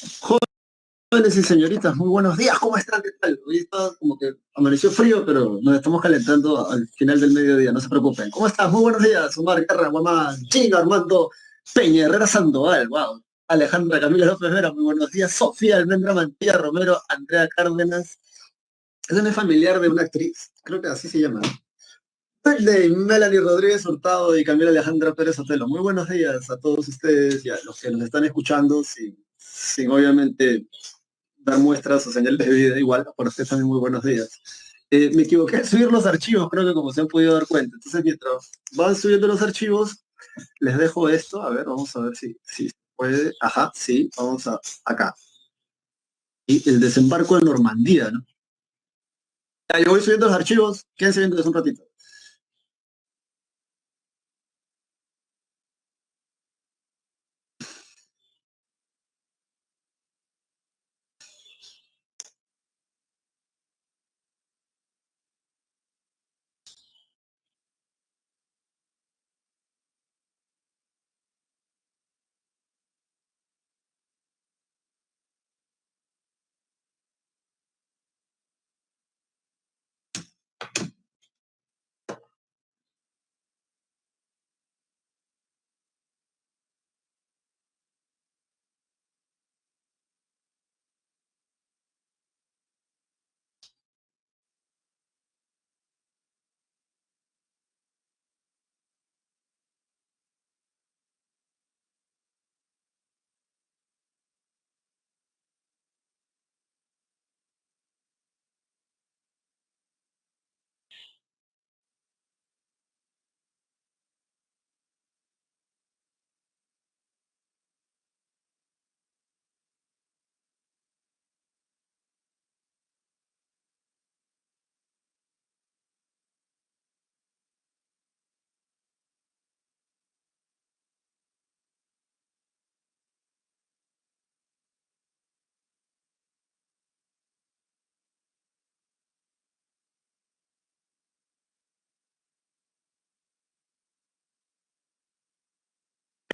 Jóvenes y señoritas, muy buenos días, ¿cómo están? ¿Qué tal? Hoy está como que amaneció frío, pero nos estamos calentando al final del mediodía, no se preocupen. ¿Cómo estás? Muy buenos días, Omar Guerra, Guamán, Gino Armando Peña, Herrera Sandoval, wow. Alejandra Camila López Vera, muy buenos días. Sofía Almendra Mantilla Romero, Andrea Cárdenas. Es una familiar de una actriz, creo que así se llama. De Melanie Rodríguez Hurtado y Camila Alejandra Pérez Otelo. Muy buenos días a todos ustedes y a los que nos están escuchando, sin obviamente dar muestras o señales de vida, igual, por ustedes también muy buenos días. Me equivoqué en subir los archivos, creo que como se han podido dar cuenta. Entonces, mientras van subiendo los archivos, les dejo esto. A ver, vamos a ver si se puede. Ajá, sí, vamos acá. Y el desembarco de Normandía, ¿no? Ya, yo voy subiendo los archivos, quédense viendo un ratito.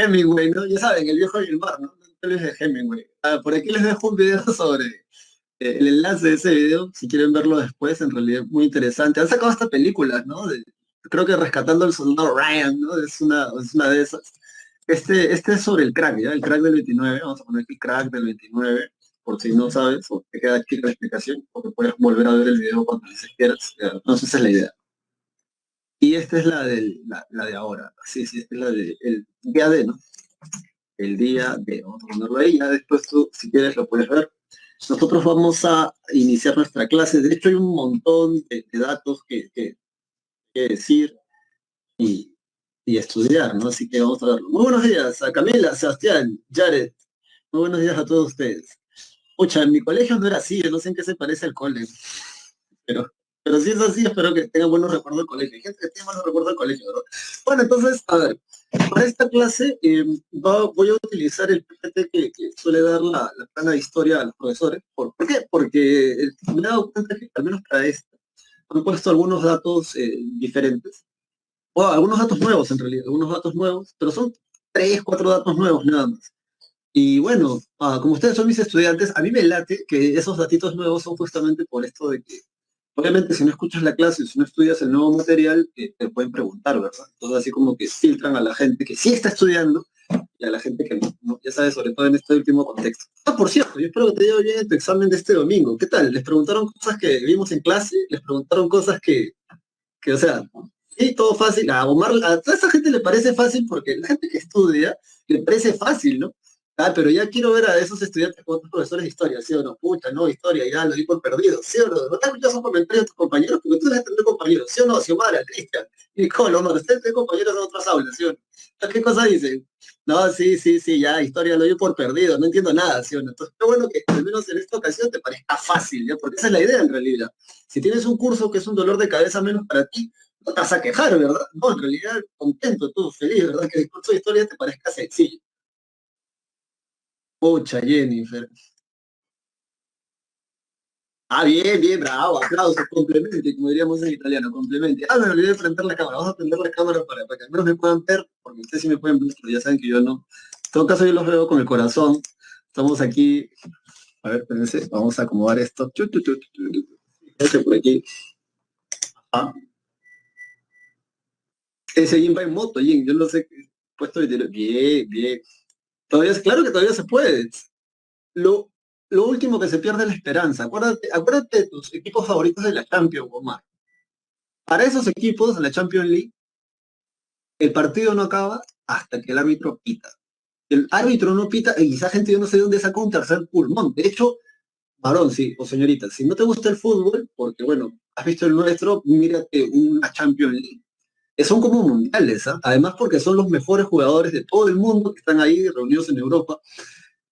Hemingway, ¿no? Ya saben, el viejo y el mar, ¿no? Tal vez de Hemingway. Ah, por aquí les dejo un video sobre el enlace de ese video, si quieren verlo después, en realidad es muy interesante. Han sacado hasta películas, ¿no? Creo que Rescatando al Soldado Ryan, ¿no? Es una de esas. Este es sobre el crack, ¿ya? El crack del 29. Vamos a poner aquí crack del 29, por si no sabes, o te queda aquí la explicación, porque puedes volver a ver el video cuando quieras. Ya, entonces esa es la idea. Y esta es la de ahora. Sí, sí, esta es la de el día D, ¿no? El día D. Vamos a ponerlo ahí, ya después tú, si quieres, lo puedes ver. Nosotros vamos a iniciar nuestra clase. De hecho, hay un montón de datos que decir y, y estudiar, ¿no? Así que vamos a verlo. Muy buenos días a Camila, Sebastián, Jared. Muy buenos días a todos ustedes. Pucha, en mi colegio no era así, yo no sé en qué se parece al cole, pero, pero si es así, espero que tengan buenos recuerdos del colegio. Hay gente que tiene buenos recuerdos del colegio, ¿no? Bueno, entonces, a ver, para esta clase voy a utilizar el PPT que suele dar la plana de historia a los profesores. ¿Por qué? Porque me he dado cuenta que, al menos para esta, han puesto algunos datos diferentes. O algunos datos nuevos, en realidad, algunos datos nuevos, pero son tres, cuatro datos nuevos nada más. Y bueno, como ustedes son mis estudiantes, a mí me late que esos datitos nuevos son justamente por esto de que obviamente, si no escuchas la clase, si no estudias el nuevo material, te pueden preguntar, ¿verdad? Entonces, así como que filtran a la gente que sí está estudiando y a la gente que no, ¿no? Ya sabes, sobre todo en este último contexto. Ah, por cierto, yo espero que te haya ido bien en tu examen de este domingo. ¿Qué tal? ¿Les preguntaron cosas que vimos en clase? ¿Les preguntaron cosas o sea, sí, todo fácil? A Omar, a toda esa gente le parece fácil porque la gente que estudia le parece fácil, ¿no? Ah, pero ya quiero ver a esos estudiantes con otros profesores de historia, ¿sí o no? Pucha, no, historia, ya lo di por perdido, ¿sí o no? ¿No te has escuchado esos comentarios de tus compañeros? Porque tú debes tener compañeros, ¿sí o no? Xiomara, Cristian, Nicole, Omar, ustedes tienen compañeros en otras aulas, ¿sí o no? ¿Qué cosa dicen? No, sí, sí, sí, ya, historia lo di por perdido, no entiendo nada, ¿sí o no? Entonces, qué bueno que al menos en esta ocasión te parezca fácil, ¿ya? Porque esa es la idea en realidad. Si tienes un curso que es un dolor de cabeza menos para ti, no te vas a quejar, ¿verdad? No, en realidad, contento, tú, feliz, ¿verdad? Que el curso de historia te parezca sencillo. Pucha, Jennifer. Ah, bien, bien, bravo, aplausos, complemente, como diríamos en italiano, complemente. Ah, me olvidé de prender la cámara, vamos a prender la cámara para que al menos me puedan ver, porque ustedes sí me pueden ver, pero ya saben que yo no. En todo caso, yo los veo con el corazón. Estamos aquí. A ver, espérense, vamos a acomodar esto. Este por aquí. Ah, ese Jim va en moto, Jim. Yo no sé qué puesto de tiro. Bien, bien. Claro que todavía se puede. Lo, lo último que se pierde es la esperanza. Acuérdate de tus equipos favoritos de la Champions, Omar. Para esos equipos de la Champions League, el partido no acaba hasta que el árbitro pita. El árbitro no pita, y quizá gente yo no sé de dónde saca un tercer pulmón. De hecho, varón, sí, o señorita, si no te gusta el fútbol, porque bueno, has visto el nuestro, mírate una Champions League. Son como mundiales, ¿ah? Además porque son los mejores jugadores de todo el mundo que están ahí reunidos en Europa.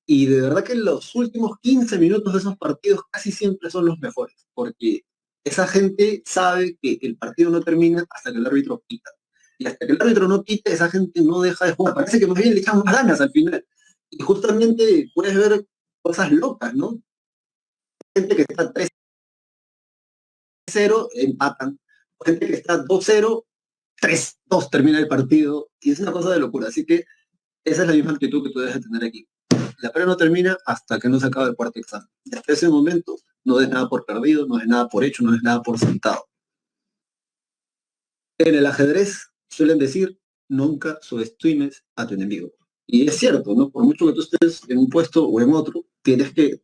Y de verdad que los últimos 15 minutos de esos partidos casi siempre son los mejores, porque esa gente sabe que el partido no termina hasta que el árbitro pita. Y hasta que el árbitro no pite, esa gente no deja de jugar. Parece que más bien le echan más ganas al final. Y justamente puedes ver cosas locas, ¿no? Gente que está 3-0, empatan. Gente que está 2-0, 3-2 termina el partido. Y es una cosa de locura. Así que esa es la misma actitud que tú debes de tener aquí. La prueba no termina hasta que no se acabe el cuarto examen. Y hasta ese momento no des nada por perdido, no des nada por hecho, no des nada por sentado. En el ajedrez suelen decir, nunca subestimes a tu enemigo. Y es cierto, ¿no? Por mucho que tú estés en un puesto o en otro, tienes que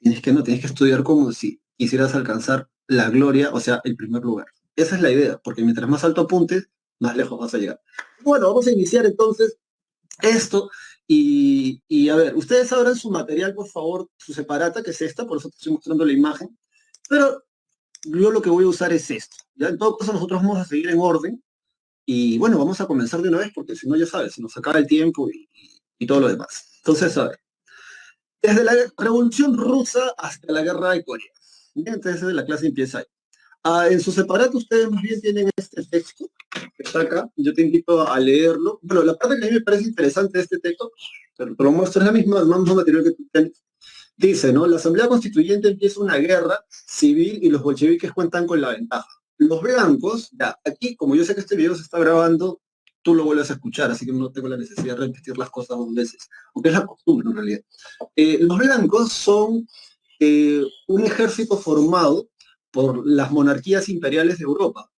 estudiar como si quisieras alcanzar la gloria, o sea, el primer lugar. Esa es la idea, porque mientras más alto apuntes, más lejos vas a llegar. Bueno, vamos a iniciar entonces esto. Y a ver, ustedes abran su material, por favor, su separata, que es esta, por eso te estoy mostrando la imagen. Pero yo lo que voy a usar es esto. ¿Ya? En todo caso, nosotros vamos a seguir en orden. Y bueno, vamos a comenzar de una vez, porque si no, ya sabes, se nos acaba el tiempo y todo lo demás. Entonces, a ver, desde la Revolución Rusa hasta la Guerra de Corea. Bien, entonces la clase empieza ahí. En su separato ustedes más bien tienen este texto que está acá. Yo te invito a leerlo. Bueno, la parte que a mí me parece interesante de este texto, pero te lo muestro, es la misma, el mismo material que tú tienes. Dice, ¿no? La Asamblea Constituyente empieza una guerra civil y los bolcheviques cuentan con la ventaja. Los blancos, ya, aquí, como yo sé que este video se está grabando, tú lo vuelves a escuchar, así que no tengo la necesidad de repetir las cosas dos veces, aunque es la costumbre en realidad. Los blancos son un ejército formado por las monarquías imperiales de Europa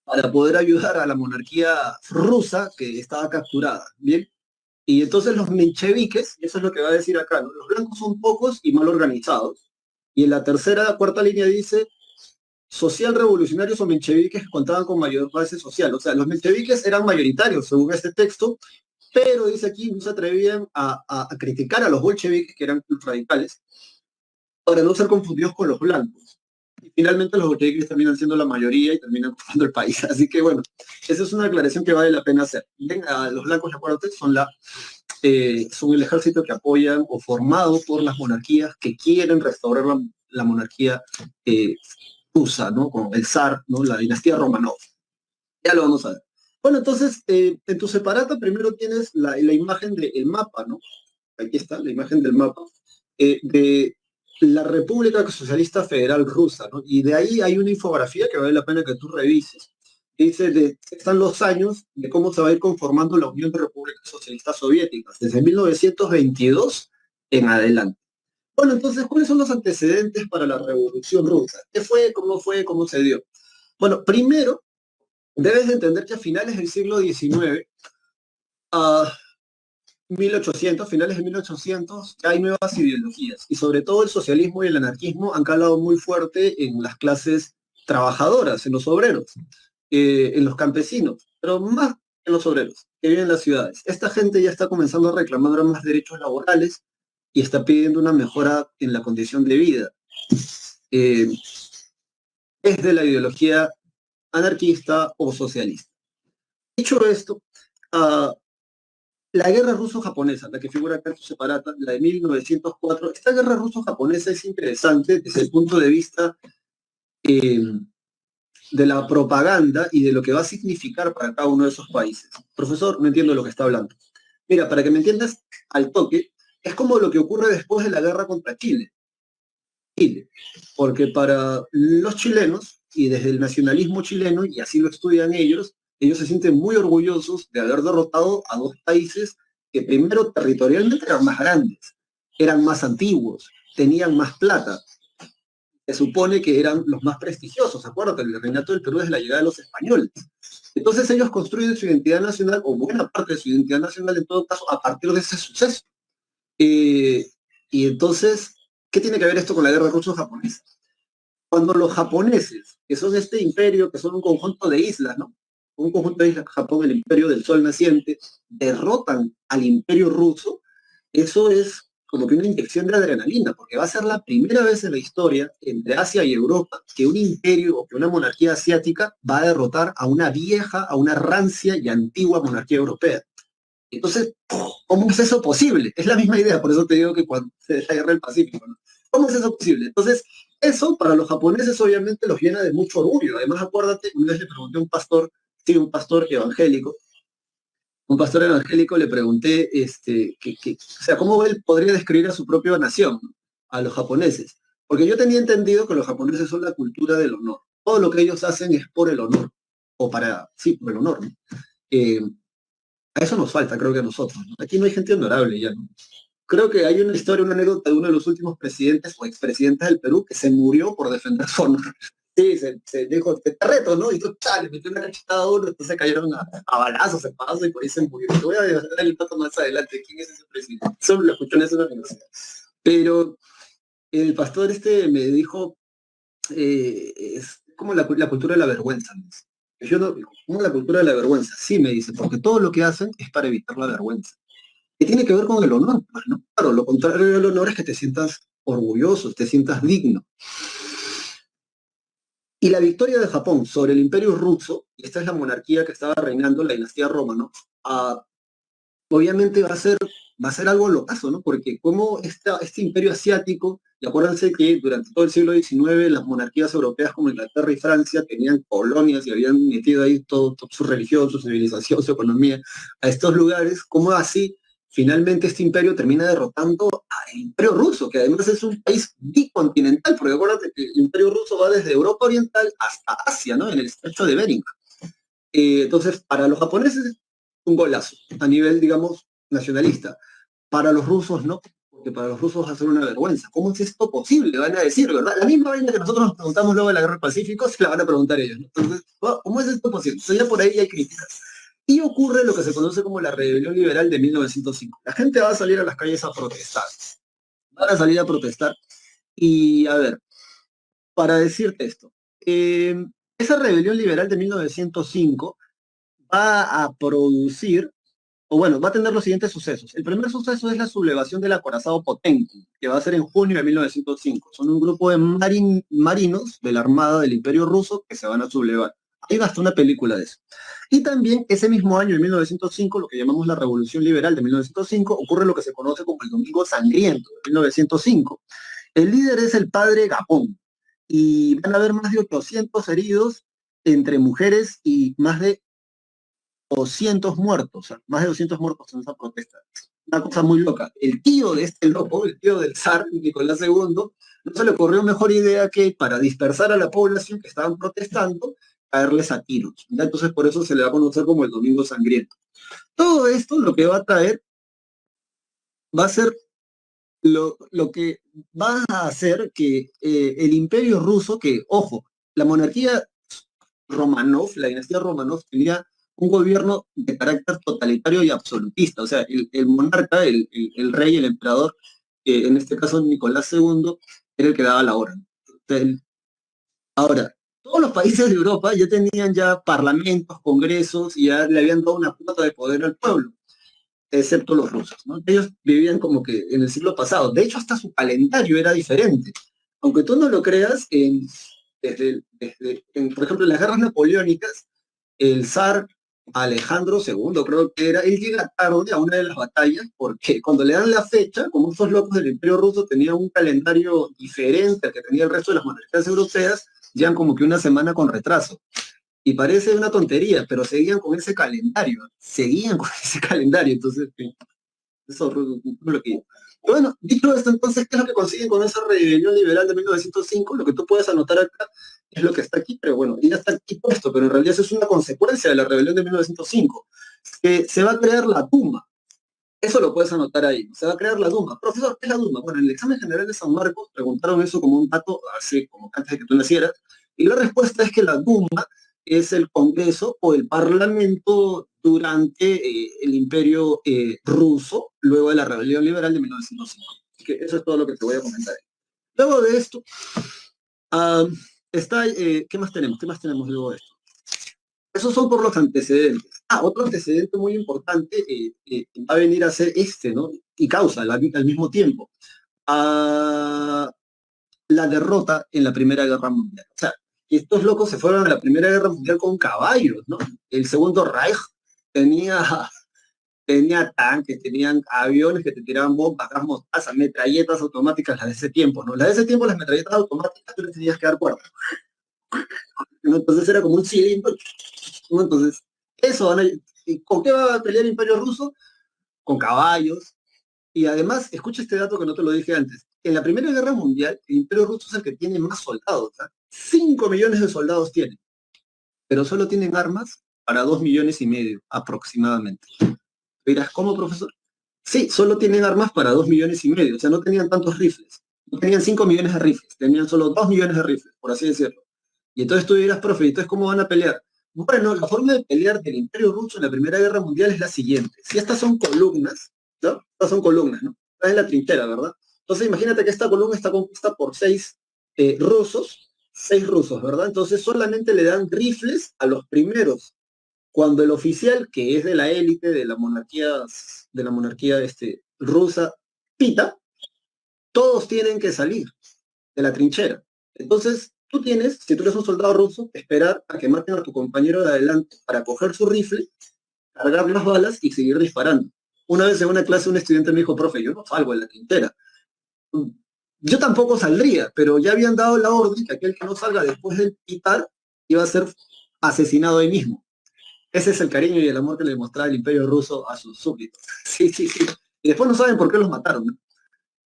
para poder ayudar a la monarquía rusa que estaba capturada, ¿bien? Y entonces los mencheviques, eso es lo que va a decir acá, ¿no? Los blancos son pocos y mal organizados. Y en la tercera, cuarta línea dice, social revolucionarios o mencheviques que contaban con mayor base social. O sea, los mencheviques eran mayoritarios, según este texto, pero dice aquí, no se atrevían a criticar a los bolcheviques, que eran los radicales, para no ser confundidos con los blancos. Y finalmente los bolcheviques terminan siendo la mayoría y terminan ocupando el país. Así que bueno, esa es una aclaración que vale la pena hacer. Bien, a los blancos, acuérdate, son el ejército que apoyan o formado por las monarquías que quieren restaurar la monarquía rusa, ¿no? Con el zar, ¿no? La dinastía Romanov. Ya lo vamos a ver. Bueno, entonces, en tu separata primero tienes la imagen del mapa, ¿no? Aquí está, la imagen del mapa, de la República Socialista Federal Rusa, ¿no? Y de ahí hay una infografía que vale la pena que tú revises. Dice, están los años de cómo se va a ir conformando la Unión de Repúblicas Socialistas Soviéticas, desde 1922 en adelante. Bueno, entonces, ¿cuáles son los antecedentes para la Revolución Rusa? ¿Qué fue, cómo se dio? Bueno, primero, debes de entender que a finales del siglo XIX, a 1800, finales de 1800, hay nuevas ideologías y sobre todo el socialismo y el anarquismo han calado muy fuerte en las clases trabajadoras, en los obreros, en los campesinos, pero más en los obreros que viven en las ciudades. Esta gente ya está comenzando a reclamar ahora más derechos laborales y está pidiendo una mejora en la condición de vida. Eh, es de la ideología anarquista o socialista. Dicho esto, uh, la guerra ruso-japonesa, la que figura acá en su separata, la de 1904, esta guerra ruso-japonesa es interesante desde el punto de vista eh, de la propaganda y de lo que va a significar para cada uno de esos países. Profesor, no entiendo de lo que está hablando. Mira, para que me entiendas al toque, es como lo que ocurre después de la guerra contra Chile. Porque para los chilenos, y desde el nacionalismo chileno, y así lo estudian ellos se sienten muy orgullosos de haber derrotado a dos países que primero territorialmente eran más grandes, eran más antiguos, tenían más plata. Se supone que eran los más prestigiosos, acuérdate, el reinato del Perú desde la llegada de los españoles. Entonces ellos construyen su identidad nacional, o buena parte de su identidad nacional en todo caso, a partir de ese suceso. Eh, y entonces, ¿qué tiene que ver esto con la guerra ruso-japonesa? Cuando los japoneses, que son este imperio, que son un conjunto de islas, ¿no? Un conjunto de islas, Japón, el imperio del sol naciente, derrotan al imperio ruso, eso es como que una inyección de adrenalina, porque va a ser la primera vez en la historia, entre Asia y Europa, que un imperio o que una monarquía asiática va a derrotar a una vieja, a una rancia y antigua monarquía europea. Entonces, ¿cómo es eso posible? Es la misma idea, por eso te digo que cuando se la guerra del Pacífico, ¿no? ¿Cómo es eso posible? Entonces, eso para los japoneses obviamente los llena de mucho orgullo. Además, acuérdate, una vez le pregunté a un pastor, sí, un pastor evangélico le pregunté, o sea, ¿cómo él podría describir a su propia nación, ¿no? A los japoneses? Porque yo tenía entendido que los japoneses son la cultura del honor. Todo lo que ellos hacen es por el honor, o para, sí, por el honor, ¿no? Eh, a eso nos falta, creo que a nosotros, ¿no? Aquí no hay gente honorable ya, ¿no? Creo que hay una historia, una anécdota de uno de los últimos presidentes o expresidentes del Perú que se murió por defender su honor. Sí, se dijo, te reto, ¿no? Y tú, chale, metió una cachetada a uno, entonces cayeron a balazos, se pasó y por ahí se murió. Te voy a dejar el dato más adelante, quién es ese presidente. Solo lo escuché en esa universidad. Pero el pastor me dijo, es como la cultura de la vergüenza. Me dice. Yo no, ¿cómo la cultura de la vergüenza? Sí, me dice, porque todo lo que hacen es para evitar la vergüenza que tiene que ver con el honor, pues, ¿no? Claro, lo contrario del honor es que te sientas orgulloso, te sientas digno. Y la victoria de Japón sobre el imperio ruso, y esta es la monarquía que estaba reinando, la dinastía Rómano, obviamente va a ser algo locazo, ¿no? Porque como este imperio asiático, y acuérdense que durante todo el siglo XIX las monarquías europeas como Inglaterra y Francia tenían colonias y habían metido ahí todo su religión, su civilización, su economía a estos lugares, como así finalmente este imperio termina derrotando al imperio ruso, que además es un país bicontinental, porque acuérdate que el imperio ruso va desde Europa Oriental hasta Asia, ¿no? En el estrecho de Bering. Entonces, para los japoneses, un golazo, a nivel, digamos, nacionalista. Para los rusos, no, porque para los rusos va a ser una vergüenza. ¿Cómo es esto posible? Van a decir, ¿verdad? La misma vaina que nosotros nos preguntamos luego de la Guerra del Pacífico, se la van a preguntar ellos, ¿no? Entonces, ¿cómo es esto posible? Entonces, ya por ahí hay críticas. Y ocurre lo que se conoce como la rebelión liberal de 1905. La gente va a salir a las calles a protestar. Van a salir a protestar. Y, a ver, para decirte esto, esa rebelión liberal de 1905 va a producir, o bueno, va a tener los siguientes sucesos. El primer suceso es la sublevación del acorazado Potenkin, que va a ser en junio de 1905. Son un grupo de marinos de la Armada del Imperio Ruso que se van a sublevar. Hay hasta una película de eso. Y también ese mismo año, en 1905, lo que llamamos la Revolución Liberal de 1905, ocurre lo que se conoce como el Domingo Sangriento de 1905. El líder es el padre Gapón y van a haber más de 800 heridos entre mujeres y más de 200 muertos, o sea, más de 200 muertos en esa protesta. Una cosa muy loca. El tío de este loco, el tío del zar, Nicolás II, no se le ocurrió mejor idea que para dispersar a la población que estaban protestando, caerles a tiros. ¿Ya? Entonces por eso se le va a conocer como el Domingo Sangriento. Todo esto lo que va a traer va a ser lo que va a hacer que el imperio ruso, que, ojo, la monarquía Romanov, la dinastía Romanov, tenía un gobierno de carácter totalitario y absolutista. O sea, el monarca, el rey, el emperador, en este caso Nicolás II, era el que daba la orden. Ahora, todos los países de Europa ya tenían ya parlamentos, congresos, y ya le habían dado una cuota de poder al pueblo, excepto los rusos, ¿no? Ellos vivían como que en el siglo pasado. De hecho, hasta su calendario era diferente. Aunque tú no lo creas, por ejemplo, en las guerras napoleónicas, el zar Alejandro II, creo que era, él llega tarde a una de las batallas porque cuando le dan la fecha, como estos locos del Imperio Ruso tenían un calendario diferente al que tenía el resto de las monarquías europeas, llegan como que una semana con retraso. Y parece una tontería, pero seguían con ese calendario, entonces, eso es lo que... Bueno, dicho esto, entonces, ¿qué es lo que consiguen con esa rebelión liberal de 1905? Lo que tú puedes anotar acá es lo que está aquí, pero bueno, ya está aquí puesto, pero en realidad eso es una consecuencia de la rebelión de 1905, que se va a crear la Duma. Eso lo puedes anotar ahí. Se va a crear la Duma. Profesor, ¿qué es la Duma? Bueno, en el examen general de San Marcos preguntaron eso como un dato, así como antes de que tú nacieras, y la respuesta es que la Duma es el Congreso o el Parlamento durante el Imperio ruso, luego de la Rebelión Liberal de 1905. Así que eso es todo lo que te voy a comentar. Luego de esto, ah, ¿qué más tenemos? ¿Qué más tenemos luego de esto? Esos son por los antecedentes. Otro antecedente muy importante va a venir a ser este, ¿no? Y causa al mismo tiempo. Ah, la derrota en la Primera Guerra Mundial. O sea, estos locos se fueron a la Primera Guerra Mundial con caballos, ¿no? El Segundo Reich tenía, tenía tanques, tenían aviones que te tiraban bombas, gas mostaza, metralletas automáticas, las de ese tiempo, ¿no? Las de ese tiempo, las metralletas automáticas, tú les tenías que dar cuerda, ¿no? Entonces era como un cilindro, ¿no? Entonces, eso, ¿no? ¿Y con qué va a pelear el Imperio Ruso? Con caballos. Y además, escucha este dato que no te lo dije antes. En la Primera Guerra Mundial, el Imperio Ruso es el que tiene más soldados. 5 millones de soldados tienen, pero solo tienen armas para 2,5 millones aproximadamente. Dirás, ¿cómo, profesor? Sí, solo tienen armas para 2,5 millones. O sea, no tenían tantos rifles. No tenían 5 millones de rifles, tenían solo 2 millones de rifles, por así decirlo. Y entonces tú dirás, profe, ¿y entonces cómo van a pelear? Bueno, la forma de pelear del Imperio Ruso en la Primera Guerra Mundial es la siguiente. Si estas son columnas, ¿no? Estas son columnas, ¿no? Estás en la trinchera, ¿verdad? Entonces imagínate que esta columna está compuesta por seis rusos, ¿verdad? Entonces solamente le dan rifles a los primeros. Cuando el oficial, que es de la élite de la monarquía rusa, pita, todos tienen que salir de la trinchera. Entonces, tú tienes, si tú eres un soldado ruso, esperar a que maten a tu compañero de adelante para coger su rifle, cargar las balas y seguir disparando. Una vez en una clase un estudiante me dijo, profe, yo no salgo de la trinchera. Yo tampoco saldría, pero ya habían dado la orden que aquel que no salga después del pitar iba a ser asesinado ahí mismo. Ese es el cariño y el amor que le mostraba el imperio ruso a sus súbditos. Sí, sí, sí. Y después no saben por qué los mataron, ¿no?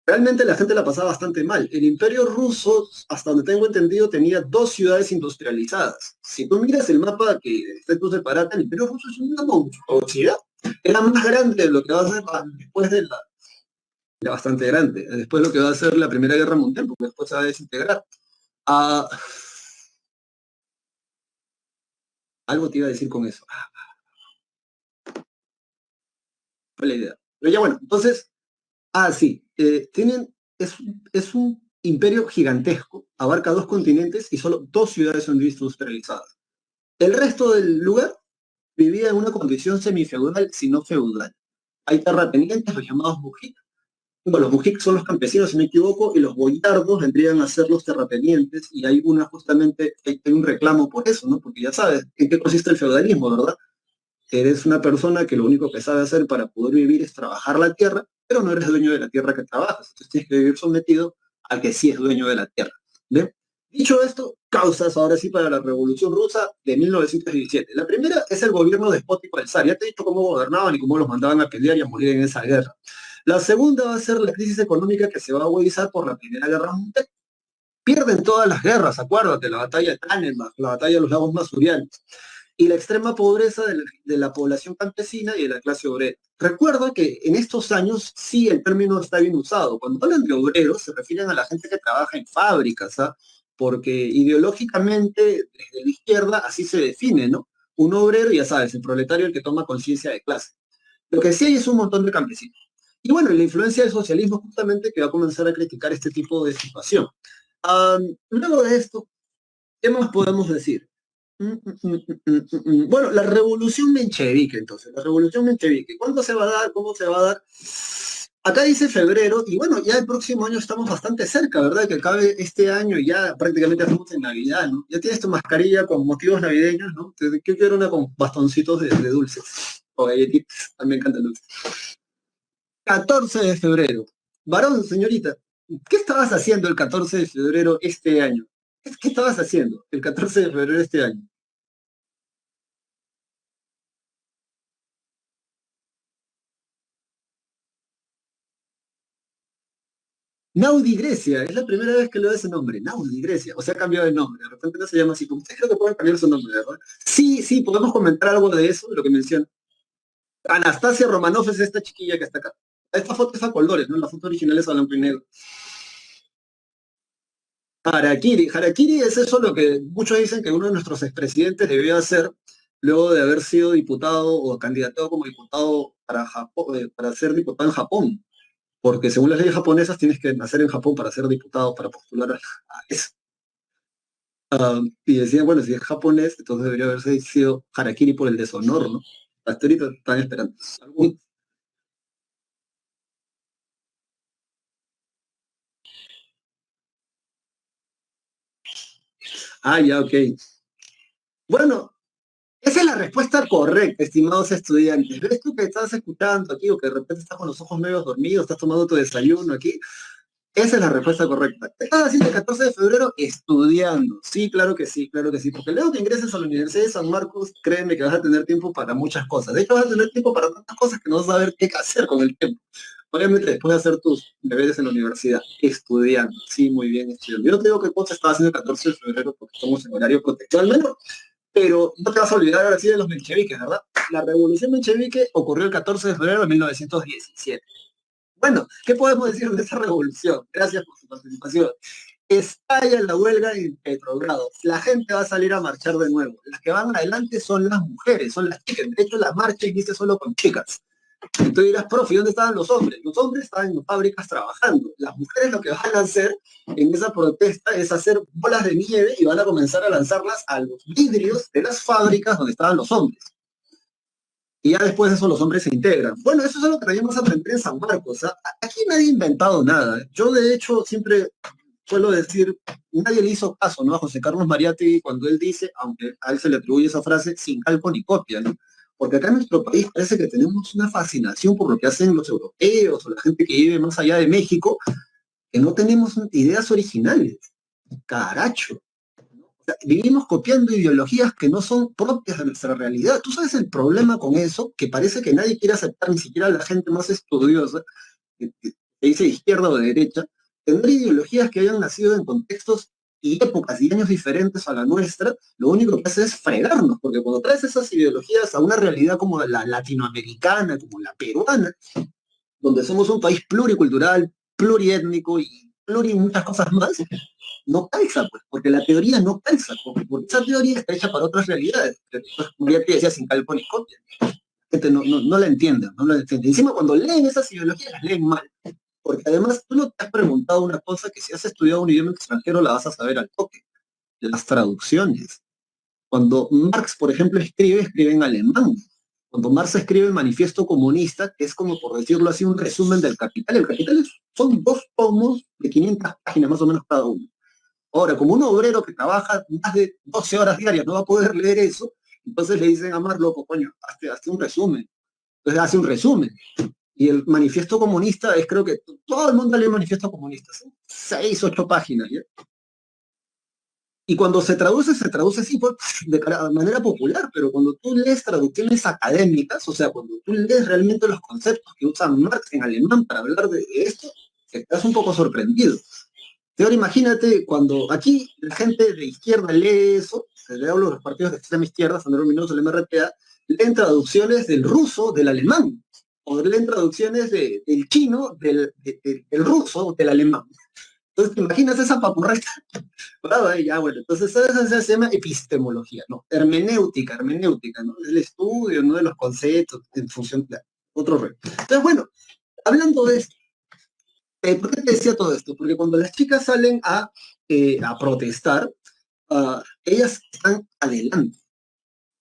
Realmente la gente la pasaba bastante mal. El imperio ruso, hasta donde tengo entendido, tenía dos ciudades industrializadas. Si tú miras el mapa que está tú separate, el imperio ruso es una monstruosidad. Era más grande de lo que va a ser después de la... Era bastante grande. Después de lo que va a ser la Primera Guerra Mundial, porque después se va a desintegrar. Ah, algo te iba a decir con eso. Fue la idea. Pero ya bueno, entonces, sí, es un imperio gigantesco, abarca dos continentes y solo dos ciudades son industrializadas. El resto del lugar vivía en una condición semifeudal, si no feudal. Hay terratenientes, los llamados mujik. Bueno, los mujik son los campesinos, si no me equivoco, y los boyardos vendrían a ser los terratenientes, y hay hay un reclamo por eso, ¿no? Porque ya sabes en qué consiste el feudalismo, ¿verdad? Eres una persona que lo único que sabe hacer para poder vivir es trabajar la tierra, pero no eres dueño de la tierra que trabajas. Entonces tienes que vivir sometido al que sí es dueño de la tierra. ¿Ve? Dicho esto, causas ahora sí para la Revolución Rusa de 1917. La primera es el gobierno despótico del zar. Ya te he dicho cómo gobernaban y cómo los mandaban a pelear y a morir en esa guerra. La segunda va a ser la crisis económica que se va a agudizar por la Primera Guerra Mundial. Pierden todas las guerras, acuérdate, la batalla de Tannenbach, la batalla de los lagos Masurianos y la extrema pobreza de la población campesina y de la clase obrera. Recuerda que en estos años sí el término está bien usado. Cuando hablan de obreros se refieren a la gente que trabaja en fábricas, ¿ah? Porque ideológicamente desde la izquierda así se define, ¿no? Un obrero, ya sabes, el proletario el que toma conciencia de clase. Lo que sí hay es un montón de campesinos. Y bueno, la influencia del socialismo justamente que va a comenzar a criticar este tipo de situación. Luego de esto, ¿qué más podemos decir? Bueno, la revolución menchevique, entonces, la revolución menchevique. ¿Cuándo se va a dar? ¿Cómo se va a dar? Acá dice febrero, y bueno, ya el próximo año estamos bastante cerca, ¿verdad? Que acabe este año y ya prácticamente estamos en Navidad, ¿no? Ya tienes tu mascarilla con motivos navideños, ¿no? Yo quiero una con bastoncitos de dulces o galletitas, a mí me encanta el dulce. 14 de febrero. Varón, señorita, ¿qué estabas haciendo el 14 de febrero este año? ¿Qué estabas haciendo el 14 de febrero este año? Naudi Grecia, es la primera vez que le da ese nombre, Naudi Grecia, o sea, ha cambiado de nombre, de repente no se llama así, como usted creo que puede cambiar su nombre, ¿verdad? Sí, sí, podemos comentar algo de eso, de lo que menciona. Anastasia Romanoff es esta chiquilla que está acá. Esta foto es a colores, ¿no? La foto original es a blanco y negro. Harakiri. Harakiri es eso lo que muchos dicen que uno de nuestros expresidentes debió hacer luego de haber sido diputado o candidato como diputado para Japón, para ser diputado en Japón. Porque según las leyes japonesas tienes que nacer en Japón para ser diputado, para postular a eso. Y decían, bueno, si es japonés, entonces debería haberse sido Harakiri por el deshonor, ¿no? Hasta ahorita están esperando. Ah, ya, ok. Bueno, esa es la respuesta correcta, estimados estudiantes. ¿Ves tú que estás escuchando aquí o que de repente estás con los ojos medio dormidos, estás tomando tu desayuno aquí? Esa es la respuesta correcta. ¿Qué estás haciendo el 14 de febrero? Estudiando. Sí, claro que sí, claro que sí. Porque luego que ingreses a la Universidad de San Marcos, créeme que vas a tener tiempo para muchas cosas. De hecho, vas a tener tiempo para tantas cosas que no vas a saber qué hacer con el tiempo. Obviamente, después de hacer tus deberes en la universidad, estudiando. Sí, muy bien, estudiando. Yo no te digo qué cosa estaba haciendo el 14 de febrero porque estamos en horario contextual menor, pero no te vas a olvidar ahora sí de los mencheviques, ¿verdad? La revolución menchevique ocurrió el 14 de febrero de 1917. Bueno, ¿qué podemos decir de esa revolución? Gracias por su participación. Estalla la huelga en Petrogrado. La gente va a salir a marchar de nuevo. Las que van adelante son las mujeres, son las chicas. De hecho, la marcha inicia solo con chicas. Y tú dirás, profe, ¿dónde estaban los hombres? Los hombres estaban en fábricas trabajando. Las mujeres lo que van a hacer en esa protesta es hacer bolas de nieve y van a comenzar a lanzarlas a los vidrios de las fábricas donde estaban los hombres. Y ya después de eso los hombres se integran. Bueno, eso es lo que traíamos a aprender en San Marcos. ¿Ah? Aquí nadie ha inventado nada. Yo, de hecho, siempre suelo decir, nadie le hizo caso, ¿no? A José Carlos Mariátegui cuando él dice, aunque a él se le atribuye esa frase, sin calco ni copia, ¿no? Porque acá en nuestro país parece que tenemos una fascinación por lo que hacen los europeos o la gente que vive más allá de México, que no tenemos ideas originales. Caracho. Vivimos copiando ideologías que no son propias de nuestra realidad. ¿Tú sabes el problema con eso? Que parece que nadie quiere aceptar, ni siquiera la gente más estudiosa, que dice de izquierda o de derecha, tener ideologías que hayan nacido en contextos y épocas y años diferentes a la nuestra, lo único que hace es fregarnos, porque cuando traes esas ideologías a una realidad como la latinoamericana, como la peruana, donde somos un país pluricultural, pluriétnico y pluri muchas cosas más, no calza, pues, porque la teoría no calza, porque esa teoría está hecha para otras realidades. Pues, como ya te decía, sin calco ni copia. La gente no la entiende, no la entiende. Encima, cuando leen esas ideologías, las leen mal. Porque además, tú no te has preguntado una cosa que si has estudiado un idioma extranjero la vas a saber al toque. Las traducciones. Cuando Marx, por ejemplo, escribe en alemán. Cuando Marx escribe el Manifiesto Comunista, que es como, por decirlo así, un resumen del Capital. El Capital son 2 tomos de 500 páginas más o menos cada uno. Ahora, como un obrero que trabaja más de 12 horas diarias no va a poder leer eso, entonces le dicen a Marx, loco, coño, hazte un resumen. Entonces hace un resumen. Y el manifiesto comunista es, creo que todo el mundo lee el manifiesto comunista, son 6, 8 páginas, ¿ya? Y cuando se traduce así, pues, de manera popular, pero cuando tú lees traducciones académicas, o sea, cuando tú lees realmente los conceptos que usa Marx en alemán para hablar de esto, te estás un poco sorprendido. Ahora imagínate cuando aquí la gente de izquierda lee eso, se le hablo de los partidos de extrema izquierda, Sandro Minutos, el MRTA, leen traducciones del ruso, del alemán, o leen traducciones del chino, del ruso, del alemán. Entonces, ¿te imaginas esa papurreta? Ya, bueno, entonces eso se llama epistemología, ¿no? Hermenéutica, ¿no? El estudio, ¿no? De los conceptos en función de otro rey. Entonces, bueno, hablando de esto, ¿por qué te decía todo esto? Porque cuando las chicas salen a protestar, ellas están adelante,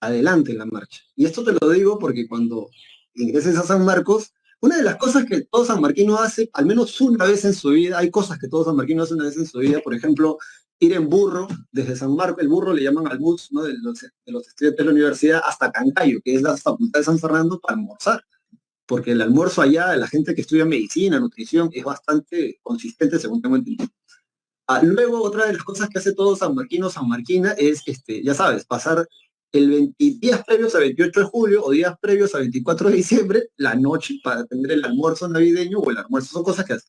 adelante en la marcha. Y esto te lo digo porque cuando ingreses a San Marcos, una de las cosas que todo sanmarquino hace, al menos una vez en su vida, hay cosas que todo sanmarquino hace una vez en su vida, por ejemplo, ir en burro desde San Marcos, el burro le llaman al bus, ¿no? de los estudiantes de la universidad hasta Cancayo, que es la Facultad de San Fernando, para almorzar. Porque el almuerzo allá, la gente que estudia medicina, nutrición, es bastante consistente, según tengo entendido. Luego, otra de las cosas que hace todo San Marquino, San Marquina, es, ya sabes, pasar días previos a 28 de julio o días previos a 24 de diciembre, la noche, para tener el almuerzo navideño o el almuerzo, son cosas que hace.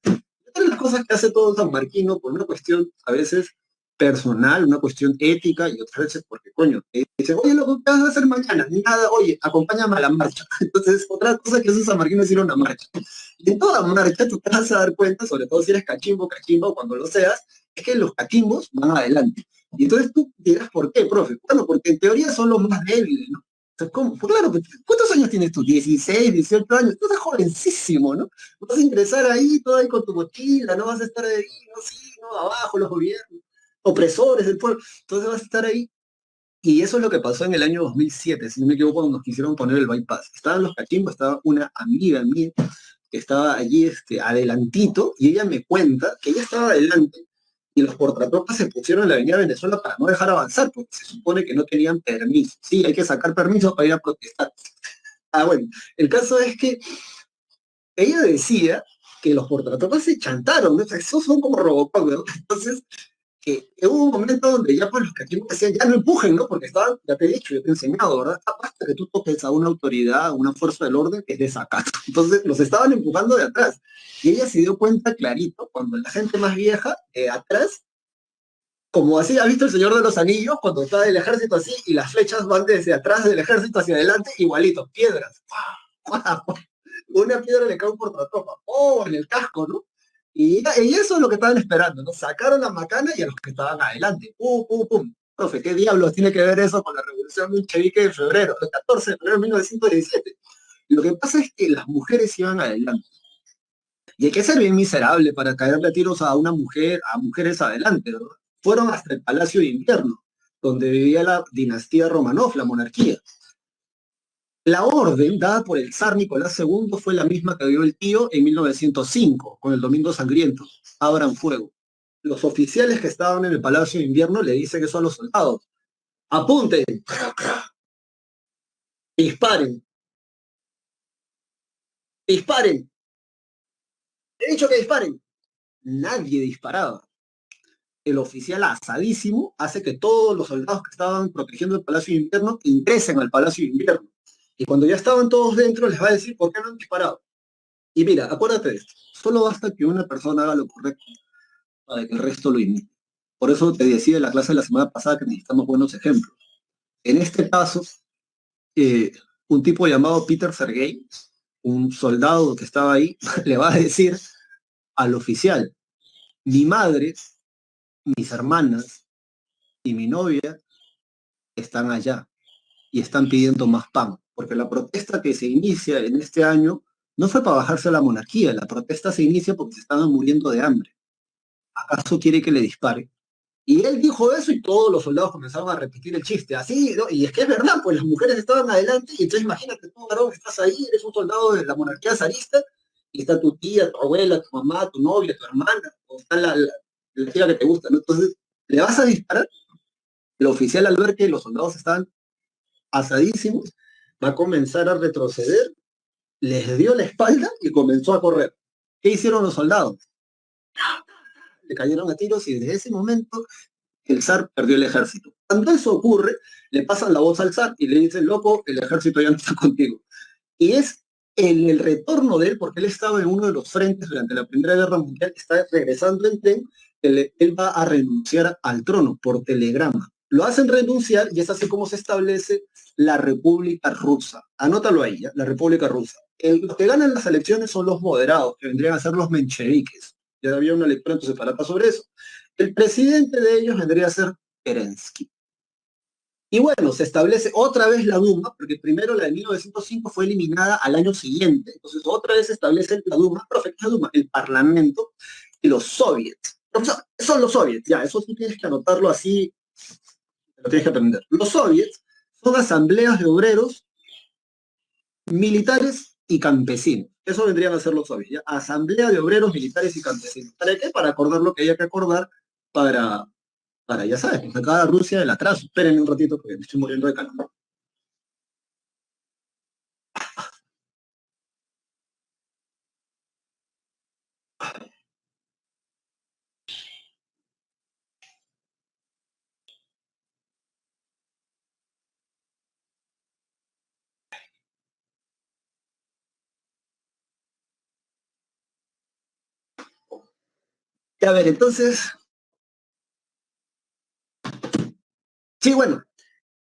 Otra de las cosas que hace todo San Marquino, por una cuestión, a veces, personal, una cuestión ética, y otras veces porque, coño, te dicen, oye, lo que vas a hacer mañana, nada, oye, acompáñame a la marcha. Entonces, otra cosa que hace San Martín es ir a una marcha. Y en toda marcha tú te vas a dar cuenta, sobre todo si eres cachimbo, cachimbo, cuando lo seas, es que los cachimbos van adelante. Y entonces tú dirás, ¿por qué, profe? Bueno, porque en teoría son los más débiles, ¿no? O sea, ¿cómo? Pues claro, pues, ¿cuántos años tienes tú? 16, 18 años. Tú eres jovencísimo, ¿no? Vas a ingresar ahí, todo ahí con tu mochila, no vas a estar ahí, no, sí, no, abajo, los gobiernos, opresores del pueblo. Entonces vas a estar ahí. Y eso es lo que pasó en el año 2007, si no me equivoco, cuando nos quisieron poner el bypass. Estaban los cachimbos, estaba una amiga mía que estaba allí adelantito, y ella me cuenta que ella estaba adelante y los portatropas se pusieron en la avenida Venezuela para no dejar avanzar, porque se supone que no tenían permiso. Sí, hay que sacar permiso para ir a protestar. Ah, bueno, el caso es que ella decía que los portatropas se chantaron, ¿no? O sea, esos son como Robocop, ¿no? Entonces, que hubo un momento donde ya pues los cachimbos decían, ya no empujen, ¿no? Porque estaban, ya te he dicho, yo te he enseñado, ¿verdad? Hasta que tú toques a una autoridad, a una fuerza del orden, es desacato. Entonces los estaban empujando de atrás. Y ella se dio cuenta clarito, cuando la gente más vieja, atrás, como así, ¿ha visto el Señor de los Anillos? Cuando está el ejército así y las flechas van desde atrás del ejército hacia adelante, igualito, piedras. Una piedra le cae un portatropa, en el casco, ¿no? Y eso es lo que estaban esperando, ¿no? Sacaron la macana y a los que estaban adelante. ¡Pum, pum, pum! Profe, ¿qué diablos tiene que ver eso con la revolución bolchevique de febrero, el 14 de febrero de 1917? Lo que pasa es que las mujeres iban adelante. Y hay que ser bien miserable para caerle a tiros a una mujer, a mujeres adelante, ¿verdad? Fueron hasta el Palacio de Invierno, donde vivía la dinastía Romanov, la monarquía. La orden dada por el zar Nicolás II fue la misma que dio el tío en 1905, con el Domingo Sangriento. Abran fuego. Los oficiales que estaban en el Palacio de Invierno le dicen eso a los soldados. Apunten, disparen, disparen. He dicho que disparen. Nadie disparaba. El oficial asadísimo hace que todos los soldados que estaban protegiendo el Palacio de Invierno ingresen al Palacio de Invierno. Y cuando ya estaban todos dentro, les va a decir por qué no han disparado. Y mira, acuérdate de esto. Solo basta que una persona haga lo correcto para que el resto lo imite. Por eso te decía en la clase de la semana pasada que necesitamos buenos ejemplos. En este caso, eh, un tipo llamado Peter Sergei, un soldado que estaba ahí, le va a decir al oficial, mi madre, mis hermanas y mi novia están allá y están pidiendo más pan, porque la protesta que se inicia en este año no fue para bajarse a la monarquía, la protesta se inicia porque se estaban muriendo de hambre. ¿Acaso quiere que le dispare? Y él dijo eso y todos los soldados comenzaron a repetir el chiste, así, ¿no? Y es que es verdad, pues las mujeres estaban adelante y entonces imagínate tú, varón, estás ahí, eres un soldado de la monarquía zarista y está tu tía, tu abuela, tu mamá, tu novia, tu hermana, o está la chica que te gusta, ¿no? Entonces, ¿le vas a disparar? El oficial al ver que los soldados estaban asadísimos, va a comenzar a retroceder, les dio la espalda y comenzó a correr. ¿Qué hicieron los soldados? Le cayeron a tiros y desde ese momento el zar perdió el ejército. Cuando eso ocurre, le pasan la voz al zar y le dicen, loco, el ejército ya no está contigo. Y es en el retorno de él, porque él estaba en uno de los frentes durante la Primera Guerra Mundial, está regresando en tren, él va a renunciar al trono por telegrama. Lo hacen renunciar y es así como se establece la República Rusa. Anótalo ahí, ¿ya? La República Rusa. Los que ganan las elecciones son los moderados, que vendrían a ser los mencheviques. Ya había una lectura separada sobre eso. El presidente de ellos vendría a ser Kerensky. Y bueno, se establece otra vez la Duma, porque primero la de 1905 fue eliminada al año siguiente. Entonces otra vez se establece la Duma, perfecto, la Duma, el Parlamento y los soviets. O sea, son los soviets, ya, eso tú tienes que anotarlo así, lo tienes que aprender. Los soviets son asambleas de obreros, militares y campesinos. Eso vendrían a ser los soviets, ¿ya? Asamblea de obreros, militares y campesinos. ¿Para qué? Para acordar lo que haya que acordar para ya sabes, pues acá Rusia del atraso. Espérenme un ratito porque me estoy muriendo de calor. A ver, entonces, Sí, bueno,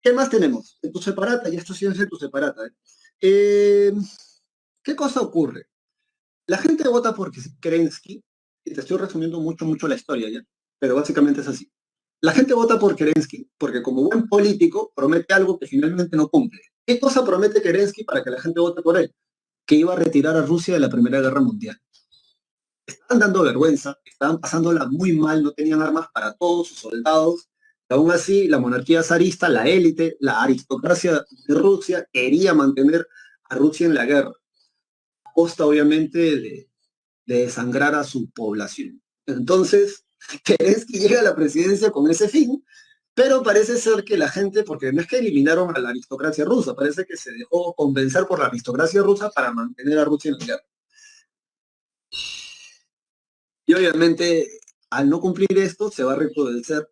¿qué más tenemos? En tu separata, y esto sí es en tu separata. Eh, ¿Qué cosa ocurre? La gente vota por Kerensky, y te estoy resumiendo mucho, mucho la historia, ¿ya? Pero básicamente es así. La gente vota por Kerensky porque como buen político promete algo que finalmente no cumple. ¿Qué cosa promete Kerensky para que la gente vote por él? Que iba a retirar a Rusia de la Primera Guerra Mundial. Estaban dando vergüenza, estaban pasándola muy mal, no tenían armas para todos sus soldados. Aún así, la monarquía zarista, la élite, la aristocracia de Rusia quería mantener a Rusia en la guerra, a costa obviamente de desangrar a su población. Entonces, Kerensky llega a la presidencia con ese fin, pero parece ser que la gente, porque no es que eliminaron a la aristocracia rusa, parece que se dejó convencer por la aristocracia rusa para mantener a Rusia en la guerra. Y obviamente, al no cumplir esto, se va a reproducir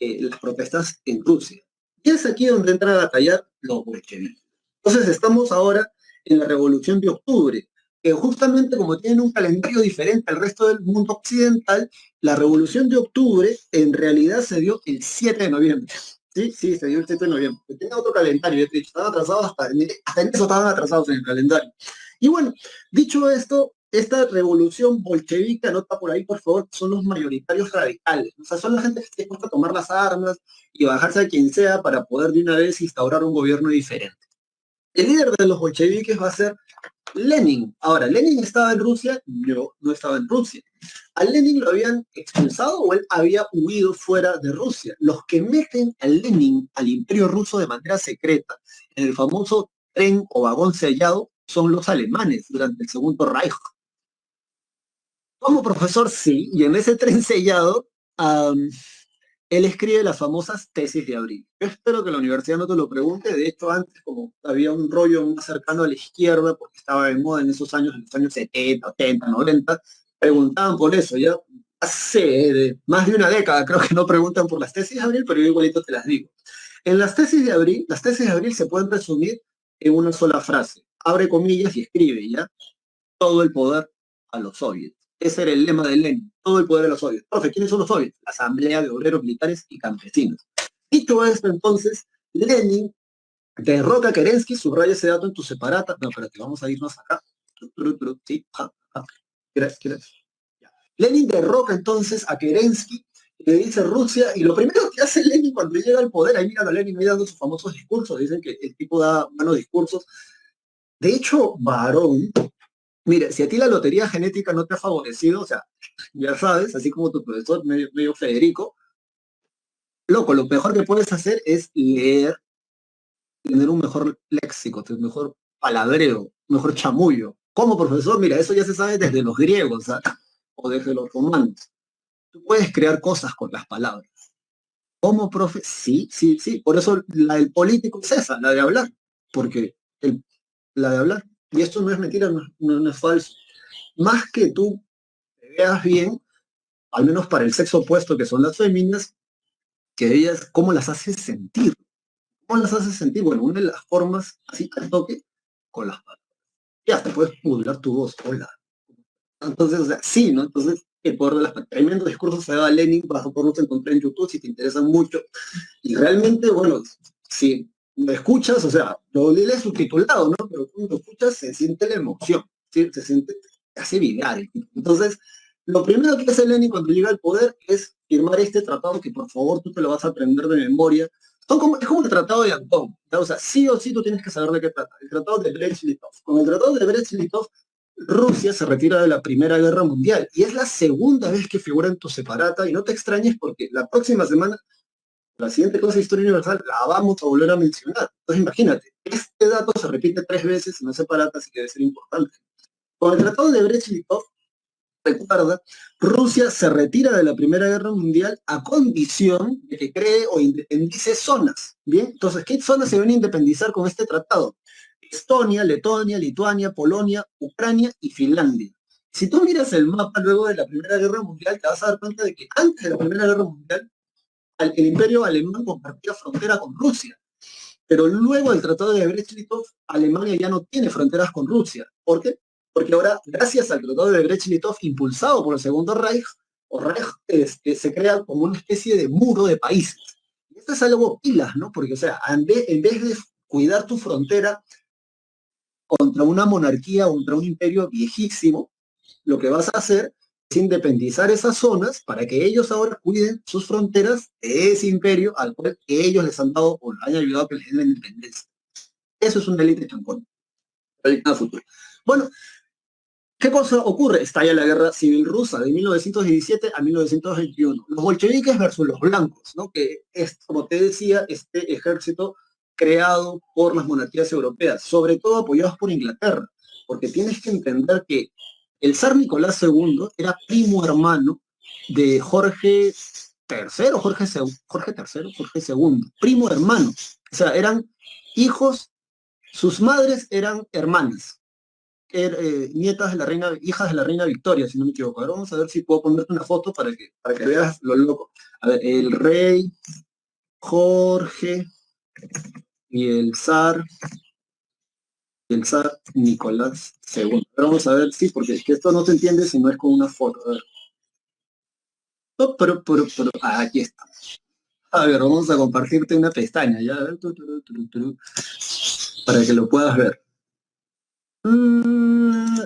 las protestas en Rusia. Y es aquí donde entran a batallar los bolcheviques. Entonces estamos ahora en la Revolución de Octubre, que justamente como tienen un calendario diferente al resto del mundo occidental, la Revolución de Octubre en realidad se dio el 7 de noviembre. Sí, sí, se dio el 7 de noviembre. Tenía otro calendario, estaban atrasados hasta en eso estaban atrasados en el calendario. Y bueno, dicho esto, esta revolución bolchevique, anota por ahí, por favor, son los mayoritarios radicales. O sea, son la gente que está dispuesta a tomar las armas y bajarse a quien sea para poder de una vez instaurar un gobierno diferente. El líder de los bolcheviques va a ser Lenin. Ahora, ¿Lenin estaba en Rusia? No, no estaba en Rusia. ¿A Lenin lo habían expulsado o él había huido fuera de Rusia? Los que meten a Lenin al imperio ruso de manera secreta en el famoso tren o vagón sellado son los alemanes durante el Segundo Reich. Como profesor, sí, y en ese tren sellado, él escribe las famosas tesis de abril. Yo espero que la universidad no te lo pregunte, de hecho antes como había un rollo más cercano a la izquierda, porque estaba de moda en esos años, en los años 70, 80, 90, preguntaban por eso, ya hace más de una década creo que no preguntan por las tesis de abril, pero yo igualito te las digo. En las tesis de abril se pueden resumir en una sola frase, abre comillas y escribe, ¿ya? Todo el poder a los soviets. Ese era el lema de Lenin, todo el poder a los soviets. Profe, ¿quiénes son los soviets? La Asamblea de Obreros Militares y Campesinos. Dicho esto, entonces, Lenin derroca a Kerensky, subraya ese dato en tu separata. No, espérate, vamos a irnos acá. Sí, gracias, gracias. Lenin derroca entonces a Kerensky, le dice Rusia, y lo primero que hace Lenin cuando llega al poder, ahí miran a Lenin ahí dando sus famosos discursos, dicen que el tipo da buenos discursos. De hecho, Barón, mira, si a ti la lotería genética no te ha favorecido, o sea, ya sabes, así como tu profesor medio Federico, loco, lo mejor que puedes hacer es leer, tener un mejor léxico, tener un mejor palabreo, un mejor chamullo. Como profesor, mira, eso ya se sabe desde los griegos, ¿sabes? O desde los romanos. Tú puedes crear cosas con las palabras. Como profe, sí, sí, sí. Por eso la del político es esa, la de hablar. Porque el, la de hablar. Y esto no es mentira, no es falso. Más que tú te veas bien, al menos para el sexo opuesto que son las féminas, que ellas, ¿cómo las haces sentir? ¿Cómo las haces sentir? Bueno, una de las formas, así al toque, con las palabras. Y hasta puedes modular tu voz, hola. Entonces, o sea, sí, ¿no? Entonces, el poder de las tremendos discursos se da a Lenin, vas a poderlos encontrar en YouTube si te interesan mucho. Y realmente, bueno, si lo escuchas, o sea, lo lees subtitulado, ¿no? Pero cuando lo escuchas se siente la emoción, ¿sí? Se siente, te hace vibrar el tipo. Entonces, lo primero que hace Lenin cuando llega al poder es firmar este tratado que por favor tú te lo vas a aprender de memoria. Es como el tratado de Antón, ¿no? O sea, sí o sí tú tienes que saber de qué trata. El tratado de Brest-Litov. Con el tratado de Brest-Litov, Rusia se retira de la Primera Guerra Mundial y es la segunda vez que figura en tu separata y no te extrañes porque la próxima semana la siguiente cosa de historia universal la vamos a volver a mencionar. Entonces imagínate, este dato se repite 3 veces en una separata, así que debe ser importante. Con el Tratado de Brest-Litov, recuerda, Rusia se retira de la Primera Guerra Mundial a condición de que cree o independice zonas. ¿Bien? Entonces, ¿qué zonas se van a independizar con este tratado? Estonia, Letonia, Lituania, Polonia, Ucrania y Finlandia. Si tú miras el mapa luego de la Primera Guerra Mundial, te vas a dar cuenta de que antes de la Primera Guerra Mundial, el imperio alemán compartía frontera con Rusia. Pero luego del Tratado de Brest-Litov, Alemania ya no tiene fronteras con Rusia. ¿Por qué? Porque ahora, gracias al Tratado de Brest-Litov, impulsado por el Segundo Reich, o Reich se crea como una especie de muro de países. esto es algo pilas, ¿no? Porque, o sea, en vez de cuidar tu frontera contra una monarquía, contra un imperio viejísimo, lo que vas a hacer es independizar esas zonas para que ellos ahora cuiden sus fronteras de ese imperio al cual ellos les han dado o han ayudado a que les den la independencia. Eso es una élite champón. Bueno, ¿qué cosa ocurre? Estalla la guerra civil rusa de 1917 a 1921. Los bolcheviques versus los blancos, ¿no? Que es, como te decía, este ejército creado por las monarquías europeas, sobre todo apoyados por Inglaterra, porque tienes que entender que el zar Nicolás II era primo hermano de Jorge III, Jorge II, primo hermano. O sea, eran hijos, sus madres eran hermanas nietas de la reina, hijas de la reina Victoria, si no me equivoco. Ahora vamos a ver si puedo ponerte una foto para que veas lo loco. A ver, el rey Jorge y el zar Nicolás II. Ahora vamos a ver, sí, porque es que esto no se entiende si no es con una foto. A ver. Oh, aquí está. A ver, vamos a compartirte una pestaña, ya, a ver, para que lo puedas ver.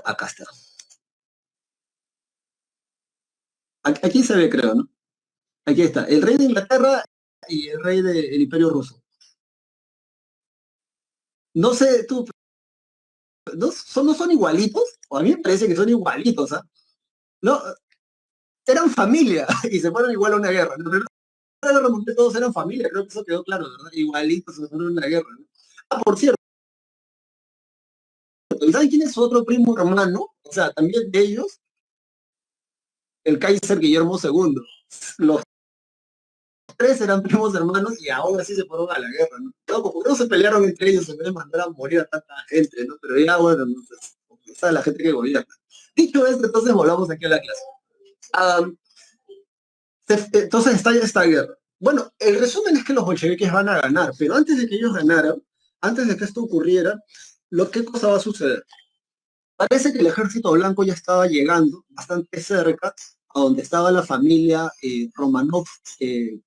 Acá está. Aquí se ve, creo, ¿no? Aquí está, el rey de Inglaterra y el rey del Imperio Ruso. No sé, tú, ¿no son igualitos? O a mí me parece que son igualitos, ¿ah? No, eran familia y se fueron igual a una guerra. En la Primera Guerra Mundial todos eran familia, creo que eso quedó claro, ¿verdad? Igualitos se fueron a una guerra, ¿no? Ah, por cierto, ¿y saben quién es su otro primo hermano? O sea, también de ellos, el Kaiser Guillermo II. Los tres eran primos hermanos y ahora sí se fueron a la guerra, ¿no? No, como no se pelearon entre ellos en vez de mandar a morir a tanta gente, ¿no? Pero ya, bueno, no sé, esa es la gente que gobierna. Dicho esto, entonces volvamos aquí a la clase. Um, entonces está esta guerra. Bueno, el resumen es que los bolcheviques van a ganar, pero antes de que ellos ganaran, antes de que esto ocurriera, ¿qué cosa va a suceder? Parece que el ejército blanco ya estaba llegando bastante cerca a donde estaba la familia Romanov eh,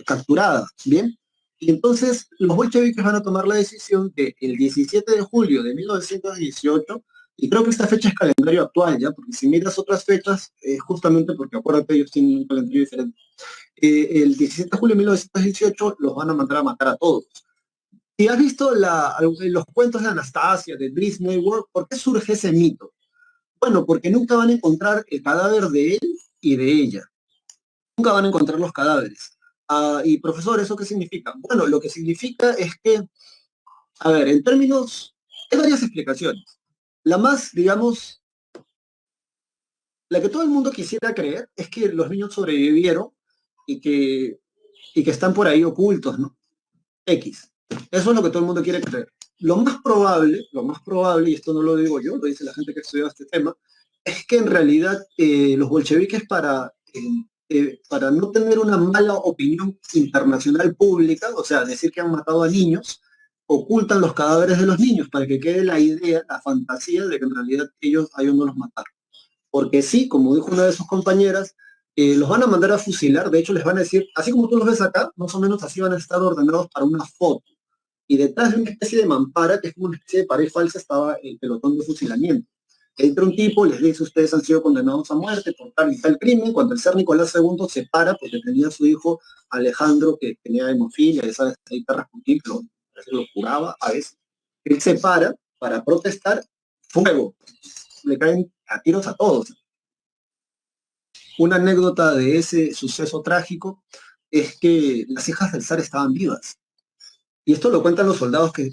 capturada, ¿bien? Y entonces los bolcheviques van a tomar la decisión que el 17 de julio de 1918, y creo que esta fecha es calendario actual, ¿ya? Porque si miras otras fechas, justamente porque acuérdate, ellos tienen un calendario diferente. El 17 de julio de 1918 los van a mandar a matar a todos. Si has visto los cuentos de Anastasia, de Disney World, ¿por qué surge ese mito? Bueno, porque nunca van a encontrar el cadáver de él y de ella. Nunca van a encontrar los cadáveres. Y profesor, ¿eso qué significa? Bueno, lo que significa es que, a ver, en términos, hay varias explicaciones. La más, digamos, la que todo el mundo quisiera creer es que los niños sobrevivieron y que, y que están por ahí ocultos, ¿no? X. Eso es lo que todo el mundo quiere creer. Lo más probable, y esto no lo digo yo, lo dice la gente que estudia este tema, es que en realidad los bolcheviques para no tener una mala opinión internacional pública, o sea, decir que han matado a niños, ocultan los cadáveres de los niños para que quede la idea, la fantasía de que en realidad ellos no los mataron. Porque sí, como dijo una de sus compañeras, los van a mandar a fusilar, de hecho les van a decir, así como tú los ves acá, más o menos así van a estar ordenados para una foto. Y detrás de una especie de mampara, que es como una especie de pared falsa, estaba el pelotón de fusilamiento. Entra un tipo, les dice, ustedes han sido condenados a muerte por tal y tal crimen, cuando el zar Nicolás II se para, porque tenía a su hijo Alejandro, que tenía hemofilia, esa está Rasputín, que lo curaba a veces. Él se para protestar, fuego, le caen a tiros a todos. Una anécdota de ese suceso trágico es que las hijas del zar estaban vivas. Y esto lo cuentan los soldados que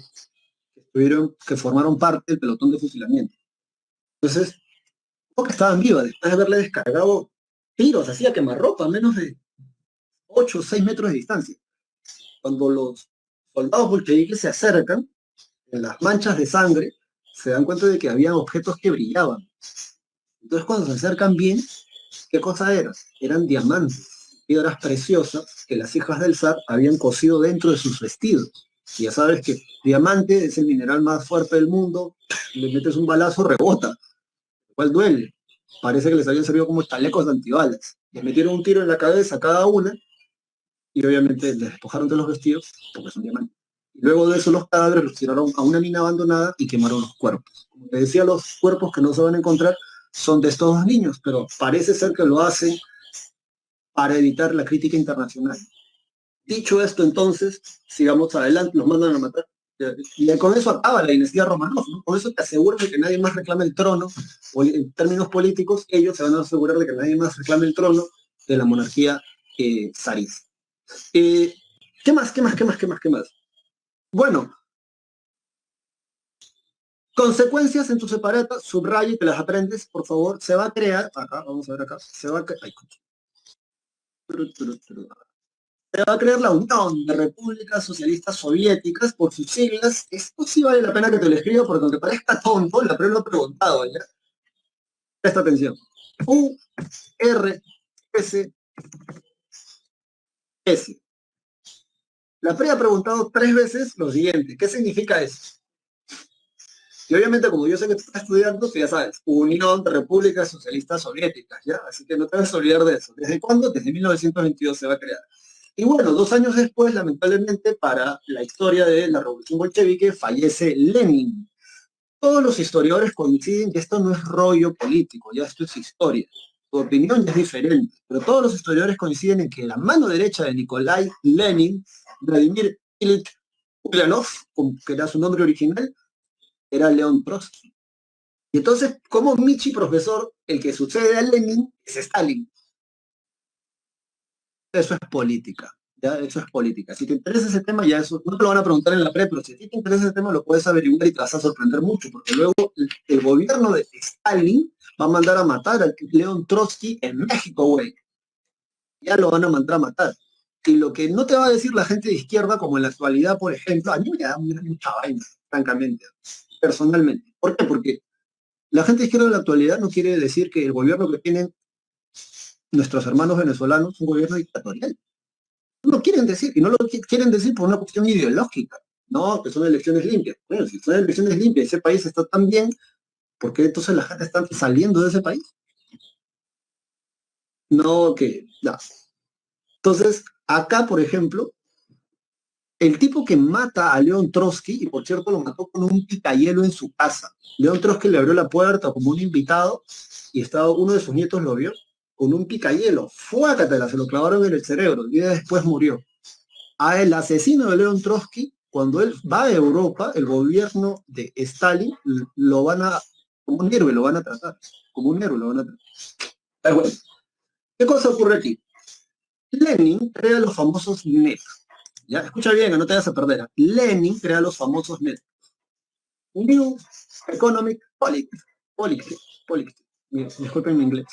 formaron parte del pelotón de fusilamiento. Entonces, que estaban vivas después de haberle descargado tiros, hacía quemarropa a menos de 8 o 6 metros de distancia. Cuando los soldados bolcheviques se acercan, en las manchas de sangre, se dan cuenta de que había objetos que brillaban. Entonces, cuando se acercan bien, ¿qué cosa era? Eran diamantes, piedras preciosas que las hijas del zar habían cosido dentro de sus vestidos. Y ya sabes que diamante es el mineral más fuerte del mundo, le metes un balazo, rebota, lo cual duele. Parece que les habían servido como chalecos de antibalas. Les metieron un tiro en la cabeza a cada una y obviamente les despojaron de los vestidos porque son diamantes. Y luego de eso los cadáveres los tiraron a una mina abandonada y quemaron los cuerpos. Como te decía, los cuerpos que no se van a encontrar son de estos dos niños, pero parece ser que lo hacen para evitar la crítica internacional. Dicho esto, entonces, sigamos adelante, los mandan a matar. Y con eso acaba la dinastía Romanov, ¿no? Con eso te aseguran de que nadie más reclame el trono, o en términos políticos, ellos se van a asegurar de que nadie más reclame el trono de la monarquía zarista. ¿Qué más, qué más, qué más, qué más, qué más? Bueno, consecuencias en tu separata, subraya y te las aprendes, por favor. Se va a crear, acá, vamos a ver acá, se va a crear, se va a crear la Unión de Repúblicas Socialistas Soviéticas por sus siglas. Esto sí vale la pena que te lo escriba porque aunque parezca tonto, la prueba lo he preguntado, ¿ya? Presta atención. U, R, S, S. La pre ha preguntado 3 veces lo siguiente. ¿Qué significa eso? Y obviamente, como yo sé que tú estás estudiando, tú ya sabes, Unión de Repúblicas Socialistas Soviéticas, ¿ya? Así que no te vas a olvidar de eso. ¿Desde cuándo? Desde 1922 se va a crear. Y bueno, 2 años después, lamentablemente, para la historia de la Revolución Bolchevique, fallece Lenin. Todos los historiadores coinciden que esto no es rollo político, ya esto es historia. Tu opinión ya es diferente, pero todos los historiadores coinciden en que la mano derecha de Nikolai Lenin, Vladimir Ilich Ulyanov, que era su nombre original, era León Trotsky. Y entonces, como Michi, profesor, el que sucede a Lenin es Stalin. Eso es política. ¿Ya? Eso es política. Si te interesa ese tema, ya eso, no te lo van a preguntar en la pre, pero si a ti te interesa ese tema, lo puedes averiguar y te vas a sorprender mucho, porque luego el gobierno de Stalin va a mandar a matar a León Trotsky en México, güey. Ya lo van a mandar a matar. Y lo que no te va a decir la gente de izquierda, como en la actualidad, por ejemplo, a mí me da mucha vaina, francamente, personalmente. ¿Por qué? Porque la gente de izquierda en la actualidad no quiere decir que el gobierno que tienen nuestros hermanos venezolanos es un gobierno dictatorial. No lo quieren decir, y no lo quieren decir por una cuestión ideológica, ¿no? Que son elecciones limpias. Bueno, si son elecciones limpias y ese país está tan bien, ¿por qué entonces la gente está saliendo de ese país? No, que, ya. Entonces, acá, por ejemplo, el tipo que mata a León Trotsky, y por cierto lo mató con un picayelo en su casa. León Trotsky le abrió la puerta como un invitado, y estaba, uno de sus nietos lo vio, con un picayelo, fuácatela, se lo clavaron en el cerebro, y después murió. A el asesino de León Trotsky, cuando él va a Europa, el gobierno de Stalin lo van a, como un héroe lo van a tratar, como un héroe lo van a tratar. Pero bueno, ¿qué cosa ocurre aquí? Lenin crea los famosos NEP. Ya, escucha bien, que no te vayas a perder. Lenin crea los famosos NEP. New Economic Politics. Politics. Disculpen mi inglés.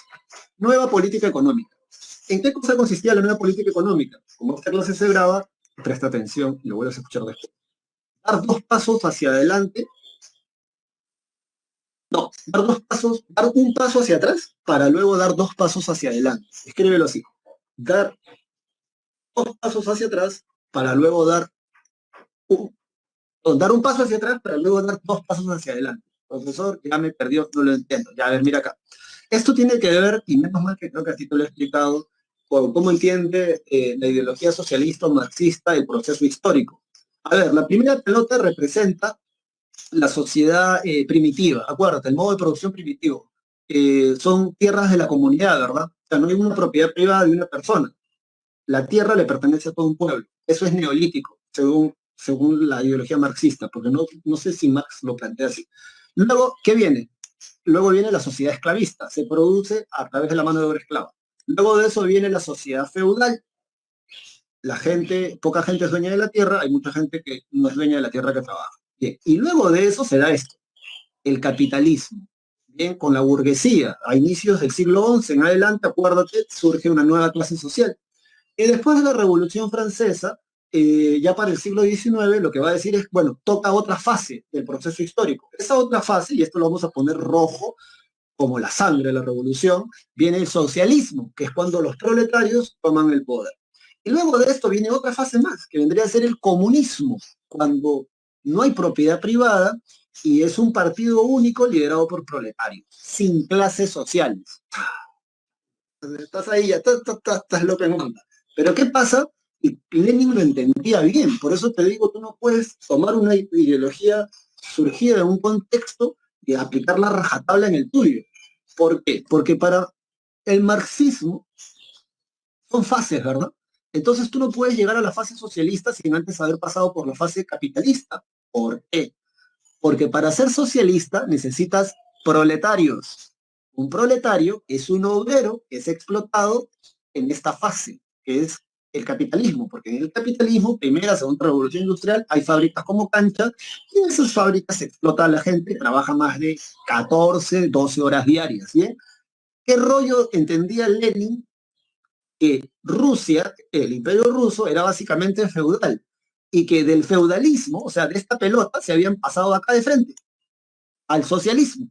Nueva política económica. ¿En qué cosa consistía la nueva política económica? Como esta clase se graba, presta atención y lo vuelves a escuchar después. Dar 2 pasos hacia adelante, no, dar un paso hacia atrás para luego dar 2 pasos hacia adelante. Escríbelo así. Dar 2 pasos hacia atrás para luego un, dar un paso hacia atrás para luego dar 2 pasos hacia adelante. Profesor, ya me perdió, no lo entiendo. Ya, a ver, mira acá. Esto tiene que ver, y menos mal que creo que a ti te lo he explicado, con cómo entiende la ideología socialista o marxista el proceso histórico. A ver, la primera pelota representa la sociedad primitiva, acuérdate, el modo de producción primitivo. Son tierras de la comunidad, ¿verdad? O sea, no hay una propiedad privada de una persona. La tierra le pertenece a todo un pueblo. Eso es neolítico, según la ideología marxista, porque no sé si Marx lo plantea así. Luego, ¿qué viene? Luego viene la sociedad esclavista, se produce a través de la mano de obra esclava. Luego de eso viene la sociedad feudal. La gente, poca gente es dueña de la tierra, hay mucha gente que no es dueña de la tierra que trabaja. Bien. Y luego de eso se da esto, el capitalismo. Bien, con la burguesía, a inicios del siglo XI en adelante, acuérdate, surge una nueva clase social. Y después de la Revolución Francesa, ya para el siglo XIX, lo que va a decir es, bueno, toca otra fase del proceso histórico. Esa otra fase, y esto lo vamos a poner rojo, como la sangre de la revolución, viene el socialismo, que es cuando los proletarios toman el poder. Y luego de esto viene otra fase más, que vendría a ser el comunismo, cuando no hay propiedad privada y es un partido único liderado por proletarios, sin clases sociales. Estás ahí, ya estás loco en onda. Pero ¿qué pasa Y Lenin lo entendía bien, por eso te digo, tú no puedes tomar una ideología surgida de un contexto y aplicarla a rajatabla en el tuyo. ¿Por qué? Porque para el marxismo son fases, ¿verdad? Entonces tú no puedes llegar a la fase socialista sin antes haber pasado por la fase capitalista. ¿Por qué? Porque para ser socialista necesitas proletarios. Un proletario es un obrero que es explotado en esta fase, que es el capitalismo, porque en el capitalismo, primera, segunda revolución industrial, hay fábricas como cancha, y en esas fábricas se explota a la gente, trabaja más de 14, 12 horas diarias, ¿bien? ¿Qué rollo entendía Lenin? Que Rusia, el imperio ruso, era básicamente feudal, y que del feudalismo, o sea, de esta pelota, se habían pasado acá de frente al socialismo.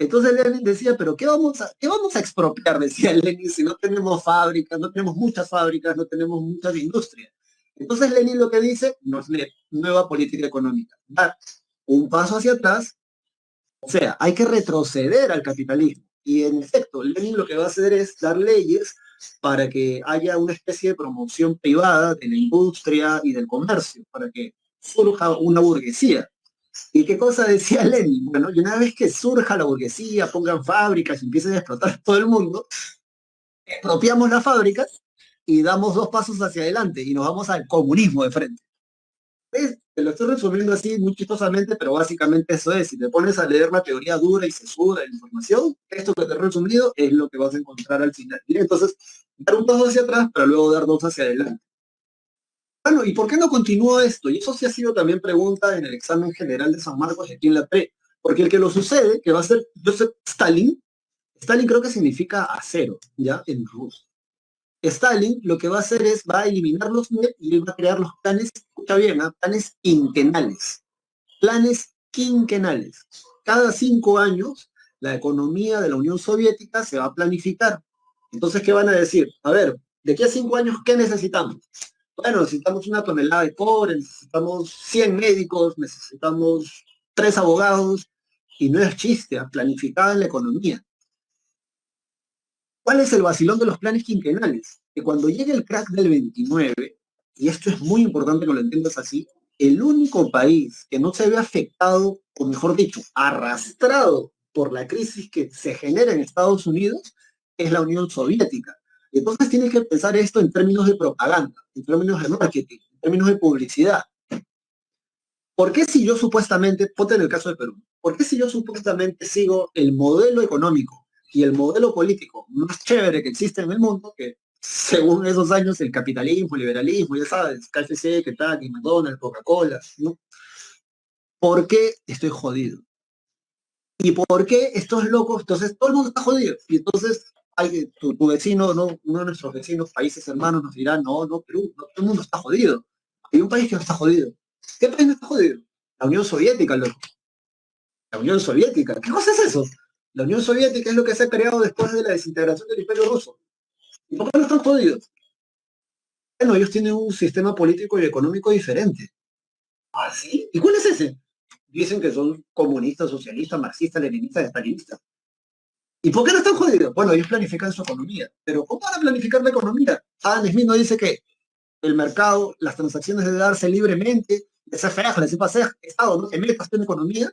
Entonces Lenin decía, pero qué vamos a expropiar? Decía Lenin, si no tenemos fábricas, no tenemos muchas fábricas, no tenemos muchas industrias. Entonces Lenin lo que dice, no es nueva política económica, dar un paso hacia atrás, o sea, hay que retroceder al capitalismo. Y en efecto, Lenin lo que va a hacer es dar leyes para que haya una especie de promoción privada de la industria y del comercio, para que surja una burguesía. ¿Y qué cosa decía Lenin? Bueno, y una vez que surja la burguesía, pongan fábricas y empiecen a explotar todo el mundo, expropiamos las fábricas y damos dos pasos hacia adelante y nos vamos al comunismo de frente. ¿Ves? Te lo estoy resumiendo así muy chistosamente, pero básicamente eso es. Si te pones a leer la teoría dura y sesuda de la información, esto que te he resumido es lo que vas a encontrar al final. ¿Bien? Entonces, dar un paso hacia atrás, pero luego dar dos hacia adelante. Bueno, ¿y por qué no continúa esto? Y eso sí ha sido también pregunta en el examen general de San Marcos y aquí en la PRE. Porque el que lo sucede, que va a ser Joseph Stalin, Stalin creo que significa acero, ¿ya? En ruso. Stalin lo que va a hacer es, va a eliminar los NEP y va a crear los planes, escucha bien, ¿eh? Planes quinquenales. Planes quinquenales. Cada 5 años, la economía de la Unión Soviética se va a planificar. Entonces, ¿qué van a decir? A ver, de aquí a 5 años, ¿qué necesitamos? Bueno, necesitamos una tonelada de cobre, necesitamos 100 médicos, necesitamos 3 abogados, y no es chiste, planificada en la economía. ¿Cuál es el vacilón de los planes quinquenales? Que cuando llegue el crack del 29, y esto es muy importante que lo entiendas así, el único país que no se ve afectado, o mejor dicho, arrastrado por la crisis que se genera en Estados Unidos, es la Unión Soviética. Entonces tienes que pensar esto en términos de propaganda, en términos de marketing, en términos de publicidad. ¿Por qué si yo supuestamente, ponte en el caso de Perú, por qué si yo supuestamente sigo el modelo económico y el modelo político más chévere que existe en el mundo, que según esos años el capitalismo, el liberalismo, ya sabes, KFC, Kentucky, McDonald's, Coca-Cola, ¿no? ¿Por qué estoy jodido? ¿Y por qué estos locos? Entonces todo el mundo está jodido. Y entonces tu vecino, ¿no? Uno de nuestros vecinos, países hermanos, nos dirá, no, no, Perú, no, todo el mundo está jodido. Hay un país que no está jodido. ¿Qué país no está jodido? La Unión Soviética, loco. La Unión Soviética. ¿Qué cosa es eso? La Unión Soviética es lo que se ha creado después de la desintegración del Imperio Ruso. ¿Y por qué no están jodidos? Bueno, ellos tienen un sistema político y económico diferente. ¿Ah, sí? ¿Y cuál es ese? Dicen que son comunistas, socialistas, marxistas, leninistas, estalinistas. ¿Y por qué no están jodidos? Bueno, ellos planifican su economía. Pero ¿cómo van a planificar la economía? Adam Smith nos dice que el mercado, las transacciones deben darse libremente, ese fejo, ese paseo, Estado, ¿no? Que metas en economía.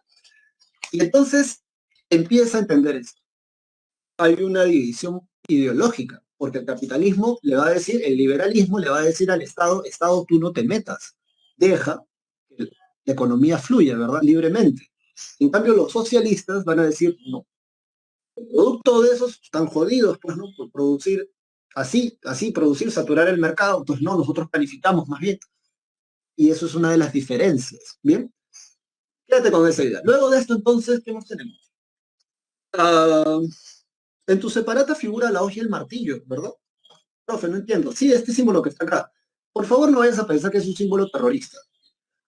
Y entonces empieza a entender esto. Hay una división ideológica, porque el capitalismo le va a decir, el liberalismo le va a decir al Estado, Estado, tú no te metas, deja que la economía fluya, ¿verdad? Libremente. En cambio, los socialistas van a decir, no, el producto de esos están jodidos, pues, ¿no? Por producir así, producir, saturar el mercado, pues no, nosotros planificamos más bien. Y eso es una de las diferencias, ¿bien? Quédate con esa idea. Luego de esto, entonces, ¿qué más tenemos? Ah, en tu separata figura la hoja y el martillo, ¿verdad? Profe, no entiendo. Sí, este símbolo que está acá. Por favor, no vayas a pensar que es un símbolo terrorista.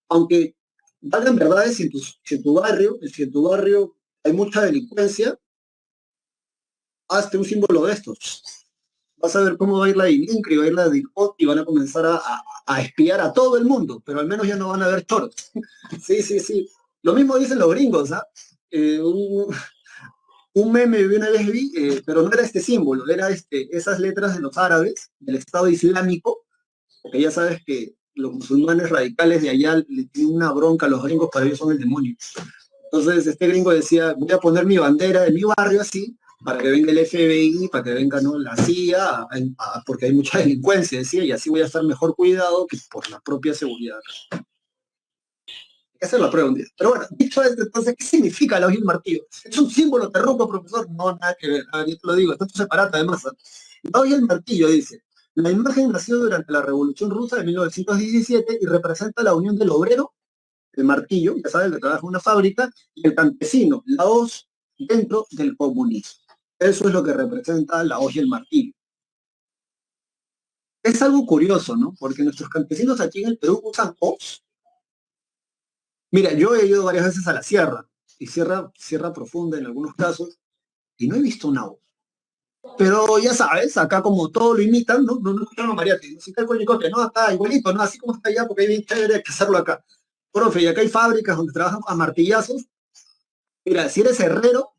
Aunque valgan verdades, si en tu barrio hay mucha delincuencia, hazte un símbolo de estos. Vas a ver cómo va a ir la delincuencia, va a ir la DICOT y van a comenzar a espiar a todo el mundo, pero al menos ya no van a haber choros. Sí, sí, sí. Lo mismo dicen los gringos, ¿ah? Un meme de una vez vi, pero no era este símbolo, era esas letras de los árabes, del Estado Islámico, porque ya sabes que los musulmanes radicales de allá le tienen una bronca a los gringos, para ellos son el demonio. Entonces este gringo decía, voy a poner mi bandera de mi barrio así, para que venga el FBI, para que venga, ¿no?, la CIA, porque hay mucha delincuencia, decía, y así voy a estar mejor cuidado que por la propia seguridad. Esa es la prueba un día. Pero bueno, dicho esto, entonces, ¿qué significa la hoja y el martillo? ¿Es un símbolo terruco, profesor? No, nada que ver. A ver, yo te lo digo, esto es separado además. La hoja y el martillo dice, la imagen nació durante la Revolución Rusa de 1917 y representa la unión del obrero, el martillo, ya sabes, el que trabaja en una fábrica, y el campesino, la hoz, dentro del comunismo. Eso es lo que representa la hoja y el martillo. Es algo curioso, ¿no? Porque nuestros campesinos aquí en el Perú usan hoz. Mira, yo he ido varias veces a la sierra, y sierra profunda en algunos casos, y no he visto una hoz. Pero ya sabes, acá como todo lo imitan, ¿no? No escucharon a Mariachi, no, si está el Coñicote, no, acá igualito, ¿no? Así como está allá, porque hay bien chévere que hacerlo acá. Profe, y acá hay fábricas donde trabajan a martillazos. Mira, si eres herrero,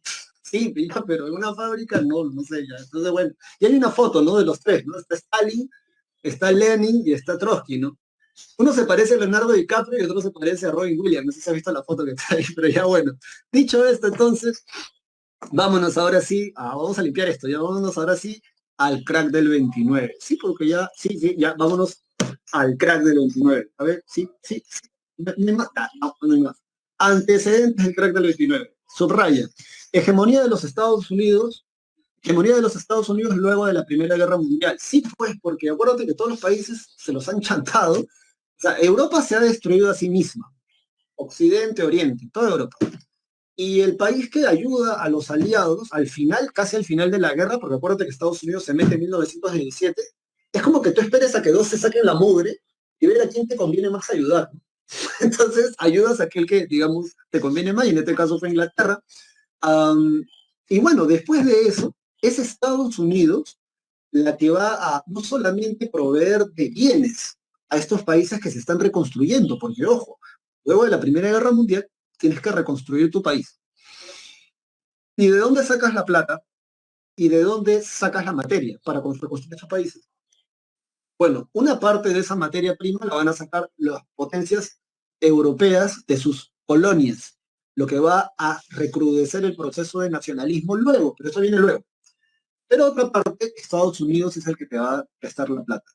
sí, ya, pero en una fábrica no sé ya. Entonces, bueno, y hay una foto, ¿no? De los tres, ¿no? Está Stalin, está Lenin y está Trotsky, ¿no? Uno se parece a Leonardo DiCaprio y otro se parece a Robin Williams. No sé si has visto la foto que está ahí, pero ya bueno. Dicho esto, entonces, vámonos ahora sí, vamos a limpiar esto, ya vámonos ahora sí al crack del 29. Sí, porque ya, sí, ya, vámonos al crack del 29. A ver, sí. No hay más, no hay más. Antecedentes del crack del 29. Subraya. Hegemonía de los Estados Unidos. Hegemonía de los Estados Unidos luego de la Primera Guerra Mundial. Sí, pues, porque acuérdate que todos los países se los han chantado. O sea, Europa se ha destruido a sí misma. Occidente, Oriente, toda Europa. Y el país que ayuda a los aliados al final, casi al final de la guerra, porque acuérdate que Estados Unidos se mete en 1917, es como que tú esperes a que dos se saquen la mugre y ver a quién te conviene más ayudar. Entonces ayudas a aquel que, digamos, te conviene más, y en este caso fue Inglaterra. Um, y bueno, después de eso, es Estados Unidos la que va a no solamente proveer de bienes a estos países que se están reconstruyendo, porque ojo, luego de la Primera Guerra Mundial tienes que reconstruir tu país. ¿Y de dónde sacas la plata? ¿Y de dónde sacas la materia para reconstruir esos países? Bueno, una parte de esa materia prima la van a sacar las potencias europeas de sus colonias, lo que va a recrudecer el proceso de nacionalismo luego, pero eso viene luego. Pero otra parte, Estados Unidos es el que te va a prestar la plata.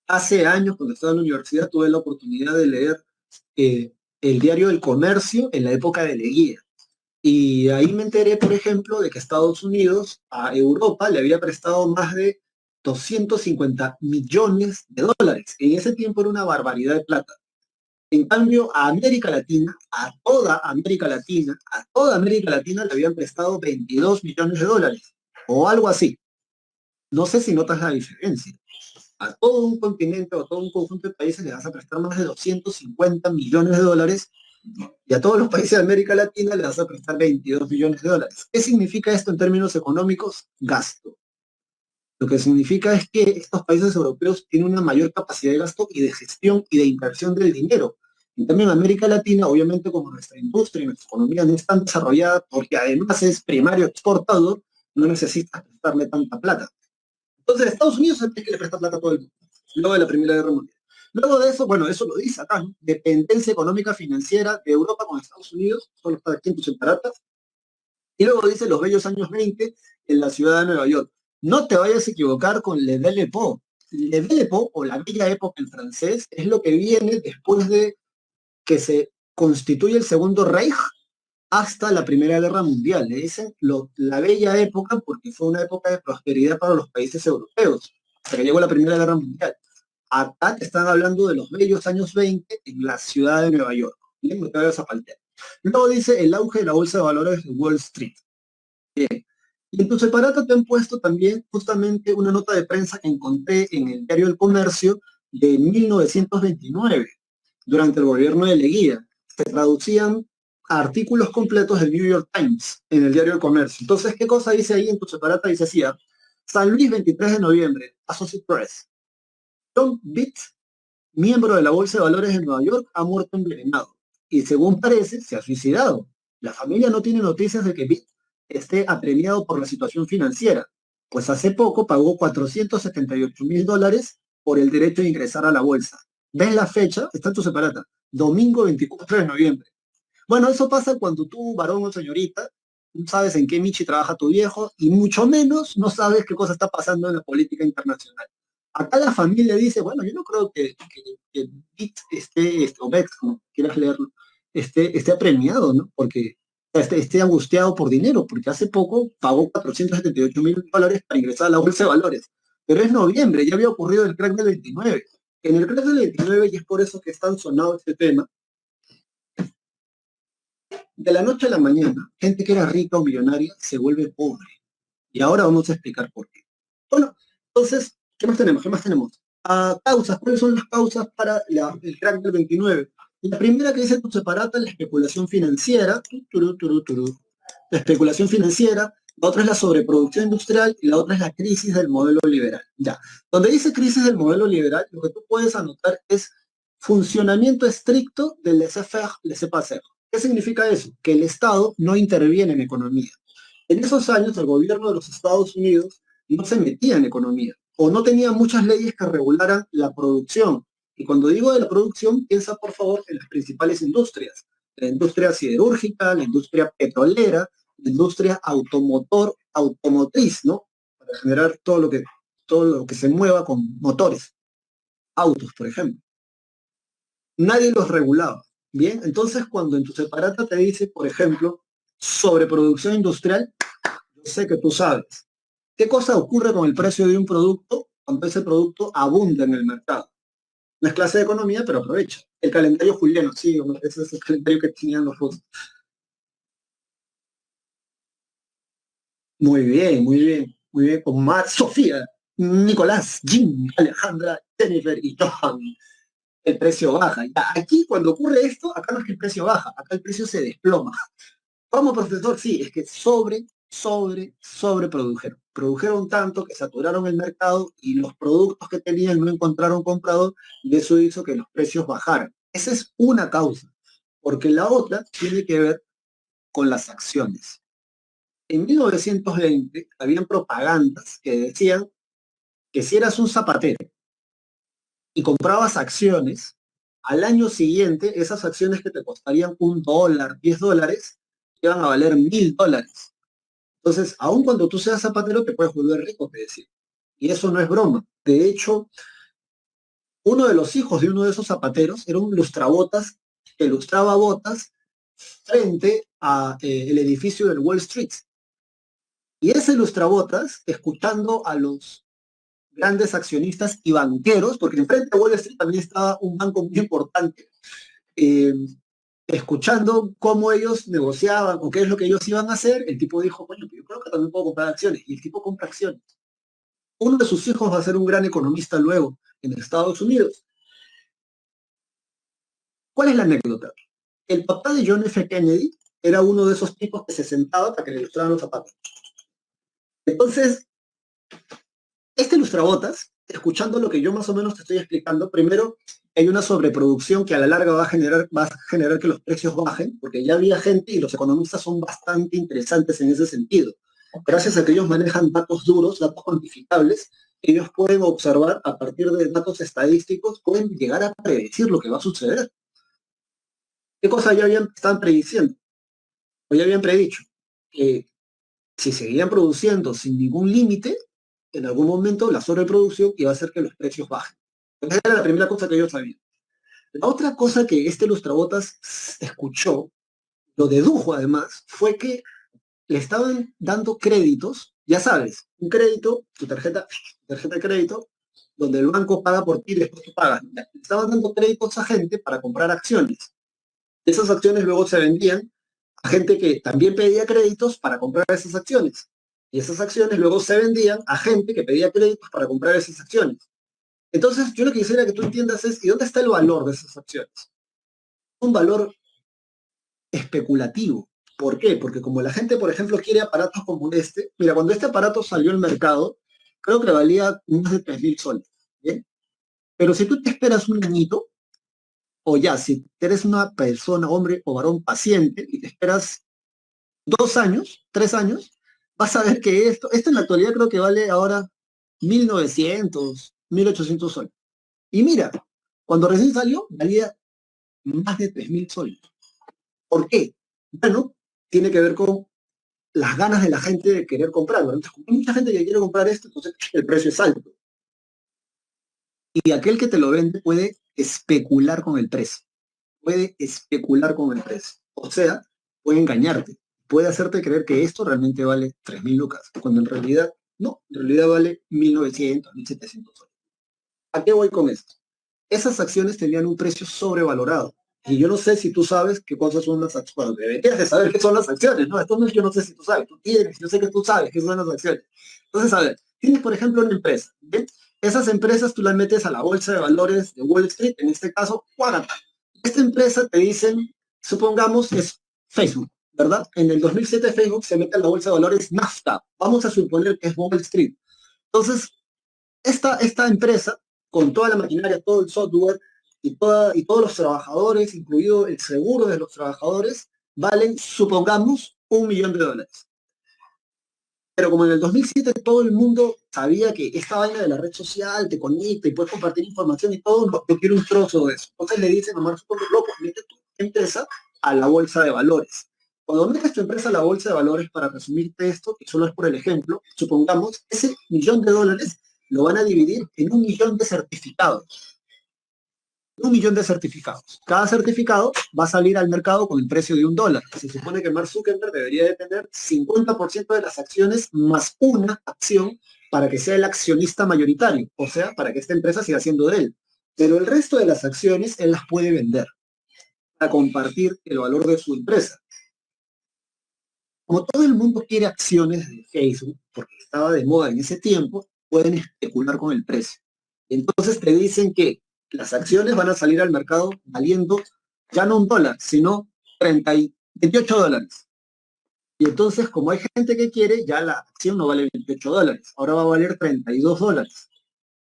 Hace años, cuando estaba en la universidad, tuve la oportunidad de leer el diario El Comercio en la época de Leguía. Y ahí me enteré, por ejemplo, de que Estados Unidos a Europa le había prestado más de 250 millones de dólares. En ese tiempo era una barbaridad de plata. En cambio, a América Latina, a toda América Latina le habían prestado 22 millones de dólares, o algo así. No sé si notas la diferencia. A todo un continente o a todo un conjunto de países le vas a prestar más de 250 millones de dólares, y a todos los países de América Latina le vas a prestar 22 millones de dólares. ¿Qué significa esto en términos económicos? Gasto. Lo que significa es que estos países europeos tienen una mayor capacidad de gasto y de gestión y de inversión del dinero. En cambio, en América Latina, obviamente, como nuestra industria y nuestra economía no es tan desarrollada, porque además es primario exportador, no necesita prestarle tanta plata. Entonces, Estados Unidos es el que le presta plata a todo el mundo, luego de la Primera Guerra Mundial. Luego de eso, bueno, eso lo dice acá, ¿no? Dependencia económica financiera de Europa con Estados Unidos, solo está aquí en tus separatas. Y luego dice los bellos años 20 en la ciudad de Nueva York. No te vayas a equivocar con Le Belle Époque. Le Belle Époque, o la Bella Época en francés, es lo que viene después de que se constituye el Segundo Reich hasta la Primera Guerra Mundial. Le dicen la Bella Época porque fue una época de prosperidad para los países europeos, hasta que llegó la Primera Guerra Mundial. Acá te están hablando de los bellos años 20 en la ciudad de Nueva York. Bien, no te vayas a faltear. Luego dice el auge de la bolsa de valores de Wall Street. Bien. Y en tu separata te han puesto también justamente una nota de prensa que encontré en el diario El Comercio de 1929, durante el gobierno de Leguía. Se traducían artículos completos del New York Times en el diario El Comercio. Entonces, ¿qué cosa dice ahí en tu separata? Dice así: San Luis, 23 de noviembre, Associated Press. John Bitt, miembro de la Bolsa de Valores de Nueva York, ha muerto envenenado. Y según parece, se ha suicidado. La familia no tiene noticias de que Bitt esté apremiado por la situación financiera, pues hace poco pagó $478,000 por el derecho de ingresar a la bolsa. ¿Ves la fecha? Está en tu separata. Domingo 24 de noviembre. Bueno, eso pasa cuando tú, varón o señorita, no sabes en qué Michi trabaja tu viejo y mucho menos no sabes qué cosa está pasando en la política internacional. Acá la familia dice, bueno, yo no creo que BIT o BEX, como quieras leerlo, esté apremiado, ¿no? Porque esté angustiado por dinero, porque hace poco pagó 478.000 dólares para ingresar a la bolsa de valores. Pero es noviembre, ya había ocurrido el crack del 29. En el crack del 29, y es por eso que es tan sonado este tema, de la noche a la mañana, gente que era rica o millonaria se vuelve pobre. Y ahora vamos a explicar por qué. Bueno, entonces, ¿qué más tenemos? ¿Qué más tenemos? Causas. ¿Cuáles son las causas para el crack del 29? La primera que dice tu separata es la especulación financiera. La especulación financiera. La otra es la sobreproducción industrial y la otra es la crisis del modelo liberal. Ya. Donde dice crisis del modelo liberal, lo que tú puedes anotar es funcionamiento estricto del laissez-faire, laissez-passer. ¿Qué significa eso? Que el Estado no interviene en economía. En esos años, el gobierno de los Estados Unidos no se metía en economía o no tenía muchas leyes que regularan la producción. Y cuando digo de la producción, piensa por favor en las principales industrias. La industria siderúrgica, la industria petrolera, la industria automotriz, ¿no? Para generar todo lo que se mueva con motores, autos, por ejemplo. Nadie los regulaba. Bien, entonces cuando en tu separata te dice, por ejemplo, sobreproducción industrial, yo sé que tú sabes. ¿Qué cosa ocurre con el precio de un producto cuando ese producto abunda en el mercado? No es clase de economía, pero aprovecha. El calendario juliano, sí, ese es el calendario que tenían los rusos. Muy bien, muy bien, muy bien. Con Mar, Sofía, Nicolás, Jim, Alejandra, Jennifer y Johan. El precio baja. Ya, aquí cuando ocurre esto, acá no es que el precio baja, acá el precio se desploma. Como profesor, sí, es que sobreprodujeron. Produjeron tanto que saturaron el mercado y los productos que tenían no encontraron comprador y eso hizo que los precios bajaran. Esa es una causa, porque la otra tiene que ver con las acciones. En 1920 habían propagandas que decían que si eras un zapatero y comprabas acciones, al año siguiente esas acciones que te costarían $1, $10, iban a valer $1.000. Entonces, aun cuando tú seas zapatero, te puedes volver rico, te decía. Y eso no es broma. De hecho, uno de los hijos de uno de esos zapateros era un lustrabotas que lustraba botas frente a el edificio del Wall Street. Y ese lustrabotas, escuchando a los grandes accionistas y banqueros, porque enfrente a Wall Street también estaba un banco muy importante, eh, escuchando cómo ellos negociaban o qué es lo que ellos iban a hacer, el tipo dijo, bueno, yo creo que también puedo comprar acciones. Y el tipo compra acciones. Uno de sus hijos va a ser un gran economista luego en Estados Unidos. ¿Cuál es la anécdota? El papá de John F. Kennedy era uno de esos tipos que se sentaba para que le ilustraran los zapatos. Entonces, este ilustrabotas, escuchando lo que yo más o menos te estoy explicando, primero hay una sobreproducción que a la larga va a generar que los precios bajen, porque ya había gente y los economistas son bastante interesantes en ese sentido. Gracias a que ellos manejan datos duros, datos cuantificables, ellos pueden observar a partir de datos estadísticos, pueden llegar a predecir lo que va a suceder. ¿Qué cosa estaban prediciendo? O ya habían predicho que si seguían produciendo sin ningún límite, en algún momento la sobreproducción iba a hacer que los precios bajen. Esa era la primera cosa que yo sabía. La otra cosa que este Lustrabotas escuchó, lo dedujo además, fue que le estaban dando créditos, ya sabes, un crédito, tu tarjeta de crédito, donde el banco paga por ti y después tú pagas. Le estaban dando créditos a gente para comprar acciones. Esas acciones luego se vendían a gente que también pedía créditos para comprar esas acciones. Y esas acciones luego se vendían a gente que pedía créditos para comprar esas acciones. Entonces, yo lo que quisiera que tú entiendas es, ¿y dónde está el valor de esas acciones? Un valor especulativo. ¿Por qué? Porque como la gente, por ejemplo, quiere aparatos como este, mira, cuando este aparato salió al mercado, creo que valía más de 3.000 soles. ¿Bien? Pero si tú te esperas un añito, o ya, si eres una persona, hombre o varón paciente, y te esperas 2 años, 3 años, vas a ver que esto en la actualidad creo que vale ahora 1.900, 1.800 soles. Y mira, cuando recién salió, valía más de 3.000 soles. ¿Por qué? Bueno, tiene que ver con las ganas de la gente de querer comprarlo. Entonces, como hay mucha gente que quiere comprar esto, entonces el precio es alto. Y aquel que te lo vende puede especular con el precio. Puede especular con el precio. O sea, puede engañarte. Puede hacerte creer que esto realmente vale 3.000 lucas, cuando en realidad no, en realidad vale 1.900, 1.700 soles. ¿A qué voy con esto? Esas acciones tenían un precio sobrevalorado. Y yo no sé si tú sabes qué cosas son las acciones. Bueno, deberías de saber qué son las acciones, ¿no? Esto no es yo no sé si tú sabes. Tú tienes, yo sé que tú sabes qué son las acciones. Entonces, a ver, tienes, por ejemplo, una empresa. ¿Bien? Esas empresas tú las metes a la bolsa de valores de Wall Street, en este caso, Quadrant. Esta empresa te dicen, supongamos, es Facebook, ¿verdad? En el 2007 Facebook se mete a la bolsa de valores Nasdaq. Vamos a suponer que es Wall Street. Entonces, esta empresa, con toda la maquinaria, todo el software y todos los trabajadores, incluido el seguro de los trabajadores, valen, supongamos, $1.000.000. Pero como en el 2007 todo el mundo sabía que esta vaina de la red social te conecta y puedes compartir información y todo, no, yo quiero un trozo de eso. Entonces le dicen a Mark Zuckerberg, loco, mete tu empresa a la bolsa de valores. Cuando metes tu empresa a la bolsa de valores, para resumirte esto, que solo es por el ejemplo, supongamos, ese $1.000.000 lo van a dividir en 1.000.000 de certificados. 1.000.000 de certificados. Cada certificado va a salir al mercado con el precio de $1. Se supone que Mark Zuckerberg debería de tener 50% de las acciones más una acción para que sea el accionista mayoritario, o sea, para que esta empresa siga siendo de él. Pero el resto de las acciones él las puede vender para compartir el valor de su empresa. Como todo el mundo quiere acciones de Facebook, porque estaba de moda en ese tiempo, pueden especular con el precio. Entonces te dicen que las acciones van a salir al mercado valiendo ya no $1, sino 28 dólares. Y entonces, como hay gente que quiere, ya la acción no vale $28, ahora va a valer $32.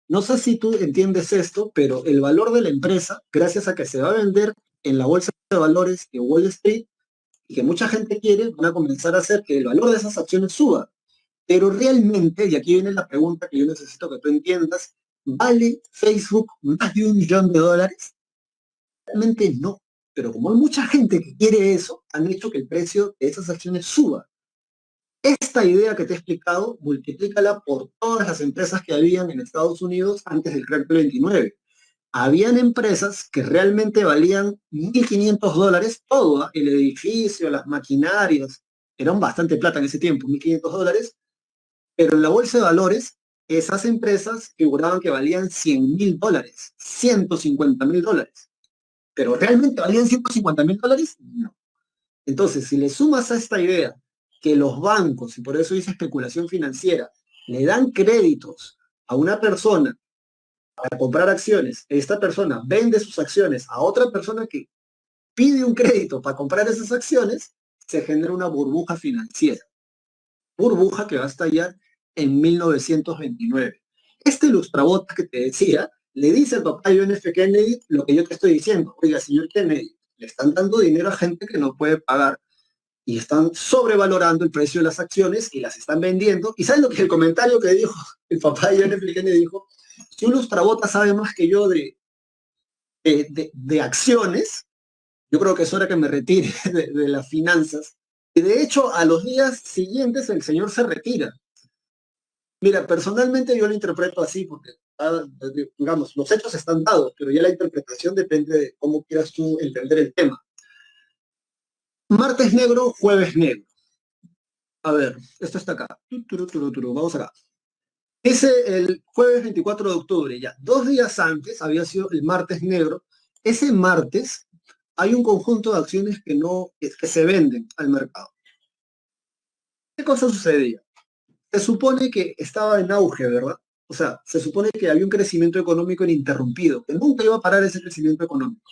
No sé si tú entiendes esto, pero el valor de la empresa, gracias a que se va a vender en la bolsa de valores de Wall Street, y que mucha gente quiere, van a comenzar a hacer que el valor de esas acciones suba. Pero realmente, y aquí viene la pregunta que yo necesito que tú entiendas, ¿vale Facebook más de $1.000.000? Realmente no. Pero como hay mucha gente que quiere eso, han hecho que el precio de esas acciones suba. Esta idea que te he explicado, multiplícala por todas las empresas que habían en Estados Unidos antes del crack del 29. Habían empresas que realmente valían $1.500, todo, ¿ah? El edificio, las maquinarias, eran bastante plata en ese tiempo, $1.500, pero en la bolsa de valores, esas empresas figuraban que valían $100.000, $150.000. Pero ¿realmente valían $150.000? No. Entonces, si le sumas a esta idea que los bancos, y por eso dice especulación financiera, le dan créditos a una persona para comprar acciones, esta persona vende sus acciones a otra persona que pide un crédito para comprar esas acciones, se genera una burbuja financiera. Burbuja que va a estallar en 1929. Este lustrabota que te decía, le dice al papá de John F. Kennedy lo que yo te estoy diciendo. Oiga, señor Kennedy, le están dando dinero a gente que no puede pagar y están sobrevalorando el precio de las acciones y las están vendiendo. ¿Y sabes lo que el comentario que dijo el papá de John F. Kennedy? Dijo, si un lustrabota sabe más que yo de acciones, yo creo que es hora que me retire de las finanzas. Y de hecho, a los días siguientes el señor se retira. Mira, personalmente yo lo interpreto así, porque, digamos, los hechos están dados, pero ya la interpretación depende de cómo quieras tú entender el tema. Martes negro, jueves negro. A ver, esto está acá. Vamos acá. Dice el jueves 24 de octubre, ya 2 días antes había sido el martes negro. Ese martes hay un conjunto de acciones que no, que se venden al mercado. ¿Qué cosa sucedía? Se supone que estaba en auge, ¿verdad? O sea, se supone que había un crecimiento económico ininterrumpido, que nunca iba a parar ese crecimiento económico.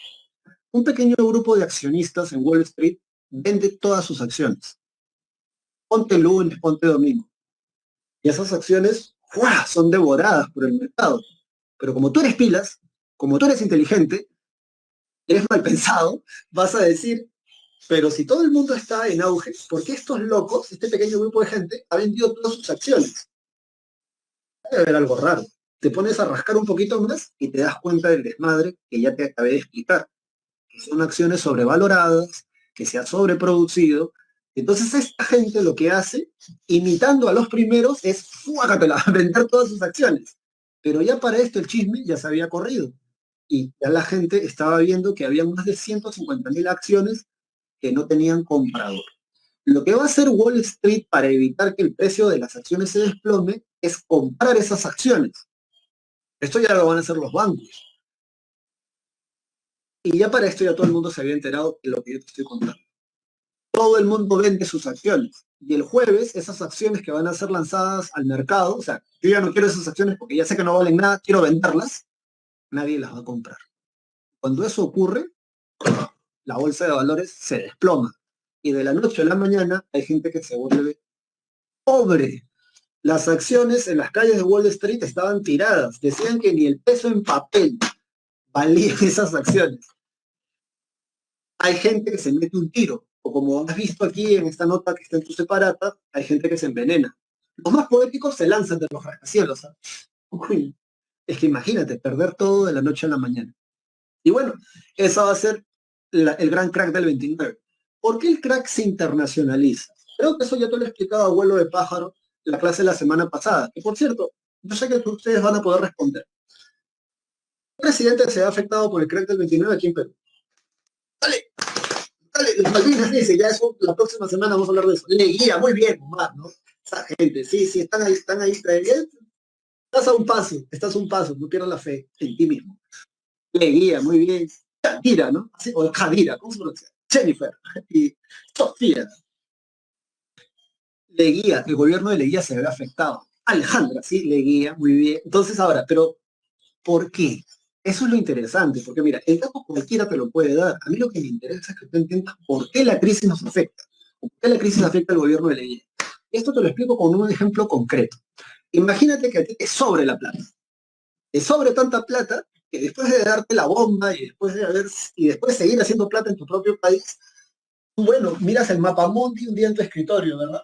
Un pequeño grupo de accionistas en Wall Street vende todas sus acciones. Ponte lunes, ponte domingo. Y esas acciones ¡fua!, son devoradas por el mercado. Pero como tú eres pilas, como tú eres inteligente, eres mal pensado, vas a decir, pero si todo el mundo está en auge, ¿por qué estos locos, este pequeño grupo de gente, ha vendido todas sus acciones? Debe haber algo raro. te pones a rascar un poquito más y te das cuenta del desmadre que ya te acabé de explicar, que son acciones sobrevaloradas, que se ha sobreproducido. Entonces esta gente lo que hace, imitando a los primeros, es ¡fuágatela! Vender todas sus acciones. Pero ya para esto el chisme ya se había corrido. Y ya la gente estaba viendo que había más de 150.000 acciones que no tenían comprador. Lo que va a hacer Wall Street para evitar que el precio de las acciones se desplome es comprar esas acciones. Esto ya lo van a hacer los bancos. Y ya para esto ya todo el mundo se había enterado de lo que yo te estoy contando. Todo el mundo vende sus acciones. Y el jueves, esas acciones que van a ser lanzadas al mercado, o sea, yo ya no quiero esas acciones porque ya sé que no valen nada, quiero venderlas, nadie las va a comprar. Cuando eso ocurre, la bolsa de valores se desploma. Y de la noche a la mañana hay gente que se vuelve pobre. Las acciones en las calles de Wall Street estaban tiradas. Decían que ni el peso en papel valía esas acciones. Hay gente que se mete un tiro, o como has visto aquí en esta nota que está en tu separata, hay gente que se envenena. Los más poéticos se lanzan de los rascacielos. ¿Ah? Uy, es que imagínate, perder todo de la noche a la mañana. Y bueno, esa va a ser el gran crack del 29. ¿Por qué el crack se internacionaliza? Creo que eso ya te lo he explicado a vuelo de pájaro en la clase de la semana pasada. Y por cierto, yo sé que ustedes van a poder responder. ¿El presidente se ha afectado por el crack del 29 aquí en Perú? Dale, dale, los Malvinas dice, ya eso, la próxima semana vamos a hablar de eso. Leguía, muy bien, Omar, ¿no? Esa gente, sí, sí, están ahí, bien. Estás a un paso, no pierdas la fe en ti mismo. Leguía, muy bien. Shakira, ¿no? Así, o Jadira, ¿cómo se pronuncia? Jennifer y Sofía. Leguía, el gobierno de Leguía se ve afectado. Alejandra, sí, Leguía, muy bien. Entonces ahora, pero ¿por qué? Eso es lo interesante, porque mira, el dato cualquiera te lo puede dar. A mí lo que me interesa es que tú entiendas por qué la crisis nos afecta. ¿Por qué la crisis afecta al gobierno de Leguía? Esto te lo explico con un ejemplo concreto. Imagínate que a ti te sobre la plata. Te sobre tanta plata que después de darte la bomba y después de seguir haciendo plata en tu propio país, bueno, miras el mapa mundi un día en tu escritorio, ¿verdad?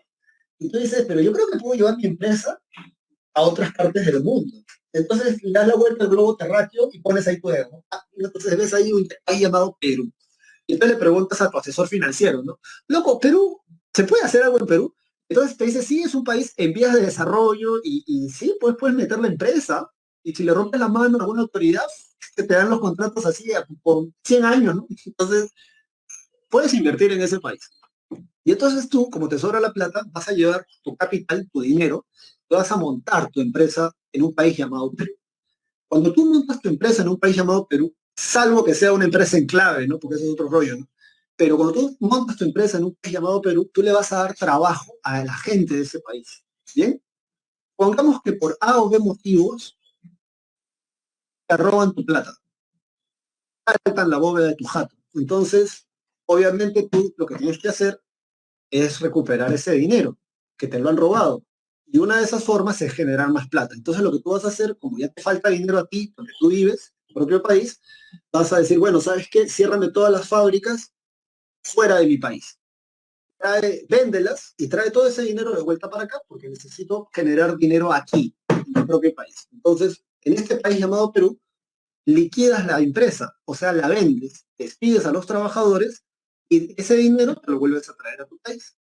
Y tú dices, pero yo creo que puedo llevar mi empresa a otras partes del mundo. Entonces le das la vuelta al globo terráqueo y pones ahí tu ego. Ah, y entonces ves ahí un país llamado Perú. Y entonces le preguntas a tu asesor financiero, ¿no? Loco, Perú, ¿se puede hacer algo en Perú? Entonces te dice, sí, es un país en vías de desarrollo y sí, pues puedes meter la empresa. Y si le rompes la mano a alguna autoridad, te dan los contratos así por 100 años, ¿no? Entonces, puedes invertir en ese país. Y entonces tú, como te sobra la plata, vas a llevar tu capital, tu dinero, tú vas a montar tu empresa en un país llamado Perú. Cuando tú montas tu empresa en un país llamado Perú, salvo que sea una empresa en clave, ¿no? Porque eso es otro rollo, ¿no? Pero cuando tú montas tu empresa en un país llamado Perú, tú le vas a dar trabajo a la gente de ese país. ¿Bien? Pongamos que por A o B motivos te roban tu plata, saltan la bóveda de tu jato. Entonces, obviamente tú lo que tienes que hacer es recuperar ese dinero que te lo han robado. Y una de esas formas es generar más plata. Entonces lo que tú vas a hacer, como ya te falta dinero a ti, donde tú vives, en tu propio país, vas a decir, bueno, ¿sabes qué? Ciérrame todas las fábricas fuera de mi país. Véndelas y trae todo ese dinero de vuelta para acá, porque necesito generar dinero aquí, en mi propio país. Entonces, en este país llamado Perú, liquidas la empresa, o sea, la vendes, despides a los trabajadores y ese dinero te lo vuelves a traer a tu país.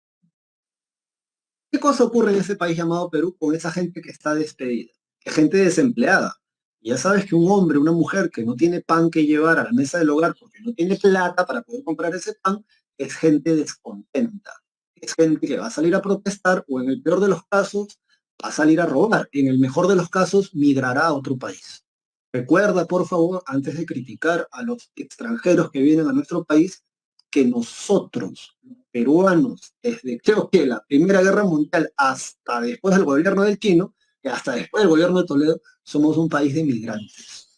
¿Qué cosa ocurre en ese país llamado Perú con esa gente que está despedida? Que gente desempleada. Y ya sabes que un hombre, una mujer que no tiene pan que llevar a la mesa del hogar porque no tiene plata para poder comprar ese pan, es gente descontenta. Es gente que va a salir a protestar o en el peor de los casos va a salir a robar. En el mejor de los casos migrará a otro país. Recuerda, por favor, antes de criticar a los extranjeros que vienen a nuestro país, que nosotros, los peruanos, desde creo que la Primera Guerra Mundial hasta después del gobierno del Chino, y hasta después del gobierno de Toledo, somos un país de migrantes.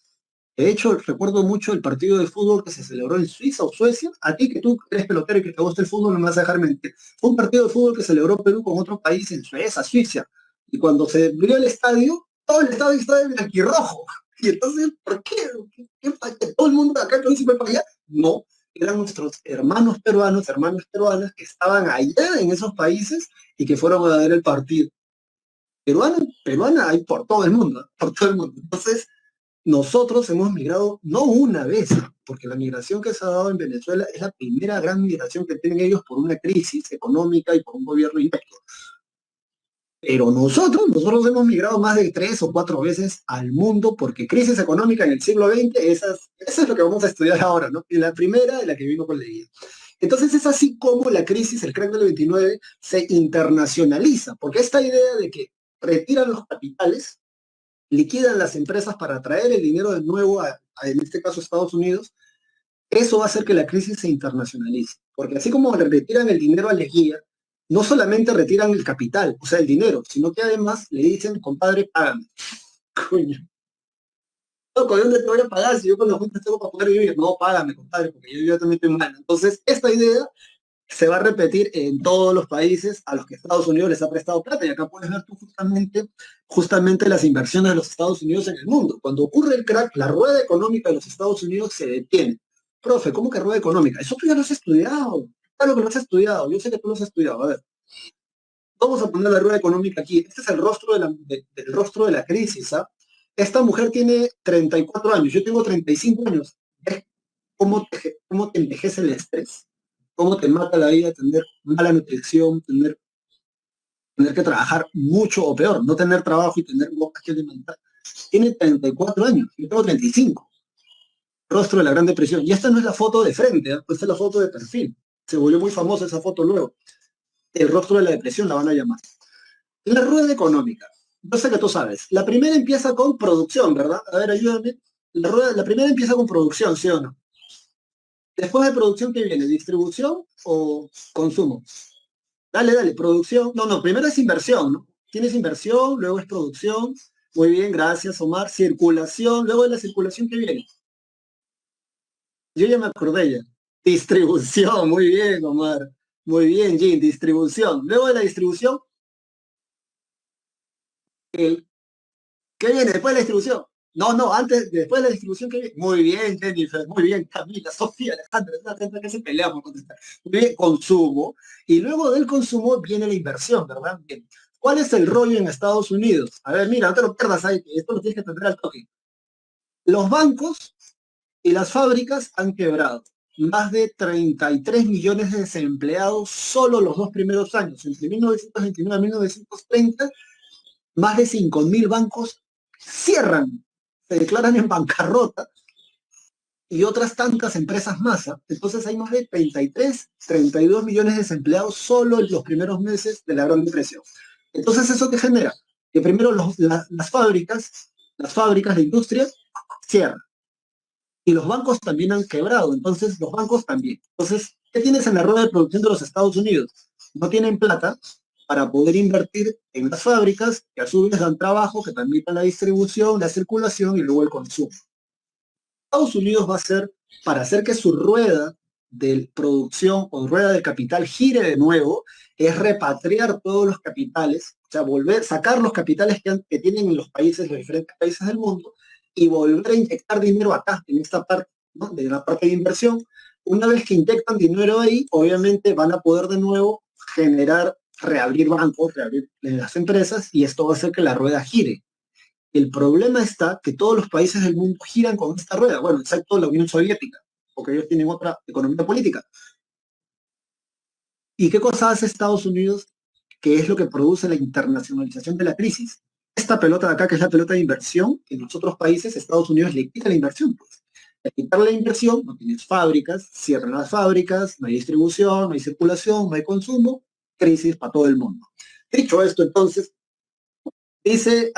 De hecho, recuerdo mucho el partido de fútbol que se celebró en Suiza o Suecia. A ti que tú eres pelotero y que te gusta el fútbol, no me vas a dejar mentir. Fue un partido de fútbol que celebró Perú con otro país en Suiza, Suiza. Y cuando se abrió el estadio, todo el estadio estaba en blanquirrojo. Y entonces, ¿por qué? ¿Todo el mundo de acá no se fue para allá? No, eran nuestros hermanos peruanos, hermanas peruanas que estaban allá en esos países y que fueron a ver el partido. Peruana, peruana hay por todo el mundo, por todo el mundo. Entonces, nosotros hemos migrado no una vez, porque la migración que se ha dado en Venezuela es la primera gran migración que tienen ellos por una crisis económica y por un gobierno inepto. Pero nosotros hemos migrado más de 3 o 4 veces al mundo porque crisis económica en el siglo XX, eso es lo que vamos a estudiar ahora, ¿no? Y la primera de la que vino con la guía. Entonces es así como la crisis, el crack del 29, se internacionaliza, porque esta idea de que retiran los capitales, liquidan las empresas para traer el dinero de nuevo en este caso, Estados Unidos, eso va a hacer que la crisis se internacionalice. Porque así como le retiran el dinero a Leguía, no solamente retiran el capital, o sea, el dinero, sino que además le dicen, compadre, págame. Coño. Loco, ¿de dónde te voy a pagar si yo con los juntos tengo para poder vivir? No, págame, compadre, porque yo también estoy mal. Entonces, esta idea se va a repetir en todos los países a los que Estados Unidos les ha prestado plata. Y acá puedes ver tú justamente las inversiones de los Estados Unidos en el mundo. Cuando ocurre el crack, la rueda económica de los Estados Unidos se detiene. Profe, ¿cómo que rueda económica? Eso tú ya lo has estudiado. Claro que lo has estudiado. Yo sé que tú lo has estudiado. A ver, vamos a poner la rueda económica aquí. Este es el rostro del rostro de la crisis. ¿Ah? Esta mujer tiene 34 años. Yo tengo 35 años. ¿Ves cómo te envejece el estrés? ¿Cómo te mata la vida tener mala nutrición, tener que trabajar mucho o peor, no tener trabajo y tener bocas que alimentar? Tiene 34 años. Yo tengo 35. Rostro de la Gran Depresión. Y esta no es la foto de frente, ¿eh? Esta es la foto de perfil. Se volvió muy famosa esa foto luego. El rostro de la depresión la van a llamar. La rueda económica. Yo sé que tú sabes. La primera empieza con producción, ¿verdad? A ver, ayúdame. La primera empieza con producción, ¿sí o no? Después de producción, ¿qué viene? ¿Distribución o consumo? Dale, dale, producción. No, no, primero es inversión, ¿no? Tienes inversión, luego es producción. Muy bien, gracias, Omar. Circulación, luego de la circulación, ¿qué viene? Yo ya me acordé ya. Distribución, muy bien, Omar. Muy bien, Jim, distribución. Luego de la distribución, el, ¿qué viene después de la distribución? No, no, después de la distribución, ¿qué viene? Muy bien, Jennifer, muy bien, Camila, Sofía, Alejandra, es una gente que se pelea por contestar. Muy bien, consumo. Y luego del consumo viene la inversión, ¿verdad? Bien. ¿Cuál es el rollo en Estados Unidos? A ver, mira, no te lo pierdas ahí, que esto lo tienes que atender al toque. Los bancos y las fábricas han quebrado. Más de 33 millones de desempleados solo los 2 primeros años. Entre 1929 y 1930, más de 5.000 bancos cierran, se declaran en bancarrota y otras tantas empresas más. ¿Ah? Entonces hay más de 32 millones de desempleados solo en los primeros meses de la Gran Depresión. Entonces, ¿eso qué genera? Que primero las fábricas de industria cierran y los bancos también han quebrado, entonces los bancos también. Entonces, ¿qué tienes en la rueda de producción de los Estados Unidos? No tienen plata para poder invertir en las fábricas, que a su vez dan trabajo, que permitan la distribución, la circulación y luego el consumo. Estados Unidos va a ser, para hacer que su rueda de producción o rueda de capital gire de nuevo, es repatriar todos los capitales, o sea, sacar los capitales que tienen en los países, los diferentes países del mundo, y volver a inyectar dinero acá, en esta parte, ¿no? De la parte de inversión. Una vez que inyectan dinero ahí, obviamente van a poder de nuevo reabrir bancos, reabrir las empresas, y esto va a hacer que la rueda gire. El problema está que todos los países del mundo giran con esta rueda, bueno, excepto la Unión Soviética, porque ellos tienen otra economía política. ¿Y qué cosa hace Estados Unidos, que es lo que produce la internacionalización de la crisis? Esta pelota de acá, que es la pelota de inversión, en los otros países Estados Unidos le quita la inversión, pues. Al quitar la inversión, no tienes fábricas, cierran las fábricas, no hay distribución, no hay circulación, no hay consumo, crisis para todo el mundo. Dicho esto, entonces, dice,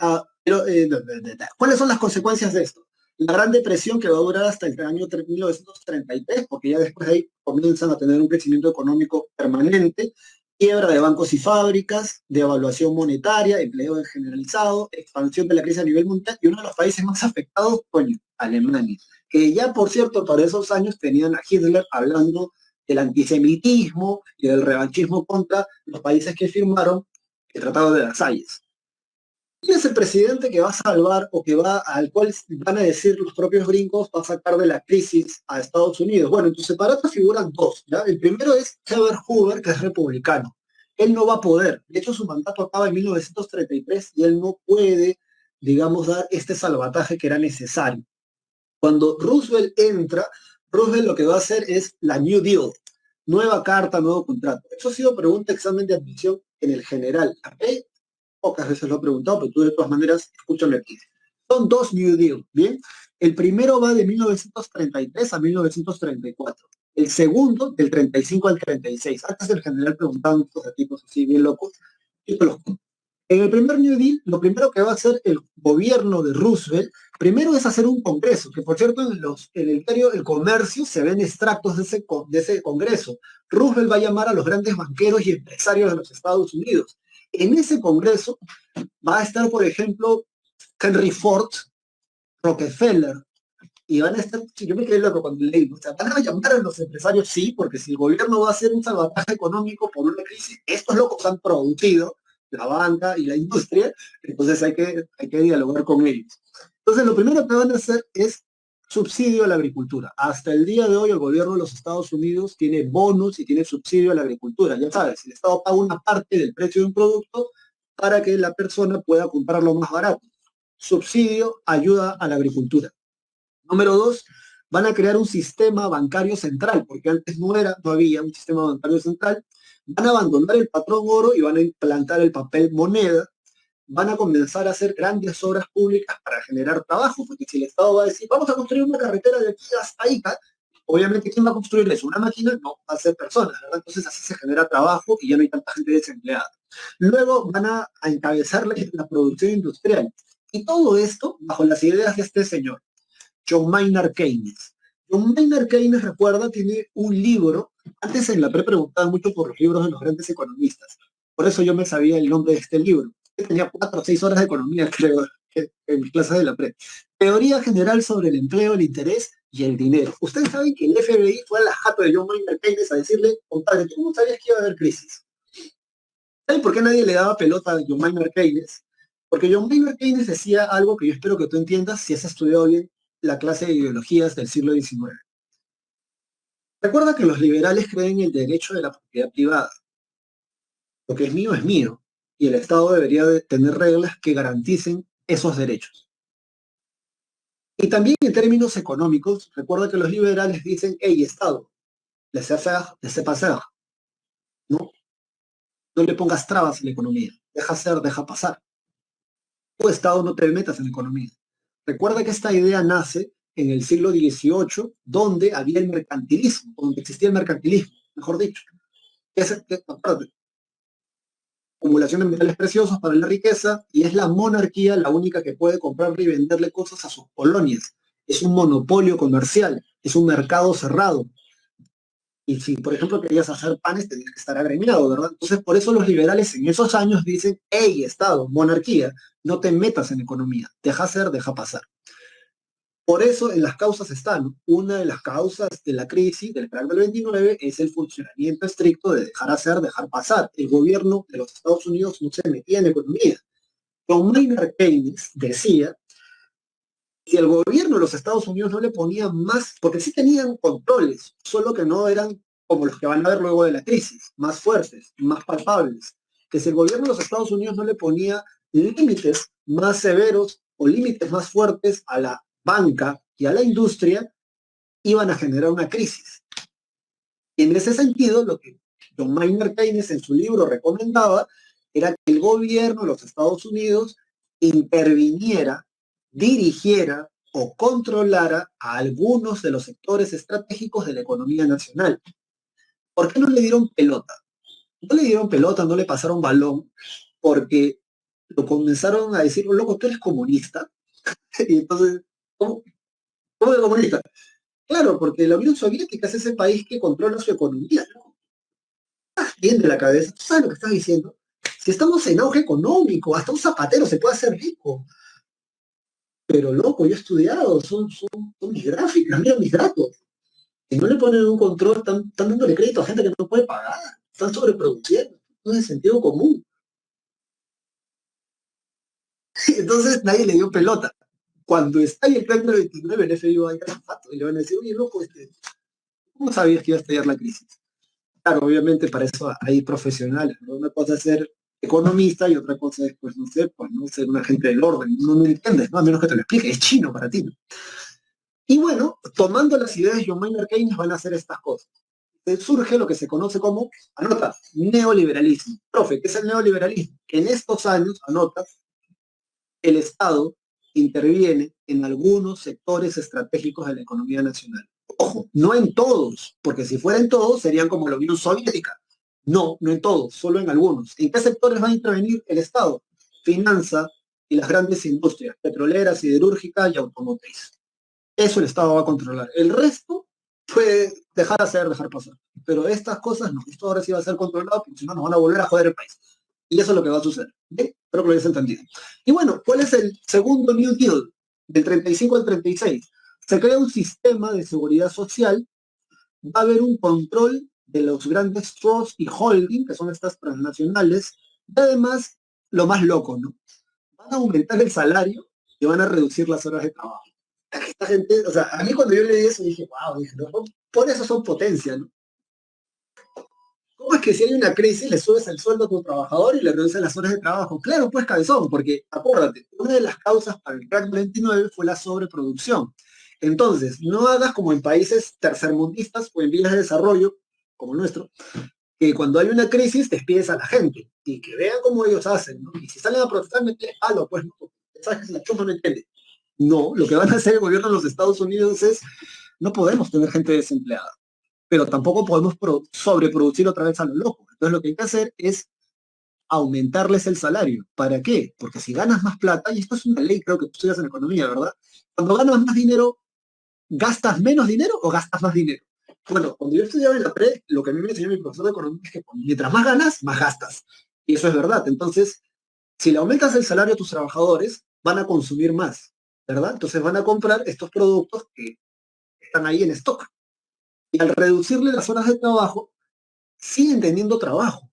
¿cuáles son las consecuencias de esto? La Gran Depresión, que va a durar hasta el año 1933, porque ya después de ahí comienzan a tener un crecimiento económico permanente, quiebra de bancos y fábricas, devaluación monetaria, empleo generalizado, expansión de la crisis a nivel mundial, y uno de los países más afectados, coño, Alemania, que ya, por cierto, para esos años tenían a Hitler hablando del antisemitismo y del revanchismo contra los países que firmaron el Tratado de Versalles. ¿Quién es el presidente que va a salvar o al cual van a decir los propios gringos va a sacar de la crisis a Estados Unidos? Bueno, en tu separato figuran dos, ¿ya? El primero es Herbert Hoover, que es republicano. él no va a poder. De hecho, su mandato acaba en 1933 y él no puede, digamos, dar este salvataje que era necesario. Cuando Roosevelt entra, Roosevelt lo que va a hacer es la New Deal, nueva carta, nuevo contrato. Eso ha sido pregunta de examen de admisión en el general. ¿Ok? Pocas veces lo he preguntado, pero tú de todas maneras, escúchame aquí. Son dos New Deal, ¿bien? El primero va de 1933 a 1934. El segundo, del 35 al 36. Antes el general preguntaba estos tipos así, bien locos. Yo te los en el primer New Deal, lo primero que va a hacer el gobierno de Roosevelt, primero es hacer un congreso, que por cierto en el diario El Comercio se ven extractos de ese congreso. Roosevelt va a llamar a los grandes banqueros y empresarios de los Estados Unidos. En ese congreso va a estar, por ejemplo, Henry Ford, Rockefeller, y van a estar, yo me quedé loco cuando leí, o sea, van a llamar a los empresarios, sí, porque si el gobierno va a hacer un salvataje económico por una crisis, estos locos han producido la banca y la industria, entonces hay que dialogar con ellos. Entonces, lo primero que van a hacer es subsidio a la agricultura. Hasta el día de hoy, el gobierno de los Estados Unidos tiene bonos y tiene subsidio a la agricultura. Ya sabes, el Estado paga una parte del precio de un producto para que la persona pueda comprarlo más barato. Subsidio ayuda a la agricultura. Número dos, van a crear un sistema bancario central, porque antes no había un sistema bancario central. Van a abandonar el patrón oro y van a implantar el papel moneda. Van a comenzar a hacer grandes obras públicas para generar trabajo, porque si el Estado va a decir, vamos a construir una carretera de aquí hasta Ica, obviamente, ¿quién va a construir eso? ¿Una máquina? No, va a ser personas, ¿verdad? Entonces así se genera trabajo y ya no hay tanta gente desempleada. Luego van a encabezar la producción industrial. Y todo esto bajo las ideas de este señor. John Maynard Keynes. John Maynard Keynes, recuerda, tiene un libro, antes en la pre preguntaban mucho por los libros de los grandes economistas, por eso yo me sabía el nombre de este libro. Yo tenía 4 o 6 horas de economía, creo, en mis clases de la pre. Teoría general sobre el empleo, el interés y el dinero. Ustedes saben que el FBI fue a la jato de John Maynard Keynes a decirle, compadre, ¿tú cómo sabías que iba a haber crisis? ¿Saben por qué nadie le daba pelota a John Maynard Keynes? Porque John Maynard Keynes decía algo que yo espero que tú entiendas si has estudiado bien la clase de ideologías del siglo XIX. Recuerda que los liberales creen en el derecho de la propiedad privada. Lo que es mío, y el Estado debería de tener reglas que garanticen esos derechos. Y también en términos económicos, recuerda que los liberales dicen, hey, Estado, laissez pasar, ¿no? No le pongas trabas a la economía, deja hacer, deja pasar. Tu Estado no te metas en la economía. Recuerda que esta idea nace en el siglo XVIII, donde había el mercantilismo, donde existía el mercantilismo, mejor dicho. Acuérdate, acumulación de metales preciosos para la riqueza, y es la monarquía la única que puede comprarle y venderle cosas a sus colonias. Es un monopolio comercial, es un mercado cerrado. Y si, por ejemplo, querías hacer panes, tenías que estar agremiado, ¿verdad? Entonces, por eso los liberales en esos años dicen, hey, Estado, monarquía, no te metas en economía, deja hacer, deja pasar. Por eso en las causas están. Una de las causas de la crisis del crack del 29 es el funcionamiento estricto de dejar hacer, dejar pasar. El gobierno de los Estados Unidos no se metía en economía. John Maynard Keynes decía que el gobierno de los Estados Unidos no le ponía más, porque sí tenían controles, solo que no eran como los que van a ver luego de la crisis, más fuertes, más palpables. Que si el gobierno de los Estados Unidos no le ponía límites más severos o límites más fuertes a la banca y a la industria, iban a generar una crisis. Y en ese sentido, lo que John Maynard Keynes en su libro recomendaba era que el gobierno de los Estados Unidos interviniera, dirigiera o controlara a algunos de los sectores estratégicos de la economía nacional. ¿Por qué no le dieron pelota? No le dieron pelota, no le pasaron balón, porque lo comenzaron a decir, loco, tú eres comunista. Y entonces, ¿cómo es comunista? Claro, porque la Unión Soviética es ese país que controla su economía, ¿no? Estás bien de la cabeza, ¿tú sabes lo que estás diciendo? Si estamos en auge económico, hasta un zapatero se puede hacer rico. Pero loco, yo he estudiado, son mis gráficas, mira mis datos. Si no le ponen un control, están dándole crédito a gente que no puede pagar, están sobreproduciendo, no es de sentido común. Entonces nadie le dio pelota. Cuando está ahí el plan del 29, el FMI va a ir a y le van a decir, oye, loco, ¿cómo sabías que iba a estallar la crisis? Claro, obviamente para eso hay profesionales, ¿no? Una cosa es ser economista y otra cosa es, pues, no sé, pues, no ser un agente del orden. No entiendes, ¿no? A menos que te lo explique, es chino para ti, ¿no? Y bueno, tomando las ideas de John Maynard Keynes van a hacer estas cosas. Surge lo que se conoce como, anota, neoliberalismo. Profe, ¿qué es el neoliberalismo? Que en estos años, anota, el Estado interviene en algunos sectores estratégicos de la economía nacional. Ojo, no en todos, porque si fueran todos serían como la Unión Soviética. No, no en todos, solo en algunos. ¿En qué sectores va a intervenir el Estado? Finanza y las grandes industrias, petrolera, siderúrgica y automotriz. Eso el Estado va a controlar. El resto puede dejar hacer, dejar pasar. Pero estas cosas no, esto ahora sí va a ser controlado porque si no nos van a volver a joder el país. Y eso es lo que va a suceder. ¿Bien? Espero que lo hayas entendido. Y bueno, ¿cuál es el segundo New Deal? Del 35 al 36. Se crea un sistema de seguridad social, va a haber un control de los grandes trusts y holding, que son estas transnacionales, y además, lo más loco, ¿no? Van a aumentar el salario y van a reducir las horas de trabajo. Esta gente, o sea, a mí cuando yo leí eso dije, wow, dije, no, por eso son potencia, ¿no? ¿Cómo es que si hay una crisis le subes el sueldo a tu trabajador y le reduces las horas de trabajo? Claro, pues cabezón, porque acuérdate, una de las causas para el crack 29 fue la sobreproducción. Entonces, no hagas como en países tercermundistas o en vías de desarrollo, como el nuestro, que cuando hay una crisis despides a la gente y que vean cómo ellos hacen, ¿no? Y si salen a protestar, metes palo, pues no, sabes que la chupa no entiende. No, lo que van a hacer el gobierno de los Estados Unidos es, no podemos tener gente desempleada, pero tampoco podemos sobreproducir otra vez a lo loco. Entonces lo que hay que hacer es aumentarles el salario. ¿Para qué? Porque si ganas más plata, y esto es una ley, creo que tú estudias en economía, ¿verdad? Cuando ganas más dinero, ¿gastas menos dinero o gastas más dinero? Bueno, cuando yo estudiaba en la pre, lo que a mí me enseñó mi profesor de economía es que mientras más ganas, más gastas. Y eso es verdad. Entonces, si le aumentas el salario a tus trabajadores, van a consumir más, ¿verdad? Entonces van a comprar estos productos que están ahí en stock. Y al reducirle las horas de trabajo, siguen teniendo trabajo,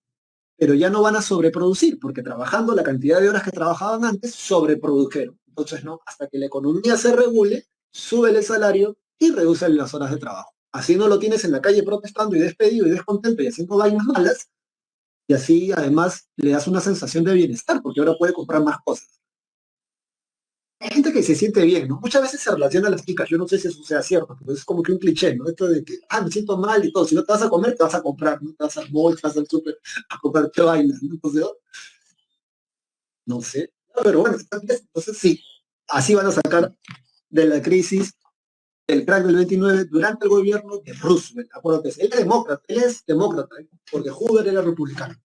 pero ya no van a sobreproducir, porque trabajando la cantidad de horas que trabajaban antes, sobreprodujeron. Entonces, no, hasta que la economía se regule, sube el salario y reduce las horas de trabajo. Así no lo tienes en la calle protestando y despedido y descontento y haciendo vainas malas, y así además le das una sensación de bienestar, porque ahora puede comprar más cosas. Hay gente que se siente bien, ¿no? Muchas veces se relaciona a las chicas, yo no sé si eso sea cierto, pero es como que un cliché, ¿no? Esto de que, me siento mal y todo, si no te vas a comer, te vas a comprar, ¿no? Te vas al mall, te vas al súper a comprarte vainas, ¿no? Entonces, no sé. No, pero bueno, entonces sí, así van a sacar de la crisis el crack del 29 durante el gobierno de Roosevelt. Acuérdate, él es demócrata, ¿eh? Porque Hoover era republicano.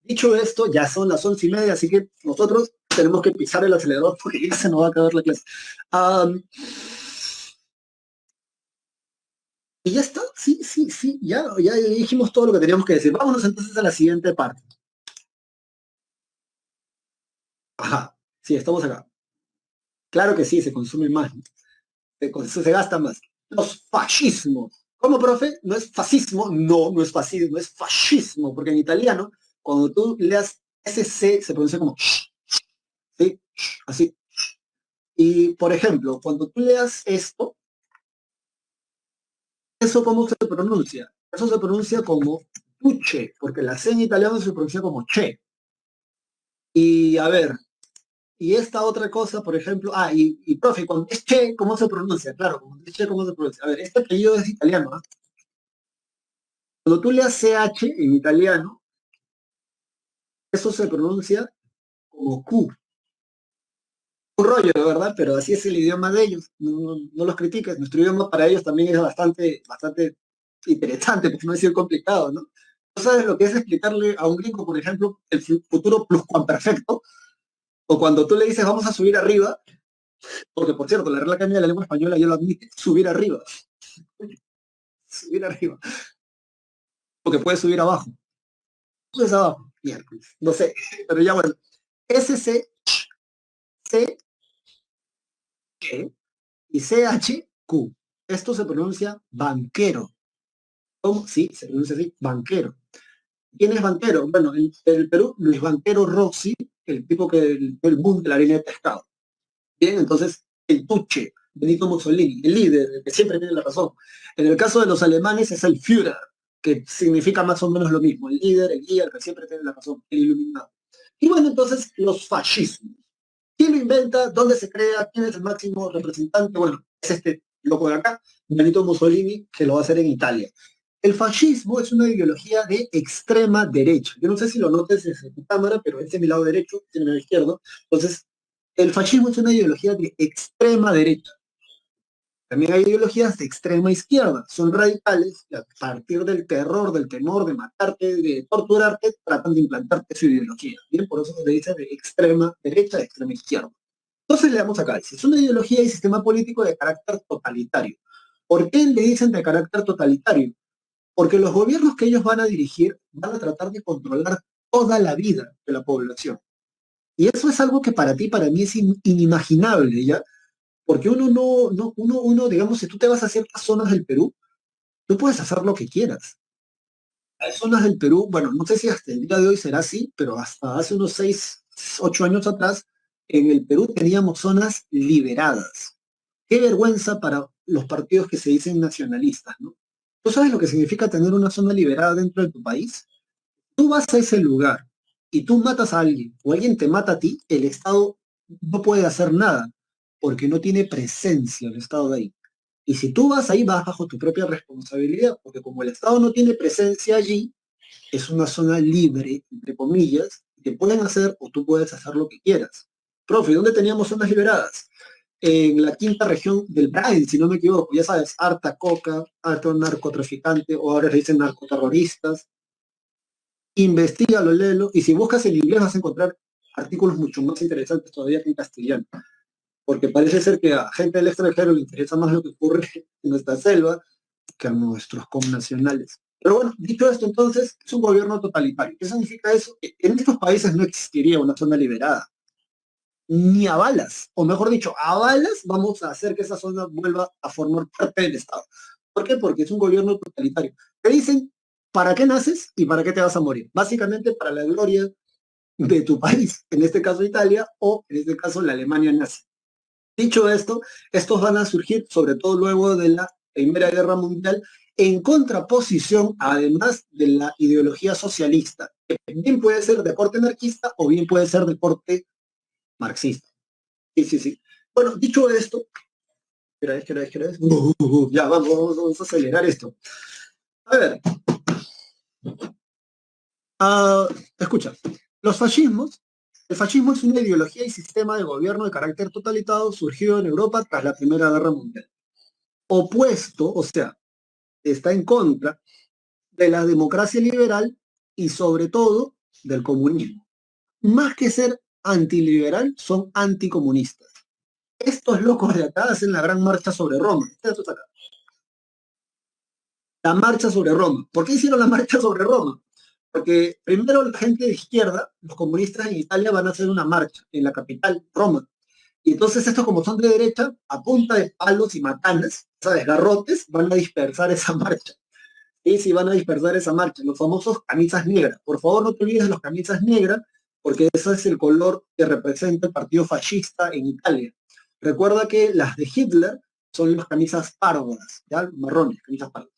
Dicho esto, ya son las 11:30, así que nosotros tenemos que pisar el acelerador porque ya se nos va a acabar la clase. Um, y ya está, sí, sí, sí, ya dijimos todo lo que teníamos que decir. Vámonos entonces a la siguiente parte. Ajá, sí, estamos acá. Claro que sí, se consume más, ¿no? Se gasta más. Los fascismos. ¿Cómo, profe? ¿No es fascismo? No, no es fascismo, es fascismo, porque en italiano, cuando tú leas SC, se pronuncia como sh, ¿sí? Así. Y, por ejemplo, cuando tú leas esto, ¿eso cómo se pronuncia? Eso se pronuncia como tuche, porque la C en italiano se pronuncia como che. Y, a ver, y esta otra cosa, por ejemplo, profe, cuando es che, ¿cómo se pronuncia? Claro, cuando es che, ¿cómo se pronuncia? A ver, este apellido es italiano, ¿no? Cuando tú leas CH en italiano, eso se pronuncia como Q. Un rollo, ¿verdad? Pero así es el idioma de ellos. No los critiques. Nuestro idioma para ellos también es bastante, bastante interesante, porque no es decir complicado, ¿no? ¿Tú sabes lo que es explicarle a un gringo, por ejemplo, el futuro pluscuamperfecto? O cuando tú le dices vamos a subir arriba, porque por cierto, la Real Academia de la Lengua Española ya lo admite, subir arriba, subir arriba, porque puedes subir abajo. Subes abajo, miércoles, no sé, pero ya bueno. SC, C, E y CHQ. Esto se pronuncia banquero. ¿Cómo? Sí, se pronuncia así, banquero. ¿Quién es banquero? Bueno, en el Perú, Luis Banquero Rossi, el tipo que el boom de la harina de pescado. Bien, entonces, el Tuche, Benito Mussolini, el líder, el que siempre tiene la razón. En el caso de los alemanes es el Führer, que significa más o menos lo mismo, el líder, el guía, el que siempre tiene la razón, el iluminado. Y bueno, entonces los fascismos. ¿Quién lo inventa? ¿Dónde se crea? ¿Quién es el máximo representante? Bueno, es este loco de acá, Benito Mussolini, que lo va a hacer en Italia. El fascismo es una ideología de extrema derecha. Yo no sé si lo notes desde tu cámara, pero este es mi lado derecho, este es mi lado izquierdo. Entonces, el fascismo es una ideología de extrema derecha. También hay ideologías de extrema izquierda, son radicales y a partir del terror, del temor, de matarte, de torturarte, tratan de implantarte su ideología. Bien, por eso se le dice de extrema derecha, de extrema izquierda. Entonces le damos acá, dice, es una ideología y sistema político de carácter totalitario. ¿Por qué le dicen de carácter totalitario? Porque los gobiernos que ellos van a dirigir van a tratar de controlar toda la vida de la población. Y eso es algo que para ti, para mí es inimaginable, ¿ya? Porque digamos, si tú te vas a ciertas zonas del Perú, tú puedes hacer lo que quieras. Hay zonas del Perú, bueno, no sé si hasta el día de hoy será así, pero hasta hace unos 6, 8 años atrás, en el Perú teníamos zonas liberadas. Qué vergüenza para los partidos que se dicen nacionalistas, ¿no? ¿Tú sabes lo que significa tener una zona liberada dentro de tu país? Tú vas a ese lugar y tú matas a alguien o alguien te mata a ti, el Estado no puede hacer nada porque no tiene presencia el Estado de ahí. Y si tú vas ahí, vas bajo tu propia responsabilidad, porque como el Estado no tiene presencia allí, es una zona libre, entre comillas, que pueden hacer o tú puedes hacer lo que quieras. Profe, ¿dónde teníamos zonas liberadas? En la quinta región del Brain, si no me equivoco, ya sabes, harta coca, harto narcotraficante, o ahora le dicen narcoterroristas. Investígalo, léelo, y si buscas en inglés vas a encontrar artículos mucho más interesantes todavía que en castellano, porque parece ser que a gente del extranjero le interesa más lo que ocurre en nuestra selva que a nuestros connacionales. Pero bueno, dicho esto, entonces, es un gobierno totalitario. ¿Qué significa eso? En estos países no existiría una zona liberada, ni a balas, o mejor dicho, a balas vamos a hacer que esa zona vuelva a formar parte del Estado. ¿Por qué? Porque es un gobierno totalitario. Te dicen, ¿para qué naces y para qué te vas a morir? Básicamente para la gloria de tu país, en este caso Italia, o en este caso la Alemania nazi. Dicho esto, estos van a surgir sobre todo luego de la Primera Guerra Mundial en contraposición, además de la ideología socialista, que bien puede ser de corte anarquista o bien puede ser de corte marxista. Sí, sí, sí. Bueno, dicho esto, espera, ya, vamos a acelerar esto. A ver, escucha, los fascismos, el fascismo es una ideología y sistema de gobierno de carácter totalitario surgido en Europa tras la Primera Guerra Mundial. Opuesto, o sea, está en contra de la democracia liberal y sobre todo del comunismo. Más que ser antiliberal, son anticomunistas. Estos locos de acá hacen la gran marcha sobre Roma. Esto es acá. La marcha sobre Roma. ¿Por qué hicieron la marcha sobre Roma? Porque primero la gente de izquierda, los comunistas en Italia, van a hacer una marcha en la capital, Roma. Y entonces estos, como son de derecha, a punta de palos y matanas, ¿sabes? Garrotes, van a dispersar esa marcha. Y si van a dispersar esa marcha, los famosos camisas negras. Por favor, no te olvides de los camisas negras, porque ese es el color que representa el partido fascista en Italia. Recuerda que las de Hitler son las camisas pardas, ¿ya? Marrones, camisas pardas.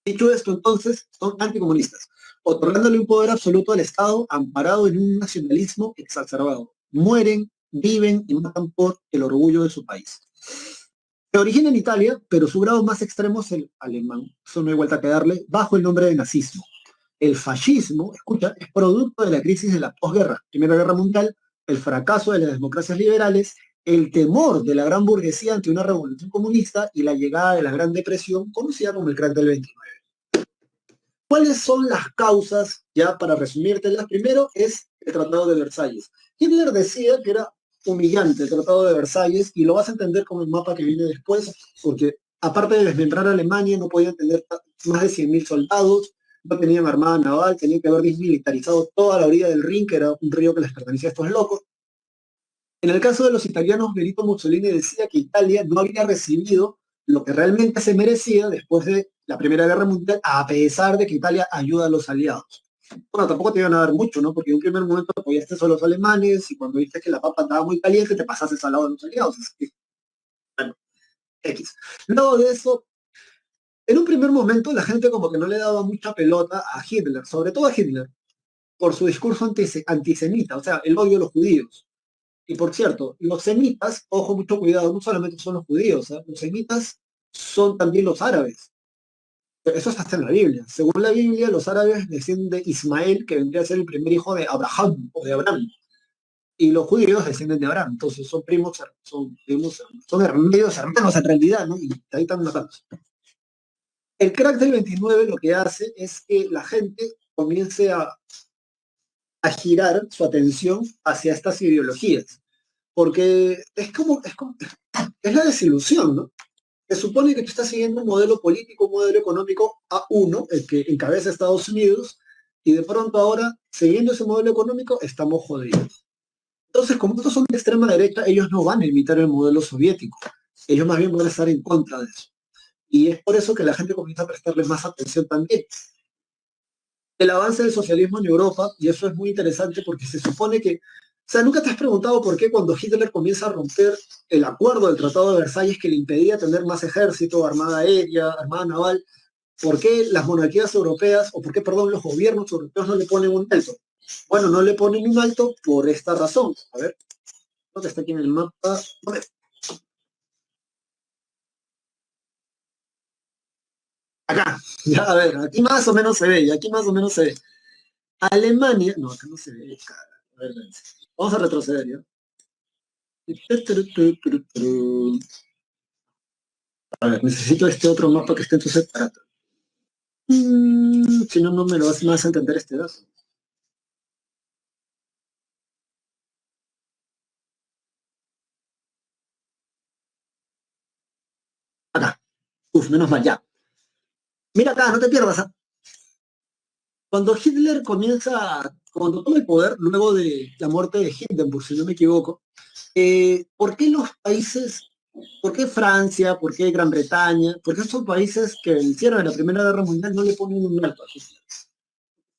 Dicho esto, entonces, son anticomunistas, otorgándole un poder absoluto al Estado amparado en un nacionalismo exacerbado. Mueren, viven y matan por el orgullo de su país. Se origina en Italia, pero su grado más extremo es el alemán. Eso no hay vuelta que darle, bajo el nombre de nazismo. El fascismo, escucha, es producto de la crisis de la posguerra, Primera Guerra Mundial, el fracaso de las democracias liberales, el temor de la gran burguesía ante una revolución comunista y la llegada de la Gran Depresión, conocida como el crack del 29. ¿Cuáles son las causas? Ya para resumírtelas, primero es el Tratado de Versalles. Hitler decía que era humillante el Tratado de Versalles y lo vas a entender como el mapa que viene después, porque aparte de desmembrar a Alemania, no podían tener más de 100.000 soldados, no tenían armada naval, tenían que haber desmilitarizado toda la orilla del Rin, que era un río que les pertenecía a estos locos. En el caso de los italianos, Benito Mussolini decía que Italia no había recibido lo que realmente se merecía después de la Primera Guerra Mundial, a pesar de que Italia ayuda a los aliados. Bueno, tampoco te iban a dar mucho, ¿no? Porque en un primer momento apoyaste solo a los alemanes y cuando viste que la papa andaba muy caliente, te pasaste al lado de los aliados. Así que, bueno, X. Luego de eso, En un primer momento la gente como que no le daba mucha pelota a Hitler, sobre todo a Hitler, por su discurso antisemita, o sea, el odio a los judíos. Y por cierto, los semitas, ojo, mucho cuidado, no solamente son los judíos, ¿eh? Los semitas son también los árabes. Eso está hasta en la Biblia. Según la Biblia, los árabes descienden de Ismael, que vendría a ser el primer hijo de Abraham o de Abraham. Y los judíos descienden de Abraham. Entonces son primos, son medios hermanos en realidad, ¿no? Y ahí están matando. El crack del 29 lo que hace es que la gente comience a girar su atención hacia estas ideologías. Porque es la desilusión, ¿no? Se supone que tú estás siguiendo un modelo político, un modelo económico a uno, el que encabeza Estados Unidos, y de pronto ahora, siguiendo ese modelo económico, estamos jodidos. Entonces, como estos son de extrema derecha, ellos no van a imitar el modelo soviético. Ellos más bien van a estar en contra de eso. Y es por eso que la gente comienza a prestarle más atención también. El avance del socialismo en Europa, y eso es muy interesante porque se supone que, o sea, nunca te has preguntado por qué cuando Hitler comienza a romper el acuerdo del Tratado de Versalles que le impedía tener más ejército, armada aérea, armada naval, por qué las monarquías europeas, o por qué, perdón, los gobiernos europeos no le ponen un alto. Bueno, no le ponen un alto por esta razón. A ver, ¿dónde está aquí en el mapa? A ver, acá, ya, a ver, aquí más o menos se ve, y aquí más o menos se ve. Alemania, no, acá no se ve, cara. A ver, vamos a retroceder, ¿ya? A ver, necesito este otro mapa que esté en tu separato. Si no, no me lo vas más a entender este dato. Acá. Uf, menos mal, ya. Mira acá, no te pierdas. ¿Ah? Cuando Hitler cuando toma el poder, luego de la muerte de Hindenburg, si no me equivoco, ¿por qué los países, por qué Francia, por qué Gran Bretaña, por qué estos países que vencieron en la Primera Guerra Mundial no le ponen un alto a Hitler?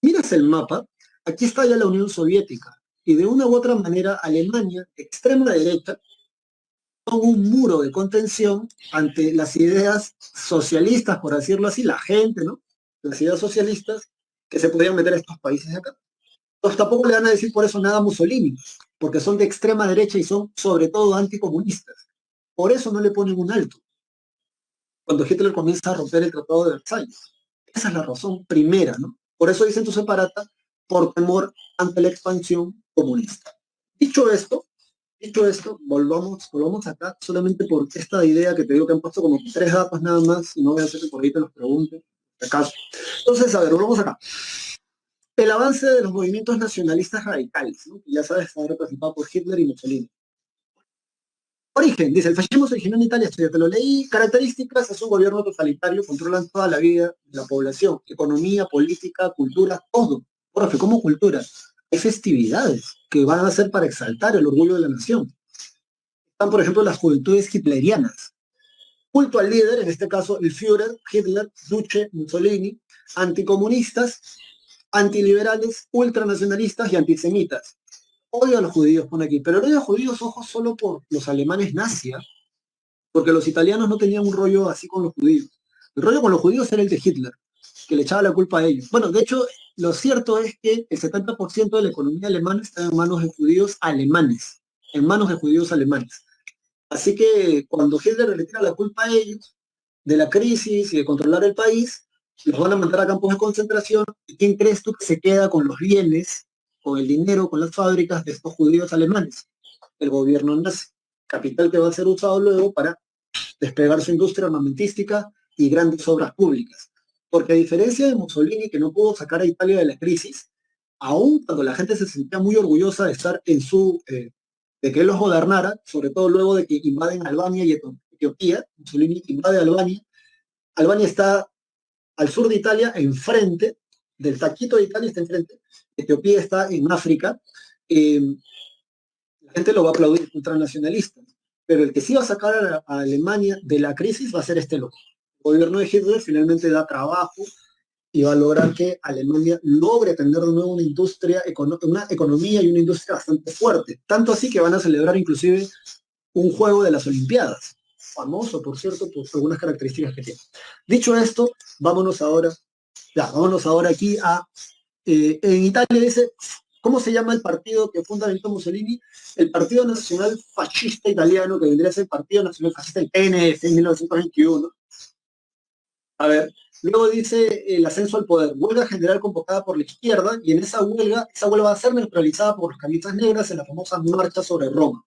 Miras el mapa, aquí está ya la Unión Soviética, y de una u otra manera Alemania, extrema derecha, son un muro de contención ante las ideas socialistas, por decirlo así, la gente, ¿no? Las ideas socialistas que se podían meter a estos países de acá. Entonces tampoco le van a decir por eso nada a Mussolini, porque son de extrema derecha y son sobre todo anticomunistas. Por eso no le ponen un alto cuando Hitler comienza a romper el Tratado de Versalles. Esa es la razón primera, ¿no? Por eso dicen tu separata, por temor ante la expansión comunista. Dicho esto, Dicho esto, volvamos acá solamente por esta idea que te digo que han puesto como tres datos nada más, y no voy a hacer que por ahí te los pregunte, acaso. Entonces, a ver, volvamos acá. El avance de los movimientos nacionalistas radicales, ¿no? Que ya sabes, está representado por Hitler y Mussolini. Origen, dice, el fascismo se originó en Italia, esto ya te lo leí. Características, es un gobierno totalitario, controlan toda la vida de la población, economía, política, cultura, todo. Profe, ¿cómo cultura? Hay festividades que van a ser para exaltar el orgullo de la nación. Están, por ejemplo, las juventudes hitlerianas. Culto al líder, en este caso el Führer, Hitler, Duce, Mussolini, anticomunistas, antiliberales, ultranacionalistas y antisemitas. Odio a los judíos, pone aquí, pero odio a los judíos, ojo, solo por los alemanes nazis, ¿eh? Porque los italianos no tenían un rollo así con los judíos. El rollo con los judíos era el de Hitler, que le echaba la culpa a ellos. Bueno, de hecho, lo cierto es que el 70% de la economía alemana está en manos de judíos alemanes, en manos de judíos alemanes. Así que cuando Hitler le tira la culpa a ellos de la crisis y de controlar el país, los van a mandar a campos de concentración. ¿Y quién crees tú que se queda con los bienes, con el dinero, con las fábricas de estos judíos alemanes? El gobierno nazi, capital que va a ser usado luego para despegar su industria armamentística y grandes obras públicas. Porque a diferencia de Mussolini, que no pudo sacar a Italia de la crisis, aún cuando la gente se sentía muy orgullosa de estar de que él los gobernara, sobre todo luego de que invaden Albania y Etiopía, Mussolini invade Albania. Albania está al sur de Italia, enfrente, del taquito de Italia está enfrente, Etiopía está en África, eh, la gente lo va a aplaudir, ultranacionalista, pero el que sí va a sacar a Alemania de la crisis va a ser este loco. El gobierno de Hitler finalmente da trabajo y va a lograr que Alemania logre tener de nuevo una industria, una economía y una industria bastante fuerte. Tanto así que van a celebrar inclusive un juego de las Olimpiadas. famoso, por cierto, por algunas características que tiene. Dicho esto, vámonos ahora, ya, vámonos ahora aquí a, en Italia dice, ¿cómo se llama el partido que funda Benito Mussolini? El Partido Nacional Fascista Italiano, que vendría a ser el Partido Nacional Fascista, el PNF, en 1921. A ver, luego dice el ascenso al poder, huelga general convocada por la izquierda, y en esa huelga va a ser neutralizada por las camisas negras en la famosa marcha sobre Roma.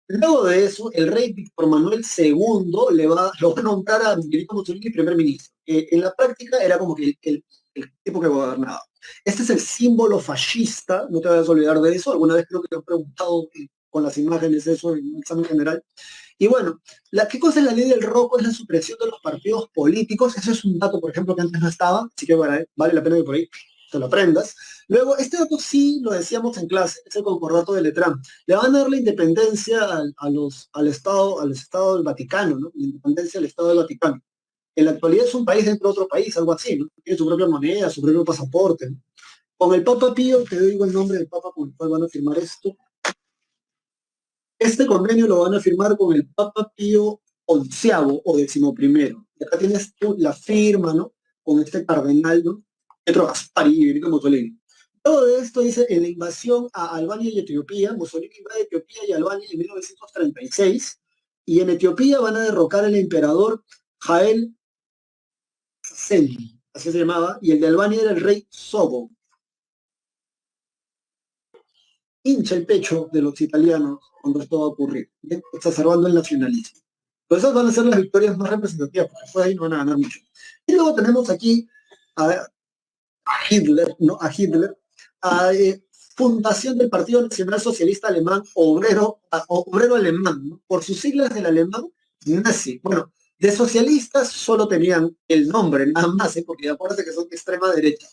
Luego de eso, el rey Víctor Manuel II lo va a nombrar a Benito Mussolini primer ministro. En la práctica era como que el tipo que gobernaba. Este es el símbolo fascista, no te vayas a olvidar de eso. Alguna vez creo que te han preguntado con las imágenes eso en un examen general. Y bueno, ¿qué cosa es la ley del roco? Es la supresión de los partidos políticos. Eso es un dato, por ejemplo, que antes no estaba, así que vale la pena que por ahí te lo aprendas. Luego, este dato sí lo decíamos en clase, es el concordato de Letrán. Le van a dar la independencia al Estado del Vaticano, ¿no? La independencia del Estado del Vaticano. En la actualidad es un país dentro de otro país, algo así, ¿no? Tiene su propia moneda, su propio pasaporte, ¿no? Con el Papa Pío, te digo el nombre del Papa con el cual van a firmar esto. Este convenio lo van a firmar con el Papa Pío onceavo o decimoprimero. Y acá tienes tú la firma, ¿no? Con este cardenal, ¿no? Pietro Gaspari y Benito Mussolini. Todo esto dice en la invasión a Albania y Etiopía. Mussolini invade Etiopía y Albania en 1936. Y en Etiopía van a derrocar al emperador Jael Saseli, así se llamaba, y el de Albania era el rey Sobo. Hincha el pecho de los italianos cuando esto va a ocurrir, ¿bien? Exacerbando el nacionalismo. Pero esas van a ser las victorias más representativas, porque después de ahí no van a ganar mucho. Y luego tenemos aquí a Hitler, ¿no? A Hitler, a fundación del Partido Nacional Socialista Alemán, obrero alemán, ¿no? Por sus siglas del alemán, nazi. Bueno, de socialistas solo tenían el nombre, nada más, porque acuérdense que son de extrema derecha.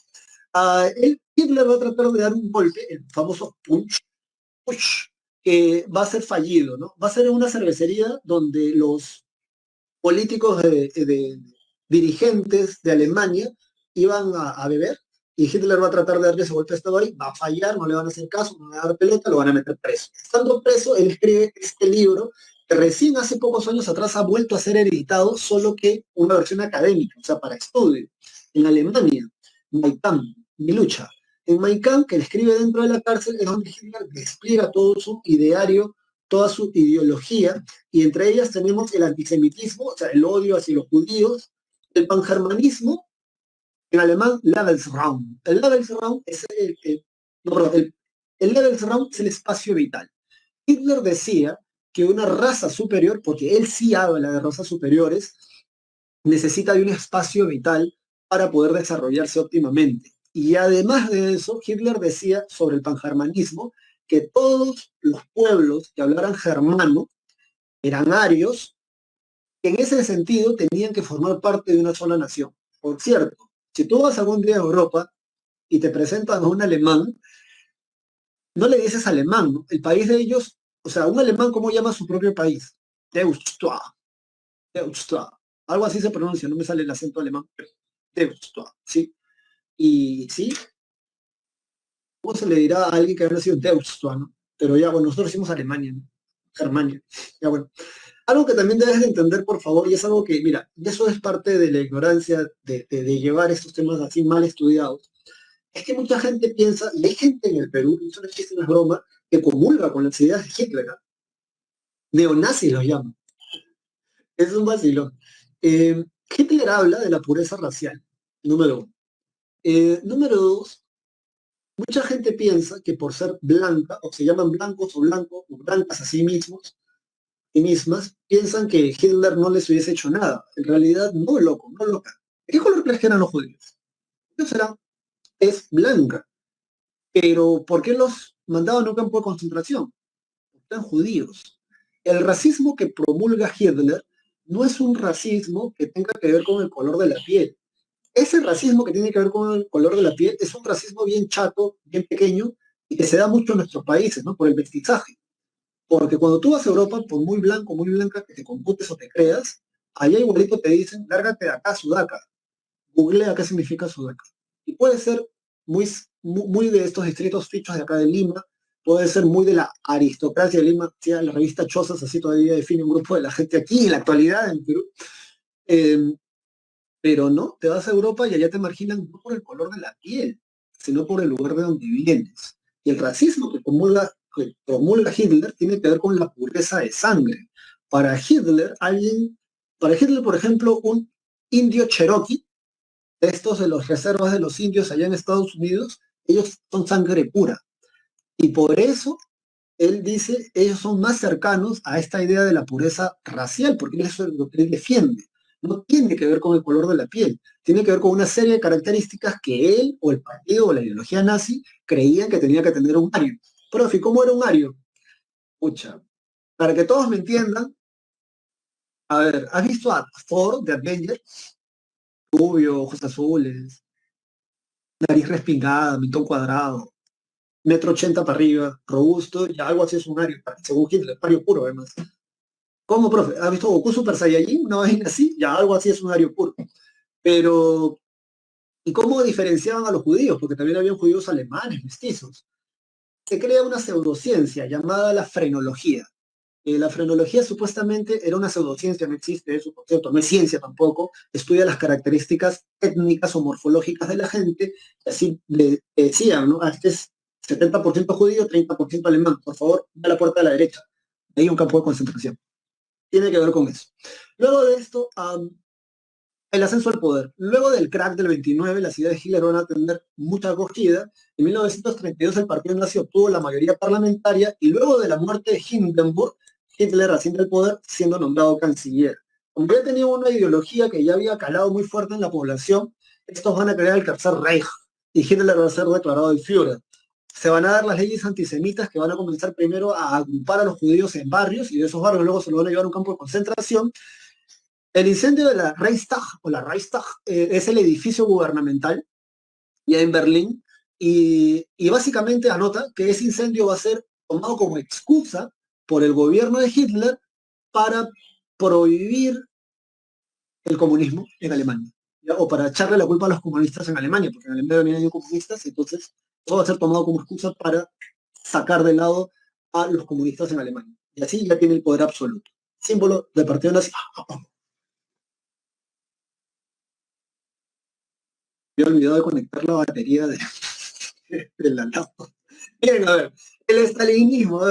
Hitler va a tratar de dar un golpe, el famoso Push, que va a ser fallido, ¿no? Va a ser en una cervecería donde los políticos dirigentes de Alemania iban a beber y Hitler va a tratar de darle ese golpe de estado ahí, va a fallar, no le van a hacer caso, no le van a dar pelota, lo van a meter preso. Estando preso, él escribe este libro que recién hace pocos años atrás ha vuelto a ser editado, solo que una versión académica, o sea, para estudio. En Alemania, Mein Kampf, mi lucha. En Mein Kampf, que él escribe dentro de la cárcel, es donde Hitler despliega todo su ideario, toda su ideología, y entre ellas tenemos el antisemitismo, o sea, el odio hacia los judíos, el pangermanismo, en alemán, Lebensraum. El Lebensraum es no, perdón, el Lebensraum es el espacio vital. Hitler decía que una raza superior, porque él sí habla de razas superiores, necesita de un espacio vital para poder desarrollarse óptimamente. Y además de eso, Hitler decía sobre el pangermanismo que todos los pueblos que hablaran germano eran arios, que en ese sentido tenían que formar parte de una sola nación. Por cierto, si tú vas algún día a Europa y te presentan a un alemán, no le dices alemán, ¿no? El país de ellos, o sea, un alemán, ¿cómo llama su propio país? Deutschland, Deutschland. Algo así se pronuncia, no me sale el acento alemán, pero Deutschland, ¿sí? Y sí, ¿cómo se le dirá a alguien que haya nacido en Deutschland, ¿no? Pero ya, bueno, nosotros decimos Alemania, ¿no? Germania. Ya, bueno. Algo que también debes de entender, por favor, y es algo que, mira, y eso es parte de la ignorancia de llevar estos temas así mal estudiados, es que mucha gente piensa, y hay gente en el Perú, y eso no existe, no es broma, que comulga con las ideas de Hitler, ¿no? Neonazis los llaman. Es un vacilón. Hitler habla de la pureza racial, número uno. Número dos, mucha gente piensa que por ser blanca, o se llaman blancos o blancas a sí mismos, y mismas, piensan que Hitler no les hubiese hecho nada. En realidad, no, loco, no loca. ¿De qué color crees que eran los judíos? Ellos eran, es blanca. Pero ¿por qué los mandaban a un campo de concentración? Eran judíos. El racismo que promulga Hitler no es un racismo que tenga que ver con el color de la piel. Ese racismo que tiene que ver con el color de la piel es un racismo bien chato, bien pequeño, y que se da mucho en nuestros países, ¿no? Por el mestizaje. Porque cuando tú vas a Europa, por muy blanco, muy blanca que te computes o te creas, allá igualito te dicen, lárgate de acá, Sudaca. Googlea qué significa Sudaca. Y puede ser muy de estos distritos fichos de acá de Lima, puede ser muy de la aristocracia de Lima, la revista Chozas así todavía define un grupo de la gente aquí en la actualidad en Perú. Eh, pero no, te vas a Europa y allá te marginan no por el color de la piel, sino por el lugar de donde vienes. Y el racismo que promulga Hitler tiene que ver con la pureza de sangre. Para Hitler, para Hitler, por ejemplo, un indio cherokee, estos de las reservas de los indios allá en Estados Unidos, ellos son sangre pura. Y por eso él dice, ellos son más cercanos a esta idea de la pureza racial, porque eso es lo que él defiende. No tiene que ver con el color de la piel, tiene que ver con una serie de características que él o el partido o la ideología nazi creían que tenía que tener un ario. Profe, ¿cómo era un ario? Pucha, para que todos me entiendan, a ver, ¿has visto a Thor de Avengers? Rubio, ojos azules, nariz respingada, mentón cuadrado, 1,80 m para arriba, robusto, y algo así es un ario, según Hitler, ario puro además. ¿Cómo, profe? ¿Has visto Goku Super Saiyajin? Una vaina así, ya algo así es un ario puro. Pero, ¿y cómo diferenciaban a los judíos? Porque también habían judíos alemanes, mestizos. Se crea una pseudociencia llamada la frenología. La frenología supuestamente era una pseudociencia, no existe eso, por cierto, no es ciencia tampoco, estudia las características étnicas o morfológicas de la gente, y así le decían, ¿no? Este es 70% judío, 30% alemán, por favor, ve a la puerta de la derecha, ahí hay un campo de concentración. Tiene que ver con eso. Luego de esto, el ascenso al poder. Luego del crack del 29, las ideas de Hitler van a tener mucha acogida. En 1932 el partido nazi obtuvo la mayoría parlamentaria y luego de la muerte de Hindenburg, Hitler asciende al poder siendo nombrado canciller. Como ya tenía una ideología que ya había calado muy fuerte en la población, estos van a crear el Tercer Reich y Hitler va a ser declarado el Führer. Se van a dar las leyes antisemitas que van a comenzar primero a agrupar a los judíos en barrios y de esos barrios luego se los van a llevar a un campo de concentración. El incendio de la Reichstag, o la Reichstag, es el edificio gubernamental ya en Berlín, y básicamente anota que ese incendio va a ser tomado como excusa por el gobierno de Hitler para prohibir el comunismo en Alemania, ¿ya? O para echarle la culpa a los comunistas en Alemania, porque en Alemania también hay comunistas, entonces todo va a ser tomado como excusa para sacar de lado a los comunistas en Alemania. Y así ya tiene el poder absoluto. Símbolo del partido nazi. Me he olvidado de conectar la batería de la laptop. Miren, a ver, el estalinismo,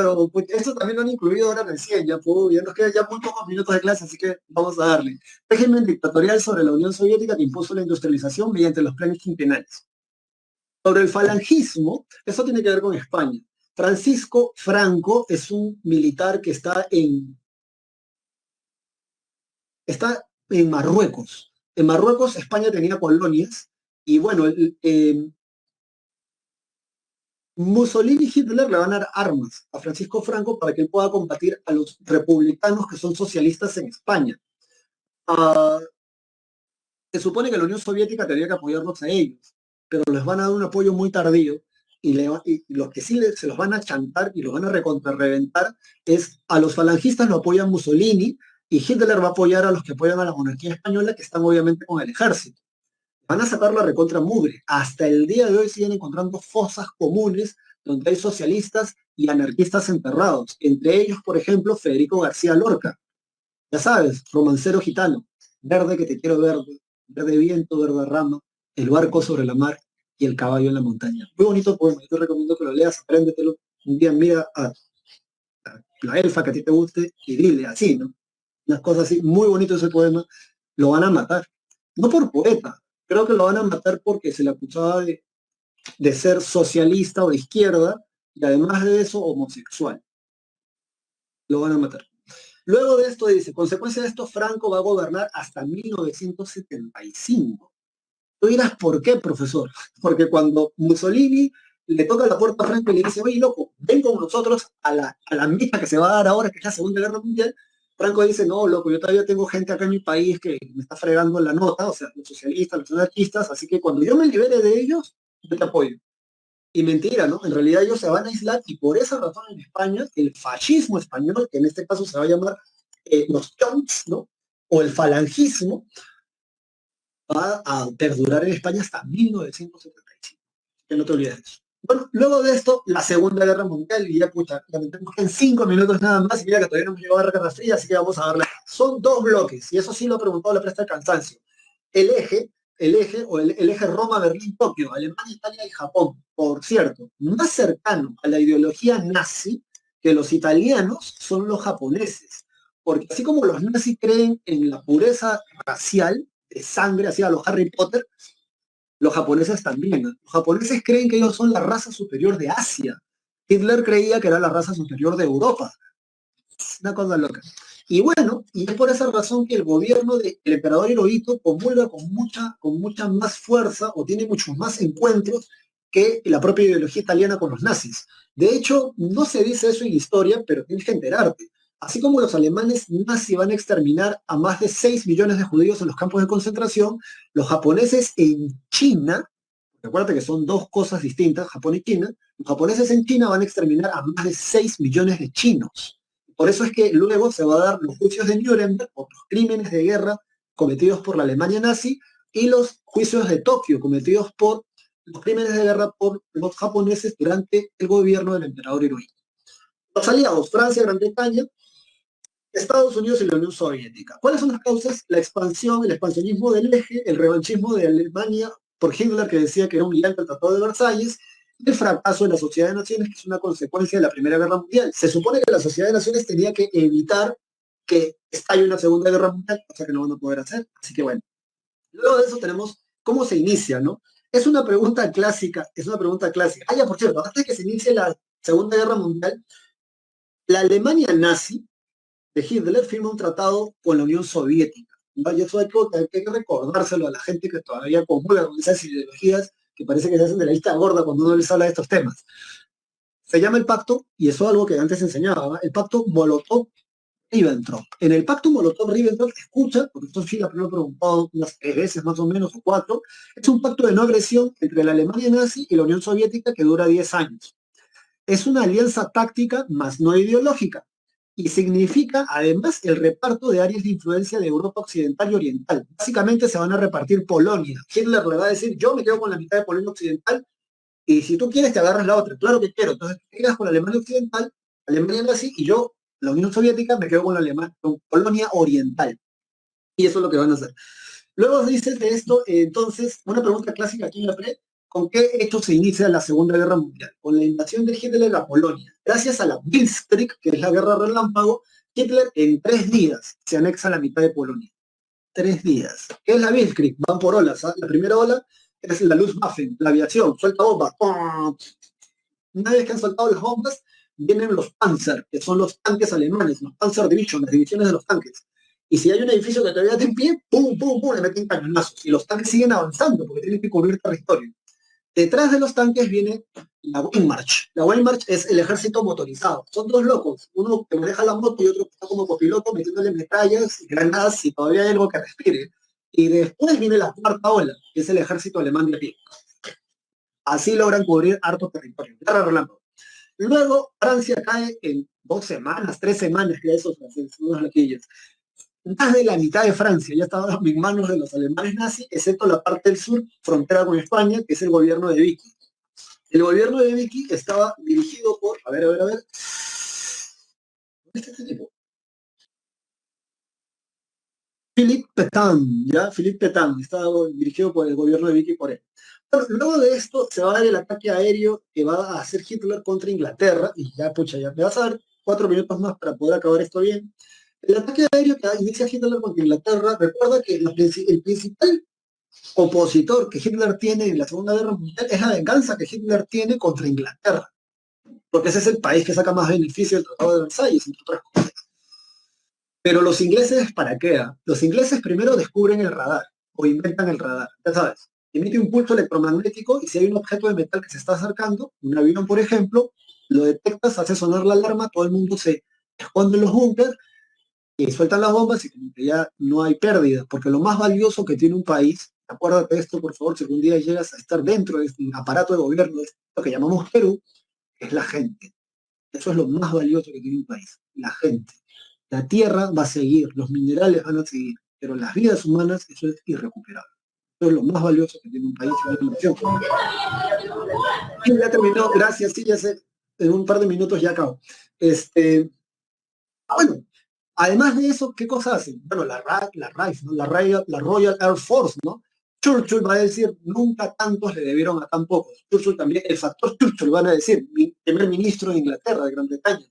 esto también lo han incluido ahora recién, ya nos quedan ya muy pocos minutos de clase, así que vamos a darle. Régimen dictatorial sobre la Unión Soviética que impuso la industrialización mediante los planes quinquenales. Sobre el falangismo, eso tiene que ver con España. Francisco Franco es un militar que está en Marruecos. En Marruecos, España tenía colonias, y bueno, Mussolini y Hitler le van a dar armas a Francisco Franco para que él pueda combatir a los republicanos que son socialistas en España. Uh, Se supone que la Unión Soviética tendría que apoyarlos a ellos, pero les van a dar un apoyo muy tardío y los que sí se los van a chantar y los van a reventar es a los falangistas lo apoyan Mussolini y Hitler va a apoyar a los que apoyan a la monarquía española que están obviamente con el ejército. Van a sacar la recontra mugre. Hasta el día de hoy siguen encontrando fosas comunes donde hay socialistas y anarquistas enterrados. Entre ellos, por ejemplo, Federico García Lorca. Ya sabes, romancero gitano. Verde que te quiero verde, verde viento, verde rama, el barco sobre la mar y el caballo en la montaña. Muy bonito poema, yo te recomiendo que lo leas, apréndetelo. Un día mira a la elfa que a ti te guste y dile así, ¿no? Unas cosas así, muy bonito ese poema. Lo van a matar. No por poeta, creo que lo van a matar porque se le acusaba de ser socialista o de izquierda y además de eso homosexual. Lo van a matar. Luego de esto dice, consecuencia de esto, Franco va a gobernar hasta 1975. Tú dirás, ¿por qué, profesor? Porque cuando Mussolini le toca la puerta a Franco y le dice, oye, loco, ven con nosotros a la misa que se va a dar ahora, que es la Segunda Guerra Mundial, Franco dice, no, loco, yo todavía tengo gente acá en mi país que me está fregando en la nota, o sea, los socialistas, los anarquistas, así que cuando yo me libere de ellos, yo te apoyo. Y mentira, ¿no? En realidad ellos se van a aislar y por esa razón en España el fascismo español, que en este caso se va a llamar los chonts, ¿no? O el falangismo, va a perdurar en España hasta 1975. Que no te olvides de eso. Bueno, luego de esto, la Segunda Guerra Mundial, y ya pucha, lamentemos que en 5 minutos nada más, y mira que todavía no hemos llegado a la Guerra Fría, así que vamos a darle. Son dos bloques, y eso sí lo ha preguntado la presta de cansancio. El eje, el eje Roma-Berlín-Tokio, Alemania, Italia y Japón, por cierto, más cercano a la ideología nazi que los italianos son los japoneses, porque así como los nazis creen en la pureza racial de sangre, así a los Harry Potter, los japoneses también. Los japoneses creen que ellos son la raza superior de Asia. Hitler creía que era la raza superior de Europa. Es una cosa loca. Y bueno, y es por esa razón que el gobierno del emperador Hirohito comulga con mucha más fuerza o tiene muchos más encuentros que la propia ideología italiana con los nazis. De hecho, no se dice eso en historia, pero tienes que enterarte. Así como los alemanes nazis van a exterminar a más de 6 millones de judíos en los campos de concentración, los japoneses en China, recuerda que son dos cosas distintas, Japón y China, los japoneses en China van a exterminar a más de 6 millones de chinos. Por eso es que luego se va a dar los juicios de Nuremberg por los crímenes de guerra cometidos por la Alemania nazi y los juicios de Tokio cometidos por los crímenes de guerra por los japoneses durante el gobierno del emperador Hirohito. Los aliados, Francia, Gran Bretaña, Estados Unidos y la Unión Soviética. ¿Cuáles son las causas? La expansión, el expansionismo del eje, el revanchismo de Alemania por Hitler, que decía que era un gigante del Tratado de Versalles, y el fracaso de la Sociedad de Naciones, que es una consecuencia de la Primera Guerra Mundial. Se supone que la Sociedad de Naciones tenía que evitar que estalle una Segunda Guerra Mundial, cosa que no van a poder hacer. Así que bueno, luego de eso tenemos cómo se inicia, ¿no? Es una pregunta clásica, es una pregunta clásica. Ah, ya, por cierto, antes de que se inicie la Segunda Guerra Mundial, la Alemania nazi de Hitler firma un tratado con la Unión Soviética, ¿no? Y eso hay que recordárselo a la gente que todavía comulga con esas ideologías que parece que se hacen de la lista gorda cuando uno les habla de estos temas. Se llama el pacto, y eso es algo que antes enseñaba, ¿no? El pacto Molotov-Ribbentrop. En el pacto Molotov-Ribbentrop, escucha, porque esto sí la primero preguntado unas 3 veces más o menos, o 4, es un pacto de no agresión entre la Alemania nazi y la Unión Soviética que dura 10 años. Es una alianza táctica, más no ideológica, y significa además el reparto de áreas de influencia de Europa Occidental y Oriental. Básicamente se van a repartir Polonia. Hitler le va a decir, yo me quedo con la mitad de Polonia Occidental, y si tú quieres te agarras la otra. Claro que quiero. Entonces te quedas con la Alemania Occidental, Alemania nazi, y yo, la Unión Soviética, me quedo con con Polonia Oriental. Y eso es lo que van a hacer. Luego dices de esto, entonces, una pregunta clásica aquí en la pre, ¿con qué hecho se inicia la Segunda Guerra Mundial? Con la invasión de Hitler a Polonia. Gracias a la Blitzkrieg, que es la guerra relámpago, Hitler en 3 días se anexa a la mitad de Polonia. 3 días. ¿Qué es la Blitzkrieg? Van por olas. ¿Ah? La primera ola es la Luftwaffe, la aviación, suelta bombas. Una vez que han soltado las bombas, vienen los Panzer, que son los tanques alemanes, los Panzer Division, las divisiones de los tanques. Y si hay un edificio que todavía está en pie, ¡pum, pum, pum!, le meten cañonazos. Y los tanques siguen avanzando porque tienen que cubrir territorio. Detrás de los tanques viene la Wehrmacht. La Wehrmacht es el ejército motorizado. Son dos locos, uno que maneja la moto y otro que está como copiloto metiéndole metrallas y granadas y todavía hay algo que respire. Y después viene la cuarta ola, que es el ejército alemán de pie. Así logran cubrir harto territorio. Guerra relámpago. Luego Francia cae en 2 semanas, 3 semanas, que esos franceses, unos loquillos. Más de la mitad de Francia ya estaba en manos de los alemanes nazis, excepto la parte del sur, frontera con España, que es el gobierno de Vichy. El gobierno de Vichy estaba dirigido por, a ver, ¿dónde está este tipo? Philippe Pétain, ¿ya? Philippe Pétain, estaba dirigido por el gobierno de Vichy por él. Bueno, luego de esto se va a dar el ataque aéreo que va a hacer Hitler contra Inglaterra, y ya, pucha, ya me vas a dar 4 minutos más para poder acabar esto bien. El ataque aéreo que inicia Hitler contra Inglaterra, recuerda que el principal opositor que Hitler tiene en la Segunda Guerra Mundial es la venganza que Hitler tiene contra Inglaterra, porque ese es el país que saca más beneficio del Tratado de Versalles, entre otras cosas. Pero los ingleses, ¿para qué? Los ingleses primero descubren el radar, o inventan el radar, ya sabes. Emite un pulso electromagnético y si hay un objeto de metal que se está acercando, un avión por ejemplo, lo detectas, hace sonar la alarma, todo el mundo se esconde en los búnkers y sueltan las bombas y como que ya no hay pérdida, porque lo más valioso que tiene un país, acuérdate de esto por favor, si algún día llegas a estar dentro de este aparato de gobierno, de esto que llamamos Perú, es la gente. Eso es lo más valioso que tiene un país, la gente. La tierra va a seguir, los minerales van a seguir, pero las vidas humanas, eso es irrecuperable. Eso es lo más valioso que tiene un país, una nación. Y ya terminó, gracias, sí, ya sé, en un par de minutos ya acabo. Bueno, además de eso, ¿qué cosas hacen? Bueno, la RAF, ¿no? La Royal Air Force, ¿no? Churchill va a decir, nunca tantos le debieron a tan pocos. Churchill también, el factor Churchill, van a decir, mi primer ministro de Inglaterra, de Gran Bretaña.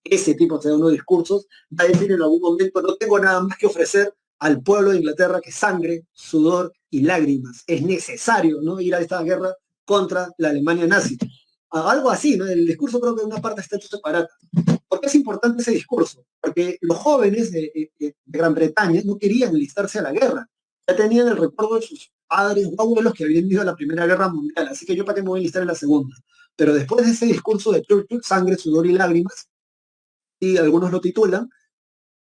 Ese tipo de unos discursos va a decir en algún momento, no tengo nada más que ofrecer al pueblo de Inglaterra que sangre, sudor y lágrimas. Es necesario, ¿no?, ir a esta guerra contra la Alemania nazi. Algo así, ¿no? El discurso creo que en una parte está hecho separada. ¿Por qué es importante ese discurso? Porque los jóvenes de Gran Bretaña no querían enlistarse a la guerra. Ya tenían el recuerdo de sus padres o abuelos que habían ido a la Primera Guerra Mundial, así que yo para qué me voy a enlistar en la Segunda. Pero después de ese discurso de Churchill, sangre, sudor y lágrimas, y algunos lo titulan,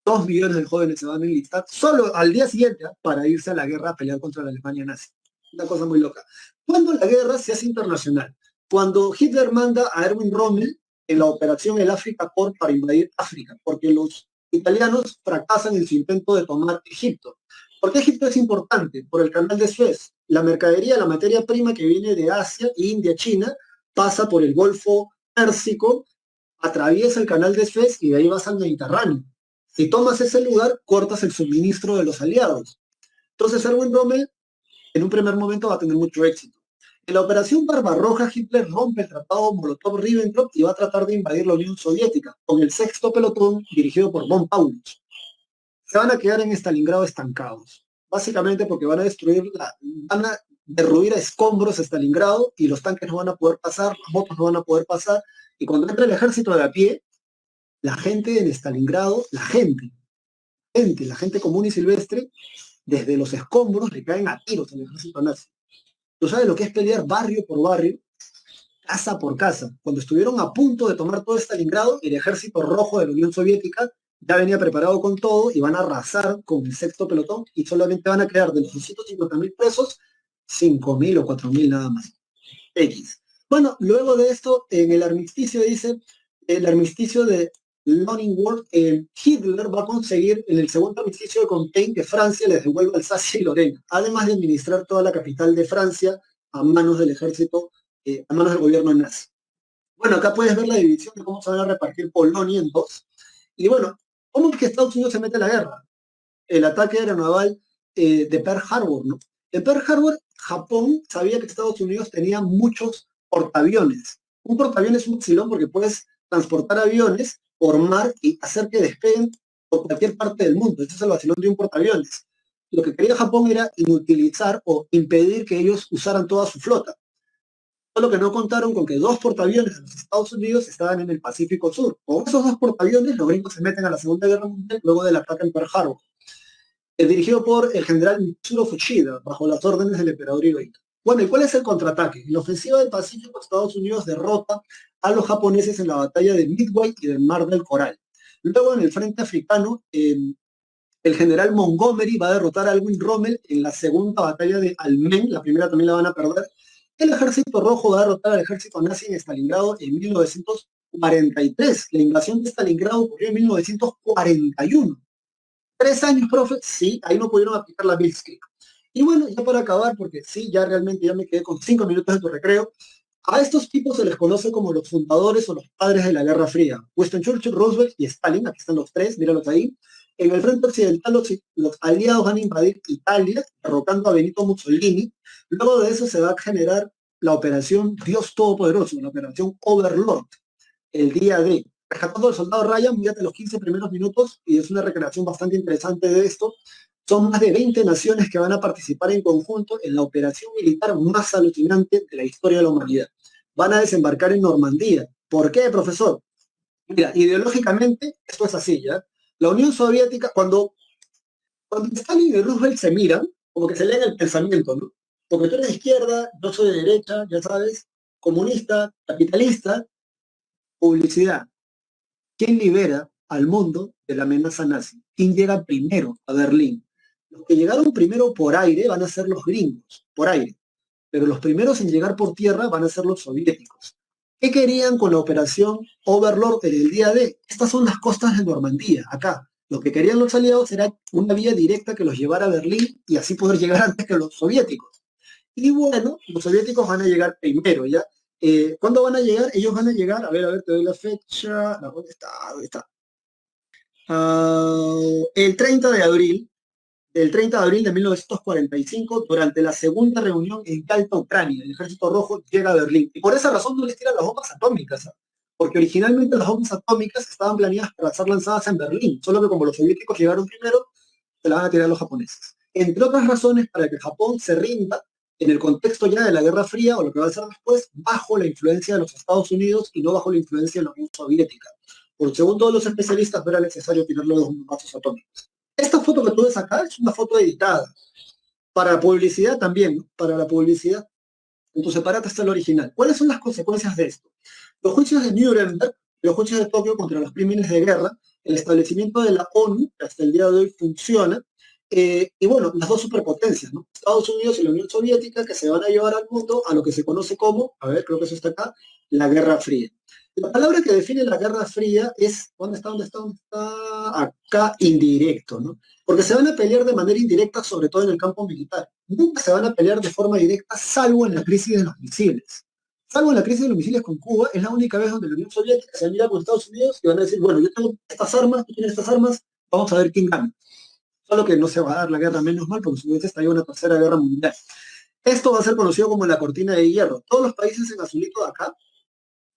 2 millones de jóvenes se van a enlistar solo al día siguiente para irse a la guerra a pelear contra la Alemania nazi. Una cosa muy loca. Cuando la guerra se hace internacional, cuando Hitler manda a Erwin Rommel en la operación El Africa Corps para invadir África, porque los italianos fracasan en su intento de tomar Egipto. ¿Por qué Egipto es importante? Por el canal de Suez. La mercadería, la materia prima que viene de Asia, India, China, pasa por el Golfo Pérsico, atraviesa el canal de Suez y de ahí vas al Mediterráneo. Si tomas ese lugar, cortas el suministro de los aliados. Entonces Erwin Rommel en un primer momento va a tener mucho éxito. En la operación Barbarroja, Hitler rompe el tratado Molotov-Ribbentrop y va a tratar de invadir la Unión Soviética con el sexto pelotón dirigido por von Paulus. Se van a quedar en Stalingrado estancados, básicamente porque van a derruir a escombros Stalingrado y los tanques no van a poder pasar, las motos no van a poder pasar, y cuando entra el ejército de a pie, la gente en Stalingrado, la gente común y silvestre, desde los escombros le caen a tiros al ejército nazi. Tú sabes lo que es pelear barrio por barrio, casa por casa. Cuando estuvieron a punto de tomar todo Stalingrado, el ejército rojo de la Unión Soviética ya venía preparado con todo y van a arrasar con el sexto pelotón y solamente van a quedar de los 250.000 presos, 5.000 o 4.000 nada más. X. Bueno, luego de esto, en el armisticio dice, el armisticio de Leningrad, Hitler va a conseguir en el segundo armisticio de Compiègne que Francia les devuelva Alsacia y Lorena, además de administrar toda la capital de Francia a manos del ejército, a manos del gobierno nazi. Bueno, acá puedes ver la división de cómo se van a repartir Polonia en dos. Y bueno, ¿cómo es que Estados Unidos se mete a la guerra? El ataque aeronaval de Pearl Harbor, ¿no? En Pearl Harbor, Japón sabía que Estados Unidos tenía muchos portaaviones. Un portaaviones es un vacilón porque puedes transportar aviones por mar y hacer que despeguen por cualquier parte del mundo. Ese es el vacilón de un portaaviones. Lo que quería Japón era inutilizar o impedir que ellos usaran toda su flota. Solo que no contaron con que 2 portaaviones de los Estados Unidos estaban en el Pacífico Sur. Con esos 2 portaaviones, los gringos se meten a la Segunda Guerra Mundial luego del ataque en Pearl Harbor. Dirigido por el general Mitsuro Fuchida, bajo las órdenes del emperador Hirohito. Bueno, ¿y cuál es el contraataque? En la ofensiva del Pacífico, Estados Unidos derrota a los japoneses en la batalla de Midway y del Mar del Coral. Luego, en el frente africano, el general Montgomery va a derrotar a Erwin Rommel en la segunda batalla de Almen, la primera también la van a perder. El ejército rojo va a derrotar al ejército nazi en Stalingrado en 1943. La invasión de Stalingrado ocurrió en 1941. 3 años, profe, sí, ahí no pudieron aplicar la Blitzkrieg. Y bueno, ya para acabar, porque sí, ya realmente ya me quedé con 5 minutos de tu recreo, a estos tipos se les conoce como los fundadores o los padres de la Guerra Fría. Winston Churchill, Roosevelt y Stalin, aquí están los 3, míralos ahí. En el frente occidental los aliados van a invadir Italia, derrocando a Benito Mussolini. Luego de eso se va a generar la operación Dios Todopoderoso, la operación Overlord, el día D. Rescatando al soldado Ryan, mírate los 15 primeros minutos y es una recreación bastante interesante de esto. Son más de 20 naciones que van a participar en conjunto en la operación militar más alucinante de la historia de la humanidad. Van a desembarcar en Normandía. ¿Por qué, profesor? Mira, ideológicamente esto es así, ¿ya? La Unión Soviética, cuando Stalin y Roosevelt se miran, como que se leen el pensamiento, ¿no? Porque tú eres de izquierda, yo soy de derecha, ya sabes, comunista, capitalista, publicidad. ¿Quién libera al mundo de la amenaza nazi? ¿Quién llega primero a Berlín? Los que llegaron primero por aire van a ser los gringos, por aire. Pero los primeros en llegar por tierra van a ser los soviéticos. ¿Qué querían con la operación Overlord en el día D? Estas son las costas de Normandía, acá. Lo que querían los aliados era una vía directa que los llevara a Berlín y así poder llegar antes que los soviéticos. Y bueno, los soviéticos van a llegar primero, ¿ya? ¿Cuándo van a llegar? Ellos van a llegar, a ver, te doy la fecha. ¿Dónde está? ¿Dónde está? El 30 de abril, el 30 de abril de 1945, durante la segunda reunión en Yalta, Ucrania, el Ejército Rojo llega a Berlín. Y por esa razón no les tiran las bombas atómicas, ¿ah? Porque originalmente las bombas atómicas estaban planeadas para ser lanzadas en Berlín, solo que como los soviéticos llegaron primero, se la van a tirar los japoneses. Entre otras razones, para que Japón se rinda en el contexto ya de la Guerra Fría, o lo que va a ser después, bajo la influencia de los Estados Unidos y no bajo la influencia de la Unión Soviética. Por según todos los especialistas, no era necesario tirarle los bombazos atómicos. Esta foto que tú ves acá es una foto editada. Para la publicidad también, ¿no? Para la publicidad. En tu separata está el original. ¿Cuáles son las consecuencias de esto? Los juicios de Nuremberg, los juicios de Tokio contra los crímenes de guerra, el establecimiento de la ONU, que hasta el día de hoy funciona, y bueno, las dos superpotencias, ¿no? Estados Unidos y la Unión Soviética, que se van a llevar al mundo a lo que se conoce como, a ver, creo que eso está acá, la Guerra Fría. La palabra que define la Guerra Fría es, ¿dónde está? ¿Dónde está? ¿Dónde está? Acá, indirecto, ¿no? Porque se van a pelear de manera indirecta, sobre todo en el campo militar. Nunca se van a pelear de forma directa, salvo en la crisis de los misiles. Salvo en la crisis de los misiles con Cuba, es la única vez donde la Unión Soviética se mira con Estados Unidos y van a decir, bueno, yo tengo estas armas, tú tienes estas armas, vamos a ver quién gana. Solo que no se va a dar la guerra, menos mal, porque si no hubiese estallado una tercera guerra mundial. Esto va a ser conocido como la cortina de hierro. Todos los países en azulito de acá,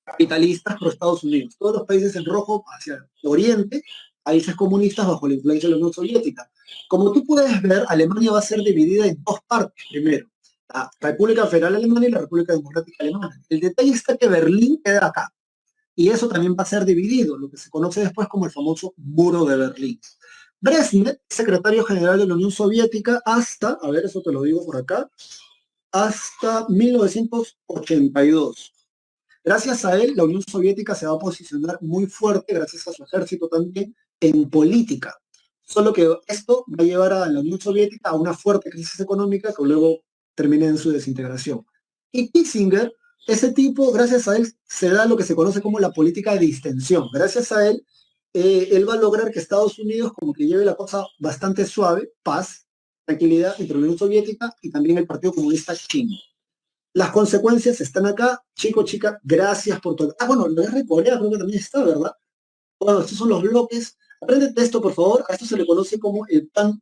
capitalistas pro Estados Unidos. Todos los países en rojo hacia el oriente, países comunistas bajo la influencia de la Unión Soviética. Como tú puedes ver, Alemania va a ser dividida en dos partes primero. La República Federal Alemana y la República Democrática Alemana. El detalle está que Berlín queda acá. Y eso también va a ser dividido, lo que se conoce después como el famoso Muro de Berlín. Brezhnev, secretario general de la Unión Soviética, hasta, a ver, eso te lo digo por acá, hasta 1982. Gracias a él, la Unión Soviética se va a posicionar muy fuerte, gracias a su ejército también, en política. Solo que esto va a llevar a la Unión Soviética a una fuerte crisis económica que luego termina en su desintegración. Y Kissinger, ese tipo, gracias a él, se da lo que se conoce como la política de distensión. Gracias a él, él va a lograr que Estados Unidos como que lleve la cosa bastante suave, paz, tranquilidad entre la Unión Soviética y también el Partido Comunista Chino. Las consecuencias están acá. Chico, chica, gracias por todo. Ah, bueno, la guerra de Corea creo que también está, ¿verdad? Bueno, estos son los bloques. Apréndete esto, por favor. A esto se le conoce como el plan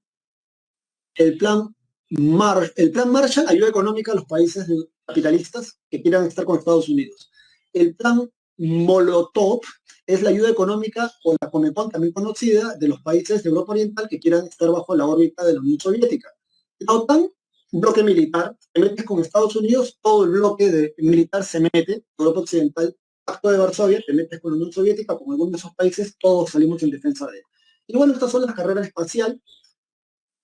el plan Marshall, ayuda económica a los países capitalistas que quieran estar con Estados Unidos. El plan Molotov es la ayuda económica, o la Comecon también conocida, de los países de Europa Oriental que quieran estar bajo la órbita de la Unión Soviética. La OTAN, bloque militar, te metes con Estados Unidos, todo el bloque militar se mete, Europa Occidental, Pacto de Varsovia, te metes con la Unión Soviética, con algunos de esos países, todos salimos en defensa de él. Y bueno, estas son las carreras espaciales,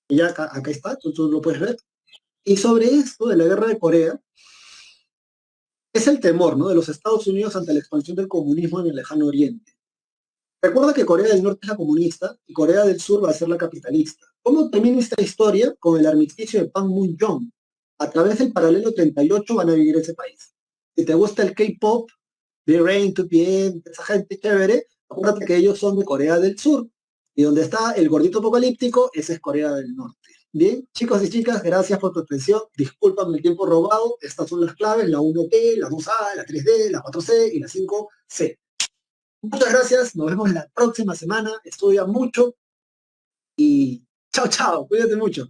y ya acá está, tú lo puedes ver. Y sobre esto de la guerra de Corea, es el temor, ¿no?, de los Estados Unidos ante la expansión del comunismo en el lejano oriente. Recuerda que Corea del Norte es la comunista y Corea del Sur va a ser la capitalista. ¿Cómo termina esta historia? Con el armisticio de Panmunjom. A través del paralelo 38 van a vivir ese país. Si te gusta el K-pop, B-Rain, 2PM, esa gente chévere, acuérdate que ellos son de Corea del Sur. Y donde está el gordito apocalíptico, ese es Corea del Norte. Bien, chicos y chicas, gracias por tu atención. Discúlpame el tiempo robado. Estas son las claves, la 1T, la 2A, la 3D, la 4C y la 5C. Muchas gracias, nos vemos la próxima semana. Estudia mucho y chao, chao, cuídate mucho.